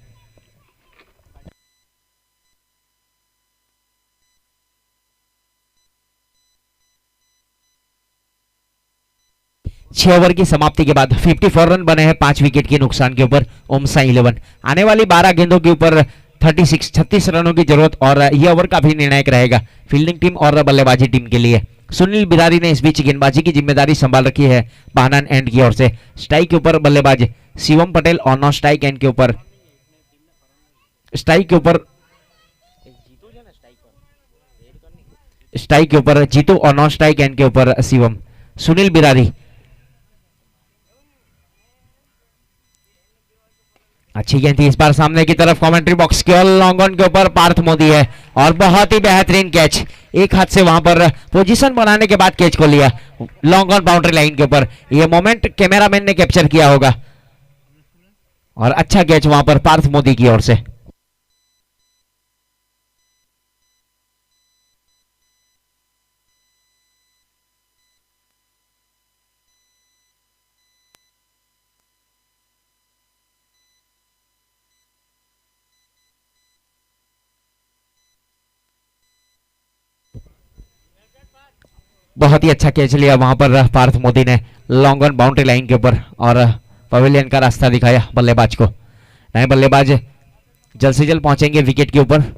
6 ओवर की समाप्ति के बाद 54 रन बने हैं 5 विकेट के नुकसान के ऊपर ओमसा 11। आने वाली 12 गेंदों के ऊपर 36 रनों की जरूरत और यह ओवर काफी निर्णायक रहेगा फील्डिंग टीम और बल्लेबाजी टीम के लिए। सुनील बिरारी ने इस बीच गेंदबाजी की जिम्मेदारी संभाल रखी है बानान एंड की ओर से। स्ट्राइक के ऊपर बल्लेबाज शिवम पटेल और नॉन स्ट्राइक एंड के ऊपर स्ट्राइक के ऊपर जीतू और नॉन स्ट्राइक एंड के ऊपर शिवम। सुनील बिरारी अच्छी गेंद थी इस बार सामने की तरफ कमेंट्री बॉक्स के लॉन्ग ऑन के ऊपर पार्थ मोदी है और बहुत ही बेहतरीन कैच। एक हाथ से वहां पर पोजीशन बनाने के बाद कैच को लिया लॉन्ग ऑन बाउंड्री लाइन के ऊपर। यह मोमेंट कैमरामैन ने कैप्चर किया होगा और अच्छा कैच वहां पर पार्थ मोदी की ओर से। बहुत ही अच्छा कैच लिया वहां पर पार्थ मोदी ने लॉन्ग ऑन बाउंड्री लाइन के ऊपर और पवेलियन का रास्ता दिखाया बल्लेबाज को। नए बल्लेबाज जल्द से जल्द पहुंचेंगे विकेट के ऊपर।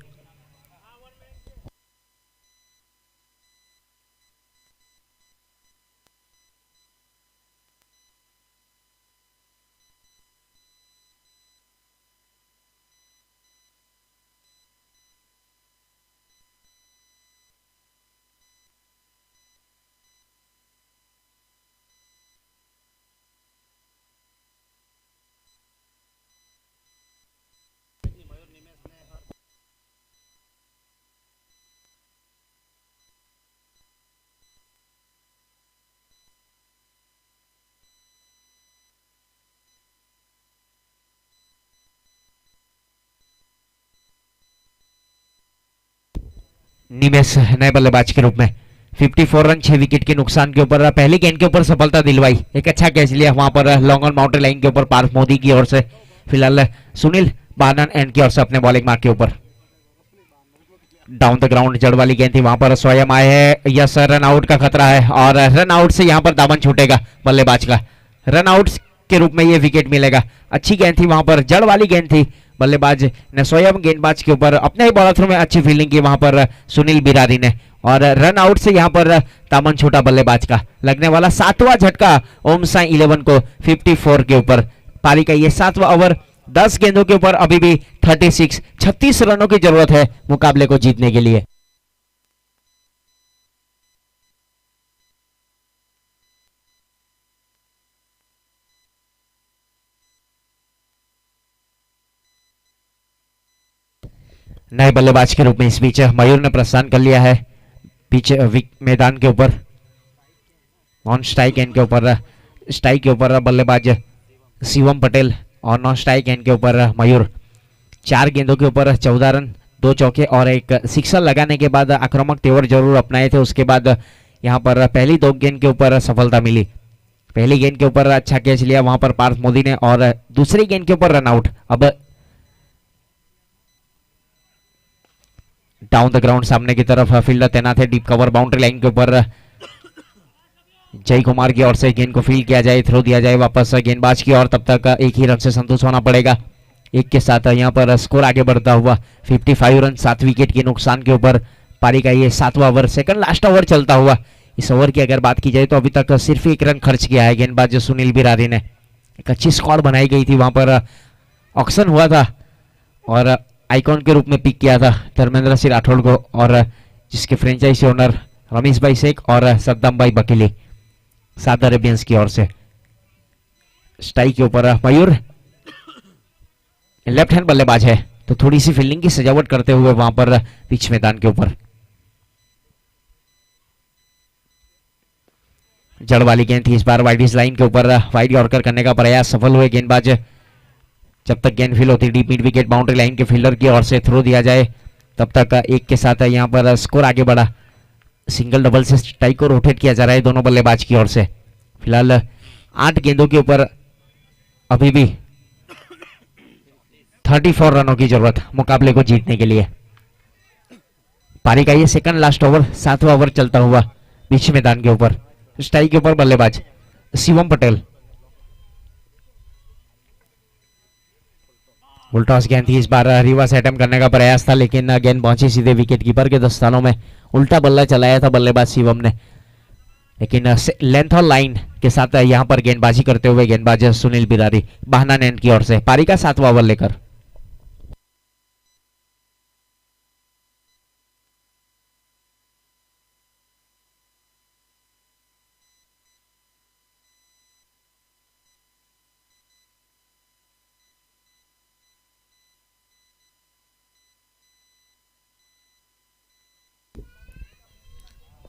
निमेश नए बल्लेबाज के रूप में 54 रन 6 विकेट के नुकसान के ऊपर पहली गेंद के ऊपर सफलता दिलवाई। एक अच्छा कैच लिया वहां पर लॉन्ग ऑन बाउंड्री लाइन के ऊपर पार्थ मोदी की ओर से। फिलहाल सुनील बानन एंड की ओर से अपने बॉलिंग मार्क के ऊपर डाउन द ग्राउंड जड़ वाली गेंद थी वहां पर स्वयं आए हैं। यस रन आउट का खतरा है और रन आउट से यहां पर दामन छूटेगा बल्लेबाज का। रन आउट के रूप में यह विकेट मिलेगा। अच्छी गेंद थी वहां पर जड़ वाली गेंद थी। बल्लेबाज ने स्वयं गेंदबाज के ऊपर अपने ही बॉलर थ्रो में अच्छी फील्डिंग की वहां पर सुनील बिरारी ने और रन आउट से यहां पर दामन छूटा बल्लेबाज का। लगने वाला 7वां झटका ओमसा 11 को 54 के ऊपर। पारी का ये 7वां ओवर 10 गेंदों के ऊपर अभी भी 36 रनों की जरूरत है मुकाबले को जीतने के लिए। नए बल्लेबाज के रूप में इस बीच मयूर ने प्रस्थान कर लिया है पीछे मैदान के ऊपर। ऑन स्ट्राइक एंड के ऊपर स्ट्राइक के ऊपर बल्लेबाज शिवम पटेल और नॉन स्ट्राइक एंड के ऊपर मयूर। 4 गेंदों के ऊपर 14 रन 2 चौके और एक सिक्सर लगाने के बाद आक्रामक तेवर जरूर अपनाए थे। उसके बाद यहां पर पहली 2 गेंद के ऊपर सफलता मिली। पहली गेंद के ऊपर अच्छा कैच लिया वहां पर पार्थ मोदी ने और दूसरी गेंद के ऊपर रन आउट। अब डाउन द ग्राउंड सामने की तरफ फील्डर तैनात है डीप कवर बाउंड्री लाइन के ऊपर। जय कुमार की ओर से गेंद को फील्ड किया जाए, थ्रो दिया जाए वापस गेंदबाज की ओर। तब तक एक ही रन से संतुष्ट होना पड़ेगा। एक के साथ यहां पर स्कोर आगे बढ़ता हुआ 55 रन 7 विकेट के नुकसान के ऊपर। पारी का ये 7वां ओवर सेकंड लास्ट ओवर चलता हुआ। इस ओवर की अगर बात की जाए तो अभी तक सिर्फ 1 रन खर्च किया है गेंदबाज सुनील बिरारी ने। एक अच्छी स्क्वाड बनाई गई थी वहां पर, ऑक्शन हुआ था और आइकॉन के रूप में पिक किया था धर्मेंद्र सिंह राठौड़ को और जिसके फ्रेंचाइजी ओनर रमेश भाई शेख और सद्दाम भाई बकीली साउदी अरेबियंस की ओर से। स्ट्राइक के ऊपर मयूर लेफ्ट हैंड बल्लेबाज है तो थोड़ी सी फील्डिंग की सजावट करते हुए वहां पर पिच मैदान के ऊपर। जड़ वाली गेंद थी इस बार वाइड लाइन के ऊपर वाइड यॉर्कर करने का प्रयास सफल हुए गेंदबाज जब तक गेंद फील होती deep mid wicket boundary line के फील्डर की ओर से थ्रो दिया जाए तब तक एक के साथ यहाँ पर स्कोर आगे बढ़ा। सिंगल डबल से स्ट्राइक को रोटेट किया जा रहा है दोनों बल्लेबाज की ओर से। फिलहाल 8 गेंदों के ऊपर अभी भी 34 रनों की जरूरत मुकाबले को जीतने के लिए। पारी का ये सेकंड लास्ट ओवर 7वां ओवर चलता हुआ बीच मैदान के ऊपर। स्ट्राइक के ऊपर बल्लेबाज शिवम पटेल। उल्टा गेंद थी, इस बार रिवर्स अटेम्प्ट करने का प्रयास था लेकिन गेंद पहुंची सीधे विकेट कीपर के दस्तानों में। उल्टा बल्ला चलाया था बल्लेबाज शिवम ने, लेकिन लेंथ और लाइन के साथ यहां पर गेंदबाजी करते हुए गेंदबाज सुनील बिरारी बहाना नैन की ओर से। पारी का 7वां ओवर लेकर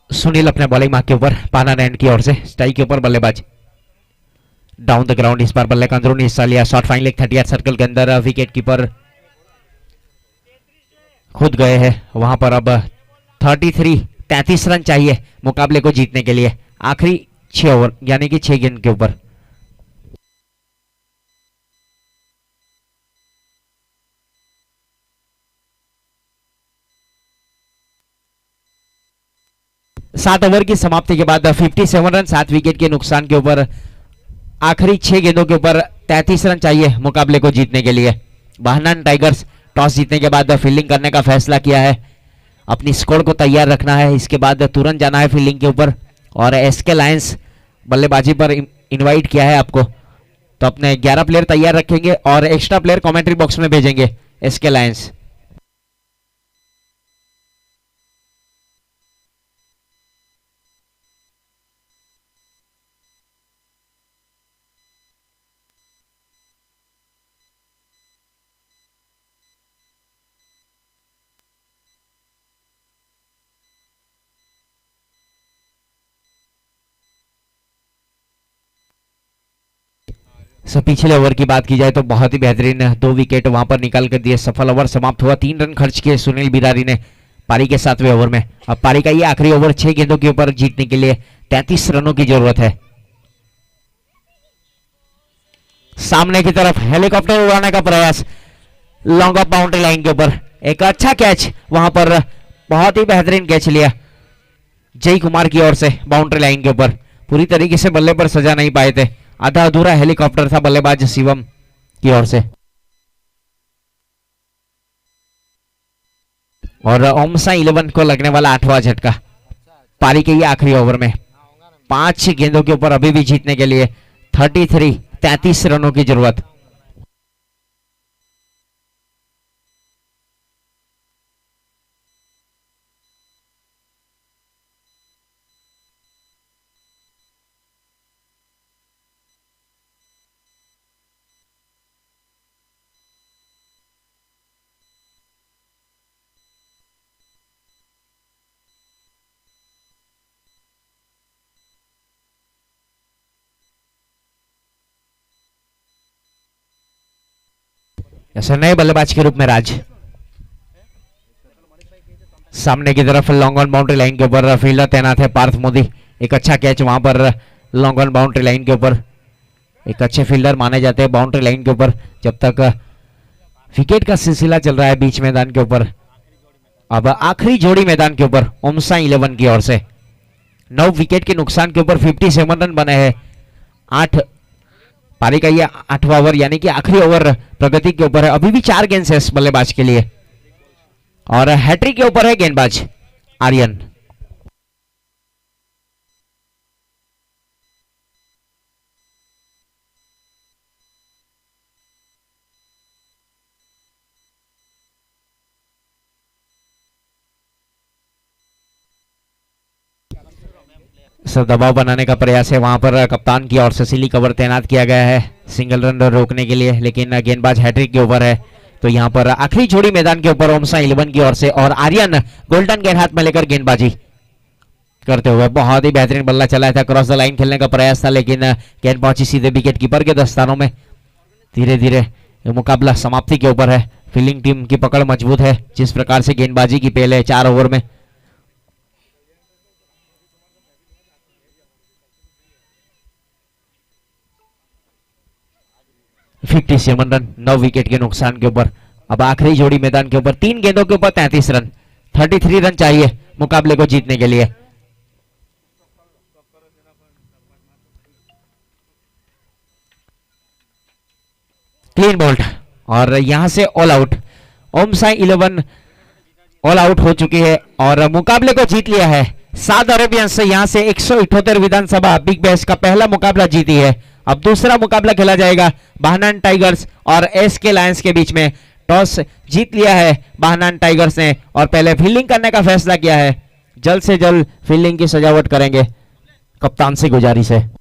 सुनील अपने बॉलिंग मार्क के ऊपर पाना नैन की ओर से। स्ट्राइक के ऊपर बल्लेबाज डाउन द ग्राउंड, इस बार बल्ले का अंदरूनी हिस्सा लिया। शॉर्ट फाइन लेग 38 सर्कल के अंदर विकेट कीपर खुद गए हैं वहां पर। अब 33 रन चाहिए मुकाबले को जीतने के लिए आखिरी 6 ओवर यानी कि 6 गेंद के ऊपर। सात ओवर की समाप्ति के बाद 57 रन 7 विकेट के नुकसान के ऊपर आखिरी 6 गेंदों के ऊपर 33 रन चाहिए मुकाबले को जीतने के लिए। बाहनान टाइगर्स टॉस जीतने के बाद फील्डिंग करने का फैसला किया है। अपनी स्कोर को तैयार रखना है, इसके बाद तुरंत जाना है फील्डिंग के ऊपर। और एसके लायंस बल्लेबाजी पर इनवाइट किया है आपको, तो अपने 11 प्लेयर तैयार रखेंगे और एक्स्ट्रा प्लेयर कमेंट्री बॉक्स में भेजेंगे एसके लायंस। पिछले ओवर की बात की जाए तो बहुत ही बेहतरीन 2 विकेट वहां पर निकाल कर दिए। सफल ओवर समाप्त हुआ। 3 रन खर्च किए सुनील बिरारी ने पारी के 7वें ओवर में। अब पारी का ये आखिरी ओवर 6 गेंदों के ऊपर जीतने के लिए 33 रनों की जरूरत है। सामने की तरफ हेलीकॉप्टर उड़ाने का प्रयास लॉन्ग ऑफ बाउंड्री लाइन के ऊपर। एक अच्छा कैच वहां पर, बहुत ही बेहतरीन कैच लिया जय कुमार की ओर से बाउंड्री लाइन के ऊपर। पूरी तरीके से बल्ले पर सजा नहीं पाए थे, आधा अधूरा हेलीकॉप्टर था बल्लेबाज शिवम की ओर से। और ओमसा 11 को लगने वाला 8वां झटका पारी के ये आखिरी ओवर में। 5 गेंदों के ऊपर अभी भी जीतने के लिए 33 रनों की जरूरत। ऐसे नए बल्लेबाज के रूप में राज सामने की तरफ लॉन्ग ऑन बाउंड्री लाइन के ऊपर फील्डर तैनात है पार्थ मोदी। एक अच्छा कैच वहां पर लॉन्ग ऑन बाउंड्री लाइन के ऊपर। एक अच्छे फील्डर माने जाते हैं बाउंड्री लाइन के ऊपर जब तक विकेट का सिलसिला चल रहा है बीच मैदान के ऊपर। अब आखिरी जोड़ी मैदान के ऊपर ओमसा 11 की ओर से। 9 विकेट के नुकसान के ऊपर 57 रन बने हैं। 8 पारी का ये 8वां ओवर यानी कि आखिरी ओवर प्रगति के ऊपर है। अभी भी 4 गेंद है बल्लेबाज के लिए और हैट्रिक के ऊपर है गेंदबाज आर्यन। दबाव बनाने का प्रयास है वहां पर कप्तान की ओर से। सिली कवर तैनात किया गया है सिंगल रन रोकने के लिए, लेकिन गेंदबाज हैट्रिक के ऊपर है। तो यहां पर आखिरी जोड़ी मैदान के ऊपर ओमसा 11 की ओर से और आर्यन गोल्डन गेंद हाथ में लेकर गेंदबाजी करते हुए। बहुत ही बेहतरीन बल्ला चलाया था, क्रॉस द लाइन खेलने का प्रयास था लेकिन गेंद पहुंची सीधे विकेट कीपर के दस्तानों में। धीरे धीरे ये मुकाबला समाप्ति के ऊपर है। फील्डिंग टीम की पकड़ मजबूत है, जिस प्रकार से गेंदबाजी की पहले 4 ओवर में। ₹57 रन 9 विकेट के नुकसान के ऊपर। अब आखिरी जोड़ी मैदान के ऊपर, 3 गेंदों के ऊपर 33 रन, 33 रन चाहिए मुकाबले को जीतने के लिए। क्लीन बोल्ड और यहां से ऑल आउट। ओम साई 11 ऑल आउट हो चुकी है और मुकाबले को जीत लिया है। साउथ अरेबियंस से यहां से 178 विधानसभा बिग बैश का पहला मुकाबला जीती है। अब दूसरा मुकाबला खेला जाएगा बाहनान टाइगर्स और एसके लायंस के बीच में। टॉस जीत लिया है बाहनान टाइगर्स ने और पहले फील्डिंग करने का फैसला किया है। जल्द से जल्द फील्डिंग की सजावट करेंगे, कप्तान से गुजारिश है।